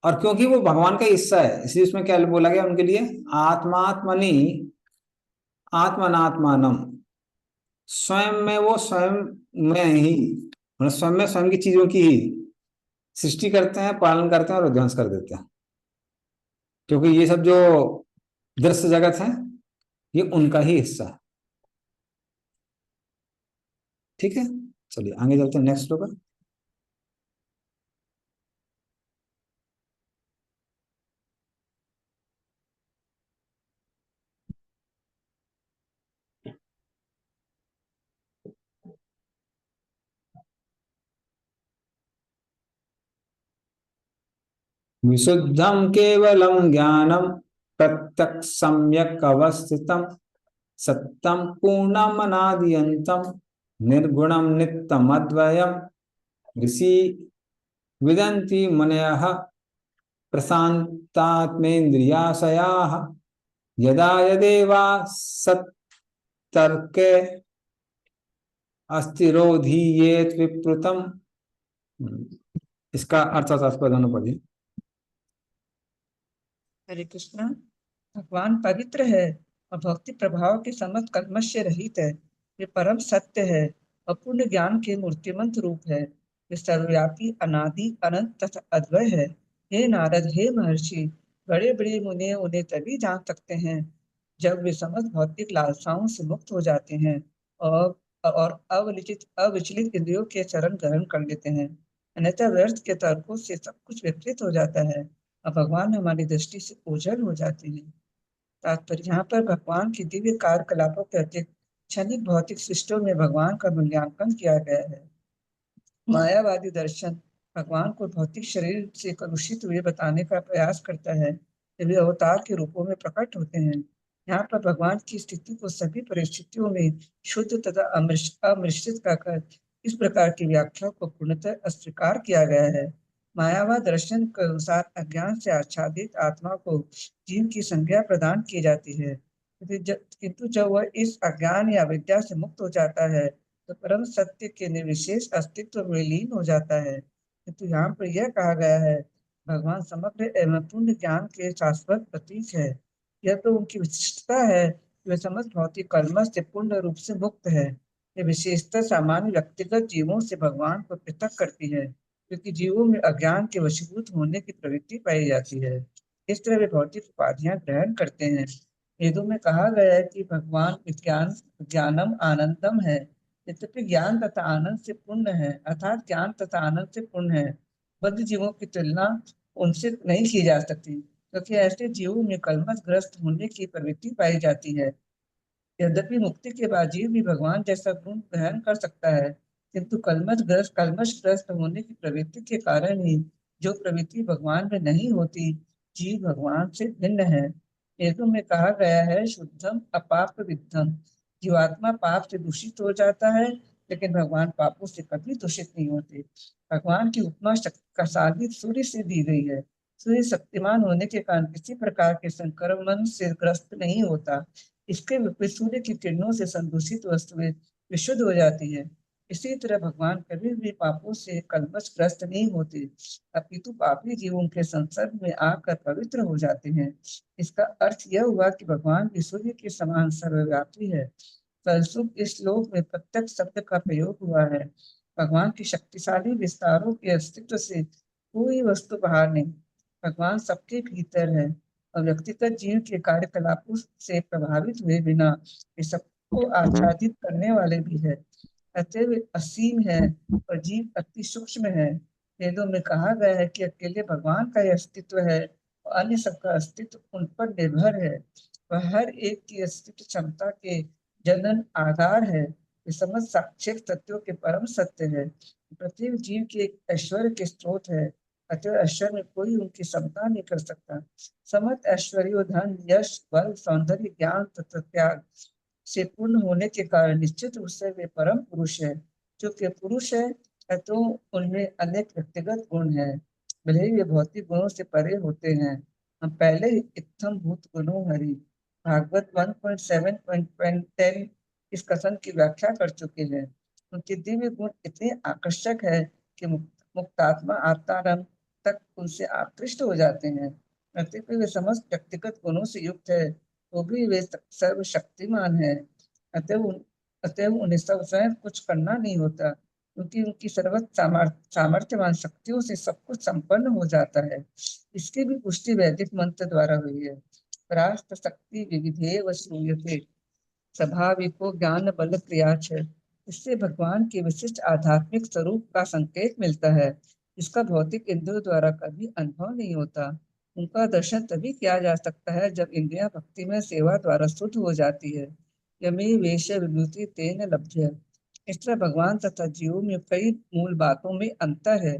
और क्योंकि वो भगवान का हिस्सा है इसलिए उसमें क्या बोला गया उनके लिए? आत्मात्मनि आत्मनात्मानम, स्वयं में वो स्वयं में ही, मतलब स्वयं में स्वयं की चीजों की ही सृष्टि करते हैं, पालन करते हैं और विध्वंस कर देते हैं, क्योंकि ये सब जो दृश्य जगत है ये उनका ही हिस्सा है। ठीक है, चलिए आगे चलते हैं नेक्स्ट श्लोक। विशुद्धम केवलम ज्ञानम प्रत्यक्ष सम्यक अवस्थितम सत्यम पूर्णम अनादियंतम निर्गुणम नित्यम अद्वयम ऋषि विदन्ति मुनयः प्रशान्तात्मेन्द्रियाशयाः यदा यदेवा सत्तर्के अस्थिरोधीयेत विप्रुतम। इसका अर्थ दोनों पढ़िए। हरे कृष्णा। भगवान पवित्र है और भक्ति प्रभाव के समस्त कल्मश से रहित है। वे परम सत्य है और पूर्ण ज्ञान के मूर्तिमंत रूप है। वे सर्वव्यापी, अनादि, अनंत तथा अद्वय है। हे नारद, हे महर्षि, बड़े बड़े मुनि उन्हें तभी जान सकते हैं जब वे समस्त भौतिक लालसाओं से मुक्त हो जाते हैं और अविचलित इंद्रियों के चरण ग्रहण कर लेते हैं। अन्यथा व्यर्थ के तर्कों से सब कुछ विपरीत हो जाता है और भगवान हमारी दृष्टि से ओझल हो जाते हैं। तात्पर्य, यहाँ पर भगवान की दिव्य कार्यकलापों के अतिरिक्त क्षणिक भौतिक सृष्टियों में भगवान का मूल्यांकन किया गया है। मायावादी दर्शन भगवान को भौतिक शरीर से कलुषित हुए बताने का प्रयास करता है। वे अवतार के रूपों में प्रकट होते हैं। यहाँ पर भगवान की स्थिति को सभी परिस्थितियों में शुद्ध तथा अमिश्रित कहकर इस प्रकार की व्याख्या को पूर्णतः अस्वीकार किया गया है। मायावाद दर्शन के अनुसार अज्ञान से आच्छादित आत्मा को जीव की संज्ञा प्रदान की जाती है, किंतु जब वह इस अज्ञान या विद्या से मुक्त हो जाता है तो परम सत्य के निर्विशेष अस्तित्व में लीन हो जाता है। किंतु यहाँ पर यह कहा गया है भगवान समग्र एवं पूर्ण ज्ञान के शाश्वत प्रतीक है। यह तो उनकी विशिष्टता है कि वे समस्त भौतिक कर्म से पूर्ण रूप से मुक्त है। यह विशेषता सामान्य व्यक्तिगत जीवों से भगवान को पृथक करती है, क्योंकि जीवों में अज्ञान के वशीभूत होने की प्रवृत्ति पाई जाती है। इस तरह वे भौतिक उपाधियां ग्रहण करते हैं। वेदों में कहा गया है कि भगवान ज्ञानम आनंदम है, यद्यपि ज्ञान तथा आनंद से पूर्ण है, अर्थात ज्ञान तथा आनंद से पूर्ण है। बद्ध जीवों की तुलना उनसे नहीं की जा सकती, क्योंकि ऐसे जीवों में कलमशग्रस्त होने की प्रवृत्ति पाई जाती है। यद्यपि मुक्ति के बाद जीव भी भगवान जैसा गुण ग्रहण कर सकता है, किंतु कलमशग्रस्त होने की प्रवृत्ति के कारण ही, जो प्रवृत्ति भगवान में नहीं होती, जीव भगवान से भिन्न है। वेदों में कहा गया है शुद्धम अपाप विद्धम, जीवात्मा पाप से दूषित हो जाता है, लेकिन भगवान पापों से कभी दूषित नहीं होते। भगवान की उपमा शक्तिशाली सूर्य से दी गई है। सूर्य शक्तिमान होने के कारण किसी प्रकार के संक्रमण से ग्रस्त नहीं होता। इसके विपरीत सूर्य की किरणों से संदूषित वस्तुएं विशुद्ध हो जाती है। इसी तरह भगवान कभी भी पापों से कलमशग्रस्त नहीं होते, अपितु पापी जीवों के संसर्ग में आकर पवित्र हो जाते हैं। इसका अर्थ यह हुआ कि भगवान भी सूर्य के समान सर्वव्यापी है। फलस्वरूप इस श्लोक में प्रत्यक्ष शब्द का प्रयोग हुआ है। भगवान की शक्तिशाली विस्तारों के अस्तित्व से कोई वस्तु बाहर नहीं, भगवान सबके भीतर है और व्यक्तिगत जीव के कार्यकलापों से प्रभावित हुए बिना ये सबको आच्छादित करने वाले भी है। अतः वे असीम है और जीव अति सूक्ष्म है। वेदों में कहा गया है कि अकेले भगवान का ही अस्तित्व है और अन्य सबका अस्तित्व उन पर निर्भर है। वह हर एक की अस्तित्व क्षमता के जनन आधार है। ये समझ साक्षिक तत्वों के परम सत्य है। प्रत्येक जीव के एक ऐश्वर्य के स्रोत है, अतः ऐश्वर्य में कोई उनकी समता नहीं कर सकता। समस्त ऐश्वर्य धन यश बल सौंदर्य ज्ञान तथा त्याग से पूर्ण होने के कारण निश्चित रूप से वे परम पुरुष है। जो कि पुरुष है तो उनमें अनेक व्यक्तिगत गुण है, भले ही वे भौतिक गुणों से परे होते हैं। हम पहले ही इत्थम भूत गुणों हरि भागवत 1.7.10 इस कथन की व्याख्या कर चुके हैं। उनके दिव्य गुण इतने आकर्षक है कि मुक्तात्मा आत्माराम तक उनसे आकृष्ट हो जाते हैं। यद्यपि वे समस्त व्यक्तिगत गुणों से युक्त है तो भी वे सर्वशक्तिमान है। अतः अतः उन्हें सब स्वयं कुछ करना नहीं होता, क्योंकि उनकी सर्वत्र सामर्थ्यवान शक्तियों से सब कुछ संपन्न हो जाता है। इसकी भी पुष्टि वैदिक मंत्र द्वारा हुई है। परास्त शक्ति विविधे व श्रूयते स्वाभाविको ज्ञान बल क्रियाच है। इससे भगवान के विशिष्ट आध्यात्मिक स्वरूप का संकेत मिलता है, जिसका भौतिक इंद्रियों द्वारा कभी अनुभव नहीं होता। उनका दर्शन तभी किया जा सकता है जब इंद्रियां भक्ति में सेवा द्वारा शुद्ध हो जाती है। यमी वेश विभूति तेन लभ्य। इस तरह भगवान तथा जीवों में कई मूल बातों में अंतर है।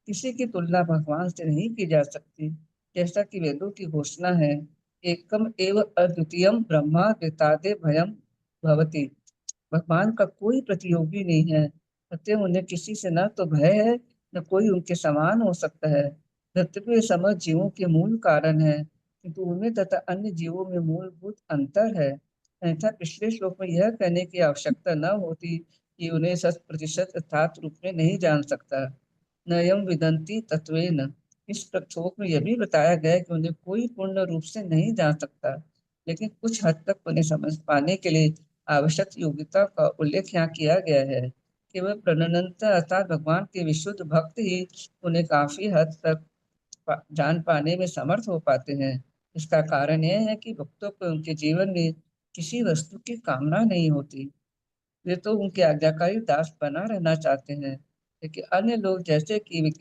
किसी की तुलना भगवान से नहीं की जा सकती, जैसा कि वेदों की घोषणा है, एकम एव अद्वितीयम ब्रह्मा द्वितादे भयम भवति। भगवान का कोई प्रतियोगी नहीं है, अतः उन्हें किसी से न तो भय है न कोई उनके समान हो सकता है। यद्यपि समस्त जीवों के मूल कारण है, किंतु उनमें तथा अन्य जीवों में मूलभूत अंतर है। अन्यथा पिछले श्लोक में यह कहने की आवश्यकता न होती कि उन्हें 100% यथार्थ रूप में नहीं जान सकता। नयम विदंती तत्वेन। इस श्लोक में यह भी बताया गया है कि उन्हें कोई पूर्ण रूप से नहीं जान सकता, लेकिन कुछ हद तक उन्हें समझ पाने के लिए आवश्यक योग्यता का उल्लेख यहाँ किया गया है। केवल प्रणनंता अर्थात भगवान के विशुद्ध भक्त ही उन्हें काफी हद तक जान पाने में समर्थ हो पाते हैं। इसका कारण यह है कि भक्तों को उनके जीवन में किसी वस्तु की कामना नहीं होती। वे तो उनके आज्ञाकारी दास बना रहना चाहते हैं। लेकिन अन्य लोग जैसे कि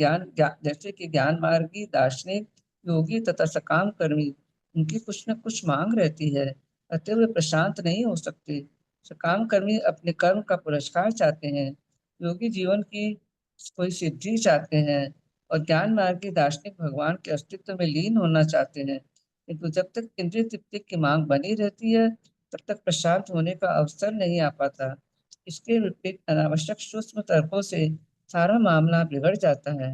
ज्ञान मार्गी दार्शनिक योगी तथा सकाम कर्मी, उनकी कुछ न कुछ मांग रहती है, अतः वे प्रशांत नहीं हो सकते। सकाम कर्मी अपने कर्म का पुरस्कार चाहते हैं, योगी जीवन की कोई सिद्धि चाहते हैं और ज्ञान मार्गी दार्शनिक भगवान के अस्तित्व में लीन होना चाहते हैं। किंतु जब तक इंद्रिय तृप्ति की मांग बनी रहती है, तब तक प्रशांत होने का अवसर नहीं आ पाता। इसके विपरीत अनावश्यक सूक्ष्म तर्कों से सारा मामला बिगड़ जाता है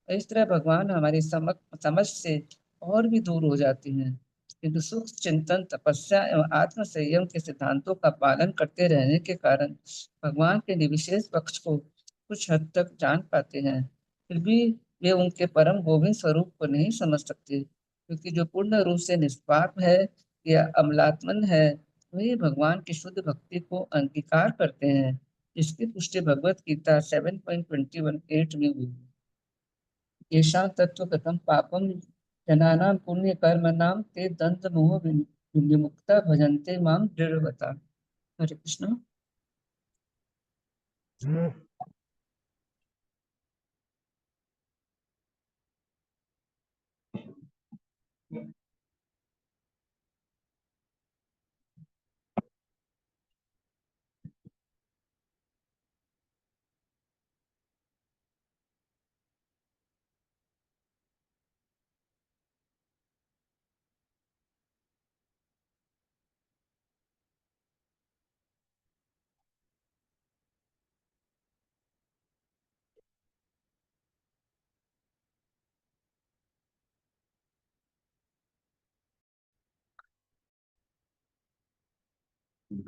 और इस तरह भगवान हमारी समझ से और भी दूर हो जाते हैं। किंतु सूक्ष्म चिंतन तपस्या एवं आत्म संयम के सिद्धांतों का पालन करते रहने के कारण भगवान के निर्विशेष पक्ष को कुछ हद तक जान पाते हैं। फिर भी वे उनके परम गोविंद स्वरूप को नहीं समझ सकते, क्योंकि जो पूर्ण रूप से निष्पाप है या अमलात्मन है, वही भगवान की शुद्ध भक्ति को अंगीकार करते हैं, जिसकी पुष्टि भगवत गीता 7.21 में हुई है। येषां तत्व कथम पापम जनानां पुण्य कर्मणां ते दंत मोह विनिमुक्ता भजन्ते मां दृढ़वता। हरे कृष्ण।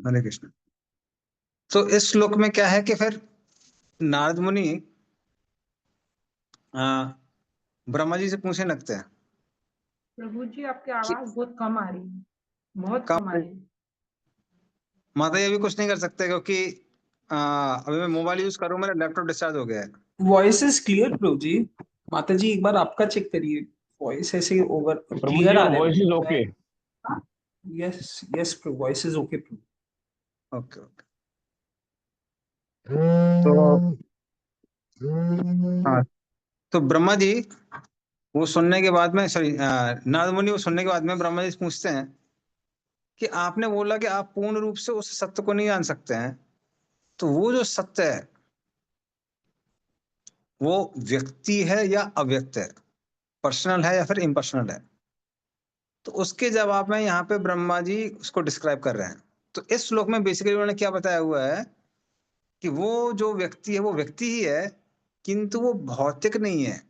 हरे कृष्ण। तो इस श्लोक में क्या है कि फिर नारद मुनि ब्रह्मा जी से पूछने लगते हैं प्रभु जी आपकी कि आवाज बहुत कम आ रही है, बहुत कम, कम आ रही है। माता जी अभी कुछ नहीं कर सकते क्योंकि अभी मैं मोबाइल यूज कर रहा हूँ, मेरा लैपटॉप डिस्चार्ज हो गया है। Voice is clear Prabhu ji. माता जी एक बार आपका चेक करिए, वॉइस ऐसे ओवर प्रभु जी क्लियर आ योर रहा वॉइस इज है। Okay. Yes yes Prabhu, voice is okay Prabhu. Okay okay. तो हाँ, तो ब्रह्मा जी वो सुनने के बाद में, सॉरी नारद मुनि वो सुनने के बाद में ब्रह्मा जी से पूछते हैं कि आपने बोला कि आप पूर्ण रूप से उस सत्य को नहीं जान सकते हैं, तो वो जो सत्य है वो व्यक्ति है या अव्यक्त है, पर्सनल है या फिर इम्पर्सनल है? तो उसके जवाब में यहाँ पे ब्रह्मा जी उसको डिस्क्राइब कर रहे हैं। तो इस श्लोक में बेसिकली उन्होंने क्या बताया हुआ है कि वो जो व्यक्ति है वो व्यक्ति ही है, किंतु वो भौतिक नहीं है।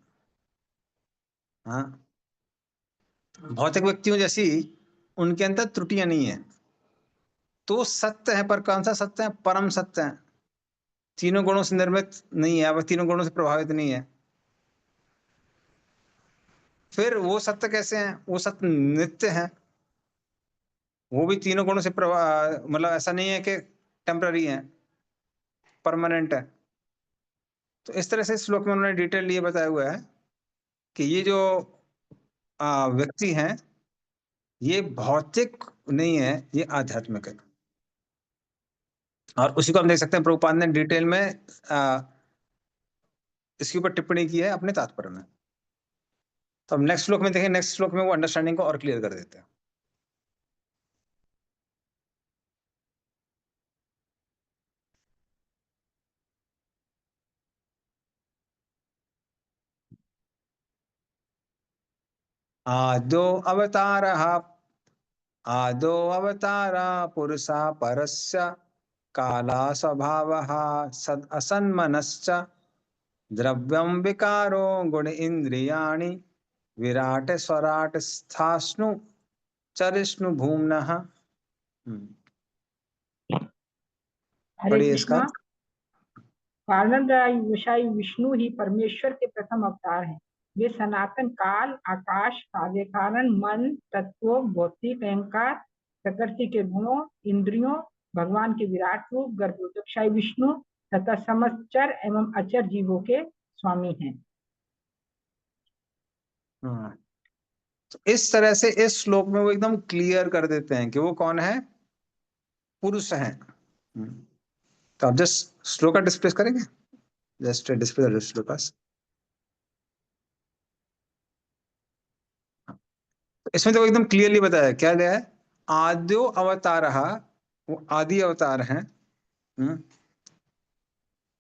हाँ, भौतिक व्यक्तियों जैसी उनके अंदर त्रुटियां नहीं है। तो सत्य है, पर कौन सा सत्य है? परम सत्य है, तीनों गुणों से निर्मित नहीं है, वह तीनों गुणों से प्रभावित नहीं है। फिर वो सत्य कैसे हैं? वो सत्य नित्य है, वो भी तीनों गुणों से मतलब ऐसा नहीं है कि टेम्पररी है, परमानेंट है। तो इस तरह से श्लोक में उन्होंने डिटेल ये बताया हुआ है कि ये जो व्यक्ति हैं ये भौतिक नहीं है, ये आध्यात्मिक है। और उसी को हम देख सकते हैं प्रभुपाद ने डिटेल में इसके ऊपर टिप्पणी की है अपने तात्पर्य में। तो हम नेक्स्ट श्लोक में देखें, नेक्स्ट श्लोक में वो अंडरस्टैंडिंग को और क्लियर कर देते हैं। आदो अवतारः आदो अवतारा पुरुषा परस्य काला स्वभावः सद असन्मनश्च द्रव्यं विकारो गुण इंद्रियाणि विराट स्वराट स्थास्नु चरिष्णु भूम्नः। हरे पढ़िए इसका। कृष्णा। कारणदायी विषय विष्णु ही परमेश्वर के प्रथम अवतार हैं। वे सनातन काल, आकाश, कार्य कारण, मन, तत्व, भौतिक अहंकार, प्रकृति के गुणों, इंद्रियों, भगवान के विराट रूप, गर्भोदक्षाई विष्णु तथा समस्त चर एवं अचर जीवों के स्वामी हैं। तो इस तरह से इस श्लोक में वो एकदम क्लियर कर देते हैं कि वो कौन है, पुरुष हैं। तो आप जस्ट श्लोक का डिस्प्ले करेंगे, जस्ट डिस्प्ले द श्लोकास। इसमें तो एकदम क्लियरली बताया क्या गया है, आद्यो अवतार, वो आदि अवतार हैं।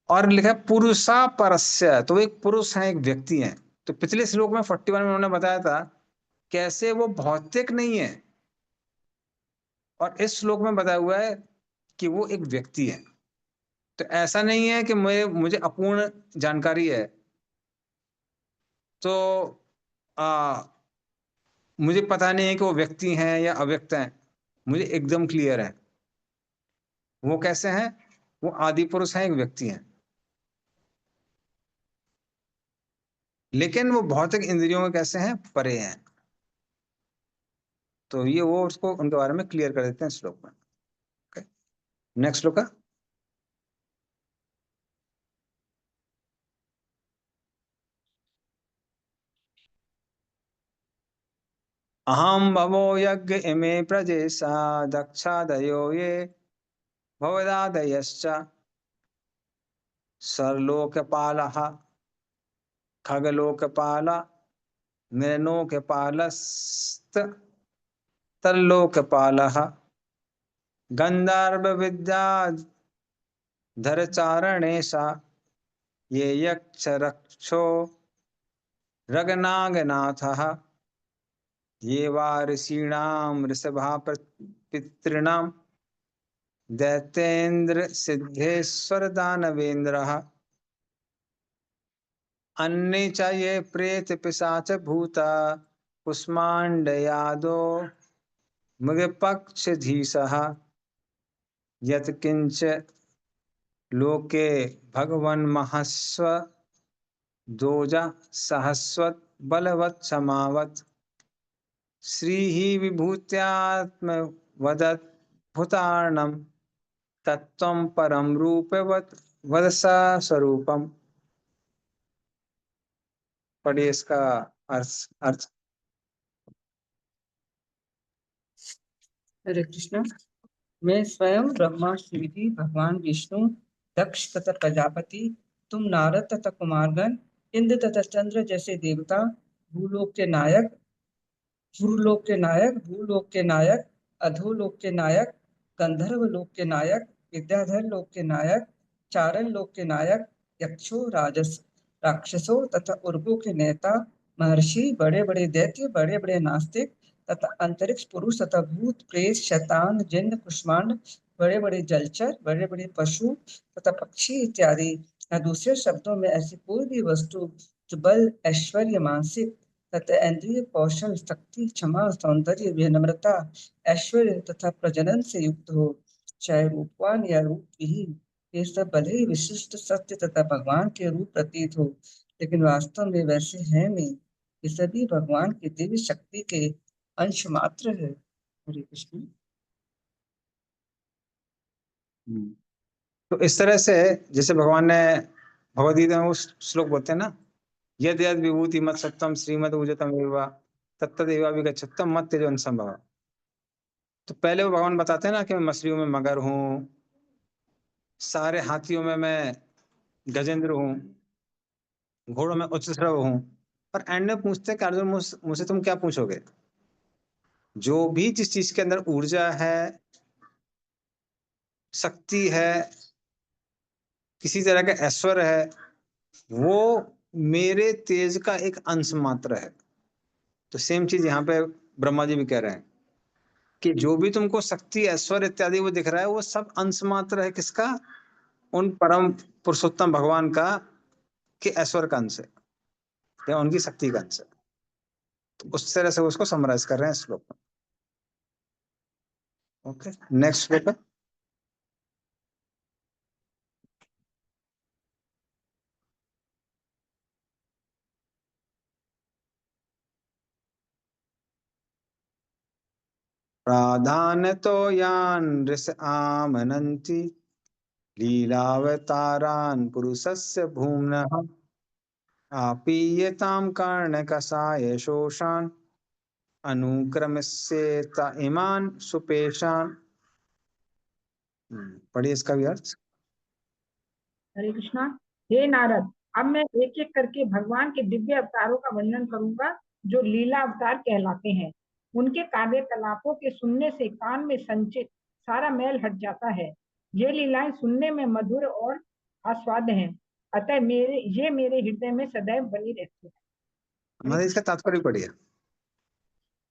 और लिखा है पुरुषा परस्य, तो वो एक पुरुष है, एक व्यक्ति है। तो पिछले श्लोक में 41 में उन्होंने बताया था कैसे वो भौतिक नहीं है, और इस श्लोक में बताया हुआ है कि वो एक व्यक्ति है। तो ऐसा नहीं है कि मुझे अपूर्ण जानकारी है, तो मुझे पता नहीं है कि वो व्यक्ति हैं या अव्यक्त हैं। मुझे एकदम क्लियर है वो कैसे हैं। वो आदि पुरुष हैं, एक व्यक्ति हैं, लेकिन वो भौतिक इंद्रियों में कैसे हैं, परे हैं। तो ये वो उसको उनके बारे में क्लियर कर देते हैं श्लोक में। नेक्स्ट श्लोक का। अहम भवो यज्ञ इमे प्रजेशा दक्षादयो ये भवदादयश्च सर्लोकपालः खगलोकपाल नृलोकपालस्त तल्लोकपालः गंधर्व विद्याधरचारणेशा ये यक्ष रक्षो रगनागनाथः ये वा ऋषीणां ऋषभा पितॄणां दैतेन्द्र सिद्धेश्वर दानवेन्द्रः अन्ये च ये प्रेत पिशाच भूता कुष्माण्डयादो मृगपक्षधीशः यत् किंच लोके भगवन् महस्व दोजा सहस्वत बलवत् समावत् श्री ही विभूत्यात्म वदत् भूतार्णम तत्त्वं परम रूपवत् वदसा स्वरूपम। पढ़िए इसका अर्थ। हरे कृष्णा। मैं स्वयं ब्रह्मा, शिवजी, भगवान विष्णु, दक्ष तथा प्रजापति, तुम नारद तथा कुमारगण, इंद्र तथा चंद्र जैसे देवता, भूलोक के नायक, भूलोक के नायक, अधोलोक के नायक, गंधर्व लोक के नायक, विद्याधर लोक के नायक, चारण लोक के नायक, यक्षों, राक्षसों तथा उर्वों के नेता, महर्षि, बड़े बड़े दैत्य, बड़े बड़े नास्तिक तथा अंतरिक्ष पुरुष तथा भूत प्रेत शैतान जिन्न कुष्मांड, बड़े बड़े जलचर, बड़े बड़े पशु तथा पक्षी इत्यादि, या दूसरे शब्दों में ऐसी कोई भी वस्तु जो बल, ऐश्वर्य, मानसिक तथा इंद्रिय कौशल, शक्ति, क्षमा, सौंदर्य, विनम्रता, ऐश्वर्य तथा प्रजनन से युक्त हो, चाहे रूपवान या रूपविहीन, ये सब भले ही विशिष्ट सत्य तथा भगवान के रूप प्रतीत हो, लेकिन वास्तव में वैसे हैं नहीं। ये सभी भगवान की दिव्य शक्ति के अंश मात्र है। हरे कृष्ण। तो इस तरह से जैसे भगवान ने भगवद गीता में उस श्लोक बोलते हैं ना, यद यद विभूति मत सत्तम श्रीमद उजतम एवा तत्तदेवा विगच्छत्तम मत तेजो संभव। तो पहले वो भगवान बताते हैं ना कि मैं मछलियों में मगर हूँ, सारे हाथियों में मैं गजेंद्र हूँ, घोड़ों में उच्चश्रव हूँ, और एंड में पूछते हैं कि अर्जुन मुझसे तुम क्या पूछोगे? जो भी जिस चीज के अंदर ऊर्जा है, शक्ति है, किसी तरह का ऐश्वर्य है, वो मेरे तेज का एक अंश मात्र है। तो सेम चीज यहाँ पे ब्रह्मा जी भी कह रहे हैं कि जो भी तुमको शक्ति, ऐश्वर्य इत्यादि वो दिख रहा है, वो सब अंश मात्र है। किसका? उन परम पुरुषोत्तम भगवान का के ऐश्वर्य का अंश है या उनकी शक्ति का अंश है। तो उस तरह से उसको समराइज कर रहे हैं श्लोक में। ओके, नेक्स्ट श्लोक है। प्राधान्यतो यान् ऋष आमनन्ति लीलावतारान् पुरुषस्य भूम्नः आपीयतां कर्णकषाय शोषान् अनुक्रमस्येत इमान् सुपेशान्। पढ़िए इसका भी अर्थ। हरे कृष्णा। हे नारद, अब मैं एक एक करके भगवान के दिव्य अवतारों का वर्णन करूंगा जो लीला अवतार कहलाते हैं। उनके कार्यकलापों के सुनने से कान में संचित सारा मैल हट जाता है। ये लीलाएं सुनने में मधुर और आस्वाद हैं, अतः ये मेरे हृदय में सदैव बनी रहती है। मतलब इसका तात्पर्य पढ़िए।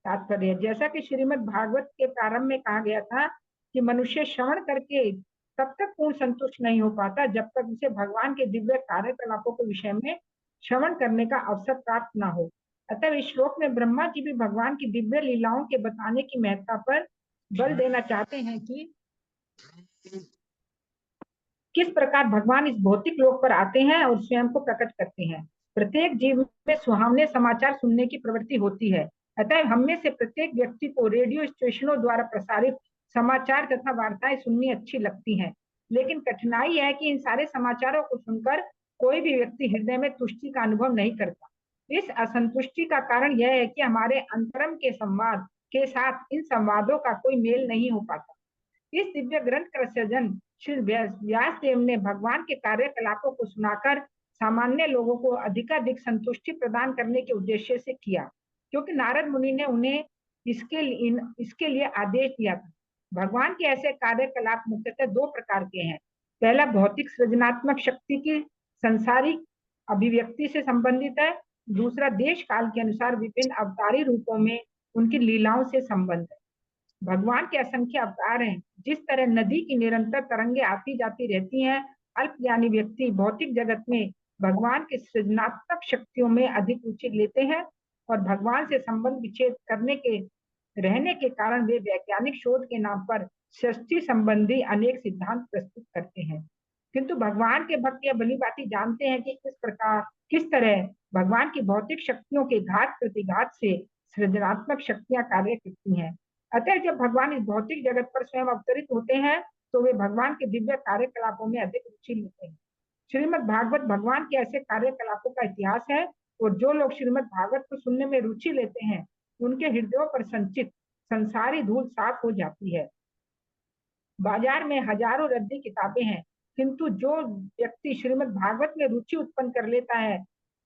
तात्पर्य, जैसा कि श्रीमद् भागवत के प्रारंभ में कहा गया था कि मनुष्य श्रवण करके तब तक पूर्ण संतुष्ट नहीं हो पाता जब तक उसे भगवान के दिव्य कार्यकलापों के विषय में श्रवण करने का अवसर प्राप्त ना हो। अतः इस श्लोक में ब्रह्मा जी भी भगवान की दिव्य लीलाओं के बताने की महत्ता पर बल देना चाहते हैं कि किस प्रकार भगवान इस भौतिक लोक पर आते हैं और स्वयं को प्रकट करते हैं। प्रत्येक जीव में सुहावने समाचार सुनने की प्रवृत्ति होती है, अतः हम में से प्रत्येक व्यक्ति को रेडियो स्टेशनों द्वारा प्रसारित समाचार तथा वार्ताएं सुननी अच्छी लगती हैं। लेकिन कठिनाई है कि इन सारे समाचारों को सुनकर कोई भी व्यक्ति हृदय में तुष्टि का अनुभव नहीं करता। इस असंतुष्टि का कारण यह है कि हमारे अंतरम के संवाद के साथ इन संवादों का कोई मेल नहीं हो पाता। इस दिव्य ग्रंथ का सृजन श्री व्यास देव ने भगवान के कार्यकलापों को सुनाकर सामान्य लोगों को अधिकाधिक संतुष्टि प्रदान करने के उद्देश्य से किया, क्योंकि नारद मुनि ने उन्हें इसके लिए आदेश दिया था। भगवान के ऐसे कार्यकलाप मुख्यतः दो प्रकार के हैं। पहला भौतिक सृजनात्मक शक्ति की संसारिक अभिव्यक्ति से संबंधित है, दूसरा देश काल के अनुसार विभिन्न अवतारी रूपों में उनकी लीलाओं से संबंध है। भगवान के असंख्य अवतार हैं। जिस तरह नदी की निरंतर तरंगे आती जाती रहती हैं, अल्पज्ञानी व्यक्ति भौतिक जगत में भगवान के सृजनात्मक शक्तियों में अधिक रुचि लेते हैं और भगवान से संबंध विच्छेद करने के रहने के कारण वे वैज्ञानिक शोध के नाम पर सृष्टि संबंधी अनेक सिद्धांत प्रस्तुत करते हैं। किंतु भगवान के भक्त यह भली भांति जानते हैं कि किस तरह भगवान की भौतिक शक्तियों के घात प्रतिघात से सृजनात्मक शक्तियां कार्य करती हैं। अतः जब भगवान इस भौतिक जगत पर स्वयं अवतरित होते हैं तो वे भगवान के दिव्य कार्यकलापों में अधिक रुचि लेते हैं। श्रीमद् भागवत भगवान के ऐसे कार्यकलापों का इतिहास है, और जो लोग श्रीमद् भागवत को सुनने में रुचि लेते हैं उनके हृदयों पर संचित संसारी धूल साफ हो जाती है। बाजार में हजारों रद्दी किताबें हैं, किंतु जो व्यक्ति श्रीमद् भागवत में रुचि उत्पन्न कर लेता है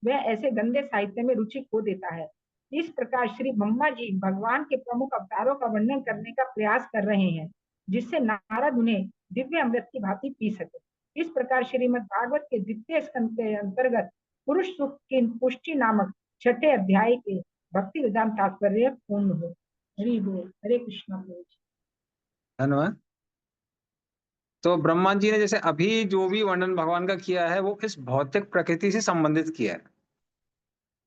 वह ऐसे गंदे साहित्य में रुचि खो देता है। इस प्रकार श्री ब्रह्मा जी भगवान के प्रमुख अवतारों का वर्णन करने का प्रयास कर रहे हैं, जिससे नारद उन्हें दिव्य अमृत की भांति पी सके। इस प्रकार श्रीमद् भागवत के द्वितीय स्कंद के अंतर्गत पुरुष सुख की पुष्टि नामक छठे अध्याय के भक्ति वेदांत तात्पर्य पूर्ण हो। हरि बोल। हरे कृष्ण। धन्यवाद। तो ब्रह्मा जी ने जैसे अभी जो भी वर्णन भगवान का किया है वो इस भौतिक प्रकृति से संबंधित किया है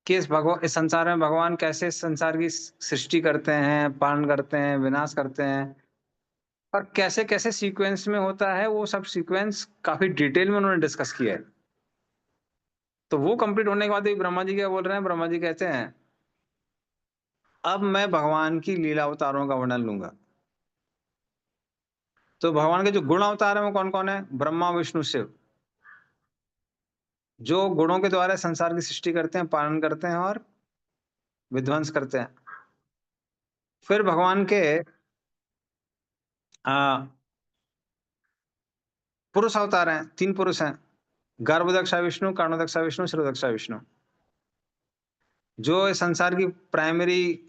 कि इस संसार में भगवान कैसे संसार की सृष्टि करते हैं, पालन करते हैं, विनाश करते हैं, और कैसे कैसे सीक्वेंस में होता है। वो सब सीक्वेंस काफी डिटेल में उन्होंने डिस्कस किया है। तो वो कंप्लीट होने के बाद ब्रह्मा जी क्या बोल रहे हैं? ब्रह्मा जी कहते हैं अब मैं भगवान की लीला अवतारों का वर्णन लूंगा। तो भगवान के जो गुण अवतार है वो कौन कौन है? ब्रह्मा, विष्णु, शिव, जो गुणों के द्वारा संसार की सृष्टि करते हैं, पालन करते हैं और विध्वंस करते हैं। फिर भगवान के पुरुष अवतार हैं, 3 पुरुष हैं, गर्भदक्षा विष्णु, कर्णदक्षा विष्णु, शिरोदक्षा विष्णु, जो संसार की प्राइमरी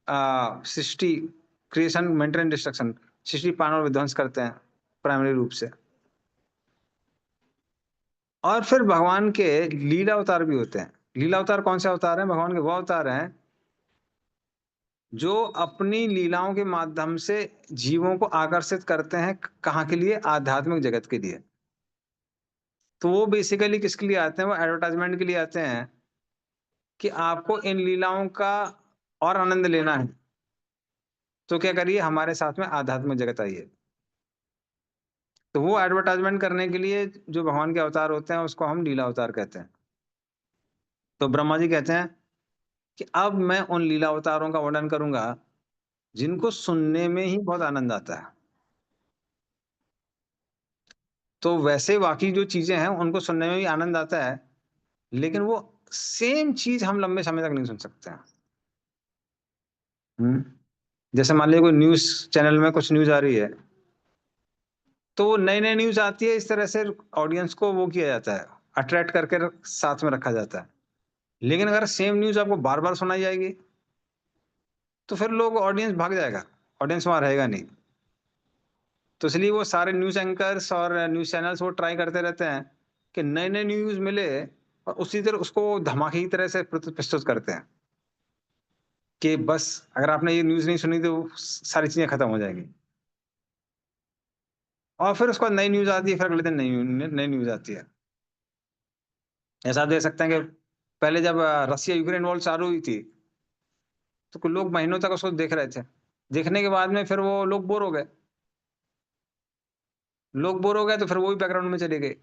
सृष्टि, क्रिएशन, मेंटेन, डिस्ट्रक्शन, सृष्टि, पालन और विध्वंस करते हैं प्राइमरी रूप से। और फिर भगवान के लीला अवतार भी होते हैं। लीला अवतार कौन से अवतार हैं? भगवान के वो अवतार हैं जो अपनी लीलाओं के माध्यम से जीवों को आकर्षित करते हैं। कहाँ के लिए? आध्यात्मिक जगत के लिए। तो वो बेसिकली किसके लिए आते हैं? वो एडवर्टाइजमेंट के लिए आते हैं कि आपको इन लीलाओं का और आनंद लेना है तो क्या करिए, हमारे साथ में आध्यात्मिक जगत आइए। तो वो एडवर्टाइजमेंट करने के लिए जो भगवान के अवतार होते हैं उसको हम लीला अवतार कहते हैं। तो ब्रह्मा जी कहते हैं कि अब मैं उन लीला अवतारों का वर्णन करूंगा जिनको सुनने में ही बहुत आनंद आता है। तो वैसे बाकी जो चीजें हैं उनको सुनने में भी आनंद आता है, लेकिन वो सेम चीज हम लंबे समय तक नहीं सुन सकते हैं। जैसे मान लीजिए कोई न्यूज चैनल में कुछ न्यूज आ रही है, तो नई नई न्यूज आती है, इस तरह से ऑडियंस को वो किया जाता है, अट्रैक्ट करके साथ में रखा जाता है। लेकिन अगर सेम न्यूज आपको बार बार सुनाई जाएगी तो फिर लोग, ऑडियंस भाग जाएगा, ऑडियंस वहां रहेगा नहीं। तो इसलिए वो सारे न्यूज एंकर्स और न्यूज चैनल्स वो ट्राई करते रहते हैं कि नए नए न्यूज मिले और उसी तरह उसको धमाके की तरह से प्रस्तुत करते हैं कि बस अगर आपने ये न्यूज नहीं सुनी तो सारी चीजें खत्म हो जाएंगी। और फिर उसके बाद नई न्यूज आती है, फिर अगले दिन नई न्यूज आती है। ऐसा देख सकते हैं कि पहले जब रसिया यूक्रेन वॉर चालू हुई थी तो कुछ लोग महीनों तक उसको देख रहे थे। देखने के बाद में फिर वो लोग बोर हो गए। तो फिर वो भी बैकग्राउंड में चले गए।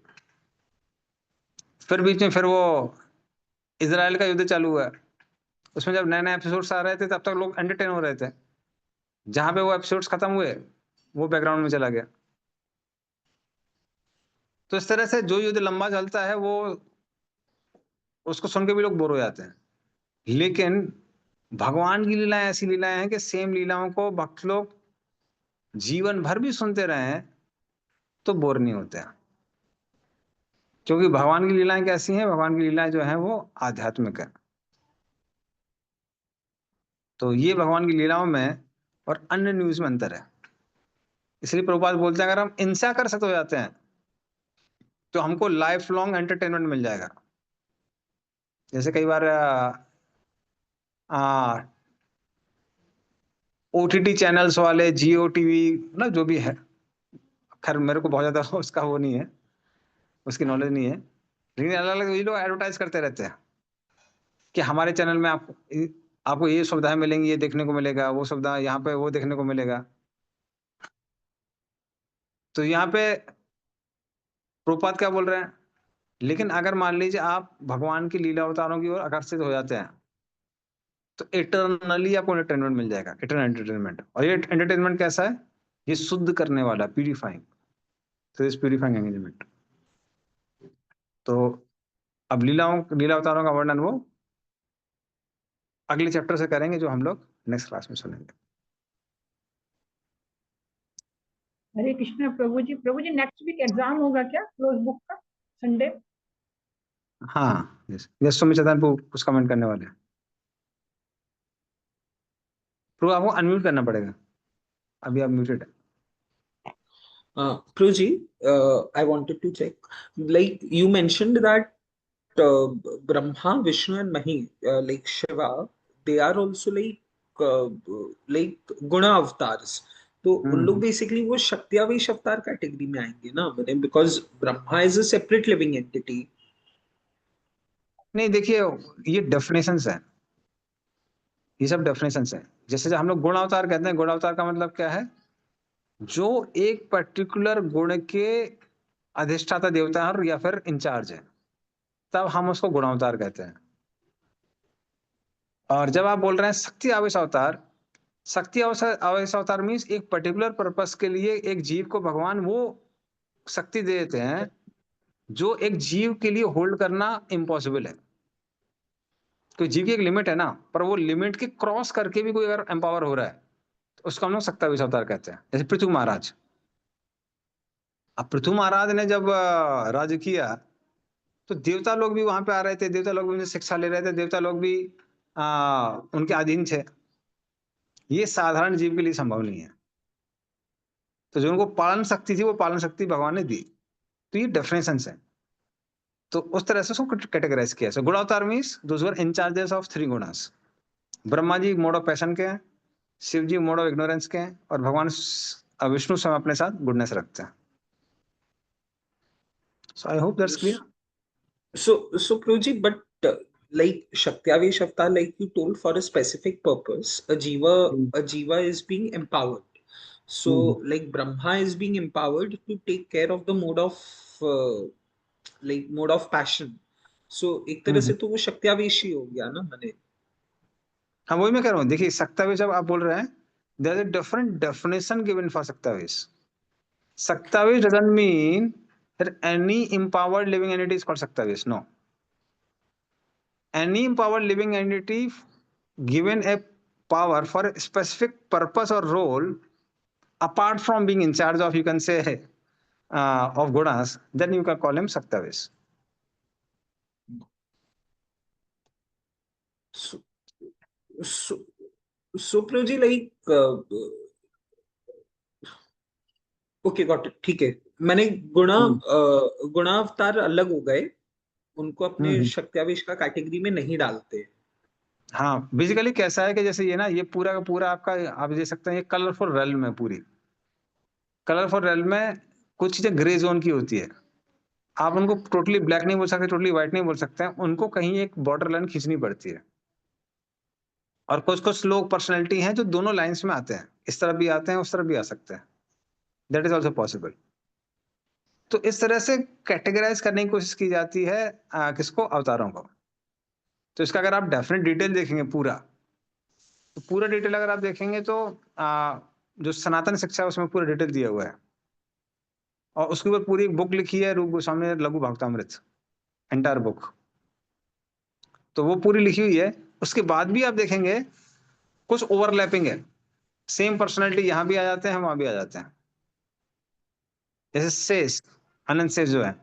फिर बीच में फिर वो इजराइल का युद्ध चालू हुआ। उसमें जब नए नए एपिसोड्स आ रहे थे तब तक लोग एंटरटेन हो रहे थे। जहां पे वो एपिसोड्स खत्म हुए वो बैकग्राउंड में चला गया। तो इस तरह से जो युद्ध लंबा चलता है वो उसको सुन के भी लोग बोर हो जाते हैं। लेकिन भगवान की लीलाएं ऐसी लीलाएं हैं कि सेम लीलाओं को भक्त लोग जीवन भर भी सुनते रहे तो बोर नहीं होते हैं, क्योंकि भगवान की लीलाएं कैसी हैं? भगवान की लीलाएं जो हैं वो आध्यात्मिक है। तो ये भगवान की लीलाओं में और अन्य न्यूज में अंतर है। इसलिए प्रभुपाद बोलते हैं अगर हम इनसे आकर्षित हो जाते हैं तो हमको लाइफ लॉन्ग एंटरटेनमेंट मिल जाएगा। जैसे कई बार OTT चैनल्स वाले, जियो टीवी ना, जो भी है, खैर मेरे को बहुत ज्यादा उसका वो नहीं है, उसकी नॉलेज नहीं है, लेकिन अलग अलग ये लोग एडवर्टाइज करते रहते हैं कि हमारे चैनल में आप आपको ये सुविधाएं मिलेंगी, ये देखने को मिलेगा, वो सुविधा यहाँ पे वो देखने को मिलेगा। तो यहाँ पे प्रभुपाद क्या बोल रहे हैं, लेकिन अगर मान लीजिए आप भगवान की लीला अवतारों की ओर आकर्षित हो जाते हैं तो इटरनली आपको एंटरटेनमेंट मिल जाएगा, इटरनल एंटरटेनमेंट। और ये एंटरटेनमेंट कैसा है, ये शुद्ध करने वाला, प्यूरिफाइंग, तो इस प्यूरिफाइंग एंगेजमेंट। तो अब लीला अवतारों का वर्णन वो अगले चैप्टर से करेंगे, जो हम लोग नेक्स्ट क्लास में सुनेंगे। हरे कृष्ण प्रभु जी। प्रभु जी नेक्स्ट वीक एग्जाम होगा क्या क्लोज बुक का, संडे? हाँ, यस यस, सुमित चैतन्य कुछ कमेंट करने वाले हैं। प्रभु आपको अनम्यूट करना पड़ेगा, अभी आप म्यूटेड है। Pruji, I wanted to check, like you mentioned that Brahma, Vishnu, and Mahi, like Shiva, they are also like guna avatars. तो उन लोग बेसिकली वो शक्तियावेश अवतार कैटेगरी में आएंगे ना, मैंने, because Brahma is a separate living entity. नहीं, देखिए ये डेफिनेशंस हैं, ये सब डेफिनेशंस हैं। जैसे जब हम लोग गुण अवतार कहते हैं, गुण अवतार का मतलब क्या है, जो एक पर्टिकुलर गुण के अधिष्ठाता देवता है या फिर इंचार्ज है, तब हम उसको गुणावतार कहते हैं। और जब आप बोल रहे हैं शक्ति आवेश अवतार, शक्ति आवेश अवतार मीन्स एक पर्टिकुलर पर्पस के लिए एक जीव को भगवान वो शक्ति दे देते हैं जो एक जीव के लिए होल्ड करना इम्पॉसिबल है। कोई जीव की एक लिमिट है ना, पर वो लिमिट के क्रॉस करके भी कोई अगर एम्पावर हो रहा है तो उसको हम लोग शक्तावेश अवतार कहते हैं। जैसे पृथु महाराज, अब पृथु महाराज ने जब राज्य किया तो देवता लोग भी वहां पे आ रहे थे, देवता लोग भी उनसे शिक्षा ले रहे थे, देवता लोग भी उनके अधीन थे। ये साधारण जीव के लिए संभव नहीं है। तो जो उनको पालन शक्ति थी वो पालन शक्ति भगवान ने दी। तो ये डेफिनेशन है। तो उस तरह से उसको कैटेगराइज किया। सो गुणावतार means those were in charges of 3 गुणास। Brahma ji mode of passion के हैं, Shiva ji mode of ignorance के हैं, और भगवान विष्णु स्वयं अपने साथ गुडनेस रखते हैं। So I hope that's clear. So Pruji, but like Shaktiavesh Avatar, like you told, for a specific purpose, a jiva is being empowered. So like Brahma is being empowered to take care of the uh, mode of passion. So एक तरह से तो वो शक्तियावेश ही हो गया ना, मैंने। हाँ, वही मैं कह रहा हूँ। देखिए सक्तावेश जब आप बोल रहे हैं, there is a different definition given for सक्तावेश। सक्तावेश doesn't mean that any empowered living entity is called Saktavesh. No. Any empowered living entity given a power for a specific purpose or role, apart from being in charge of, you can say, of gunas, then you can call him Saktavesh. So so so Pruji, like okay got it, ठीक है। मैंने गुणा अवतार अलग हो गए, उनको अपने शक्तियावेश का कैटेगरी में नहीं डालते। हाँ, बेसिकली कैसा है कि जैसे ये ना, ये पूरा का पूरा आपका, आप दे सकते हैं, ये कलरफुल रेल्म है। पूरी कलरफुल रेल्म में कुछ चीजें ग्रे जोन की होती है। आप उनको टोटली ब्लैक नहीं बोल सकते, टोटली व्हाइट नहीं बोल सकते हैं, उनको कहीं एक बॉर्डर लाइन खींचनी पड़ती है। और कुछ कुछ लोग पर्सनैलिटी हैं जो दोनों लाइंस में आते हैं, इस तरफ भी आते हैं, उस तरफ भी आ सकते हैं। That is also possible. तो इस तरह से कैटेगराइज करने की कोशिश की जाती है किसको, अवतारों को। तो इसका अगर आप डेफिनेट डिटेल देखेंगे पूरा, तो पूरा डिटेल अगर आप देखेंगे तो जो सनातन शिक्षा है उसमें पूरा डिटेल दिया हुआ है। और उसके ऊपर पूरी एक बुक लिखी है, रूप गोस्वामी ने लघु भागवतामृत, एंटायर बुक। तो वो पूरी लिखी हुई है। उसके बाद भी आप देखेंगे कुछ ओवरलैपिंग है। सेम पर्सनैलिटी यहाँ भी आ जाते हैं, वहां भी आ जाते हैं। जैसे शेष, अनंत शेष जो है,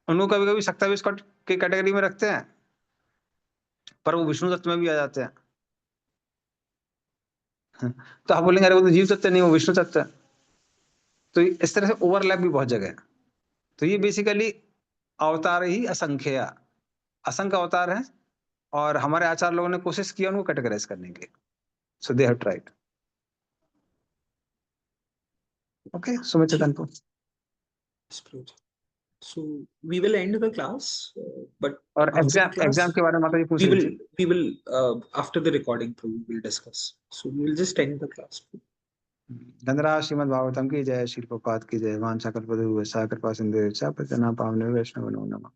उनको कभी कभी सक्तावेश की कैटेगरी में रखते हैं, पर वो विष्णु तत्व में भी आ जाते हैं। तो आप बोलेंगे अरे वो तो जीव तत्व नहीं, वो विष्णु तत्व है। तो इस तरह से ओवरलैप भी बहुत जगह है। तो ये बेसिकली अवतार ही असंख्य, असंख्य अवतार है। और हमारे आचार्य लोगों ने कोशिश किया उनको कैटेगराइज करने की। So they have tried. Okay, Sumit Chaitanya. So we will end the class, but और after the class, एग्जाम के बारे में माता जी पूछ we रही थी। will after the recording through we'll discuss. So we will just end the class. Dhanraj Shrimad Bhagavatam की जय, श्री प्रभुपाद की जय, वांछा कल्पतरुभ्यश्च कृपा सिंधु पतितानां पावनेभ्यो वैष्णवांनो नमः।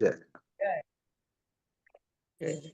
जय। जय।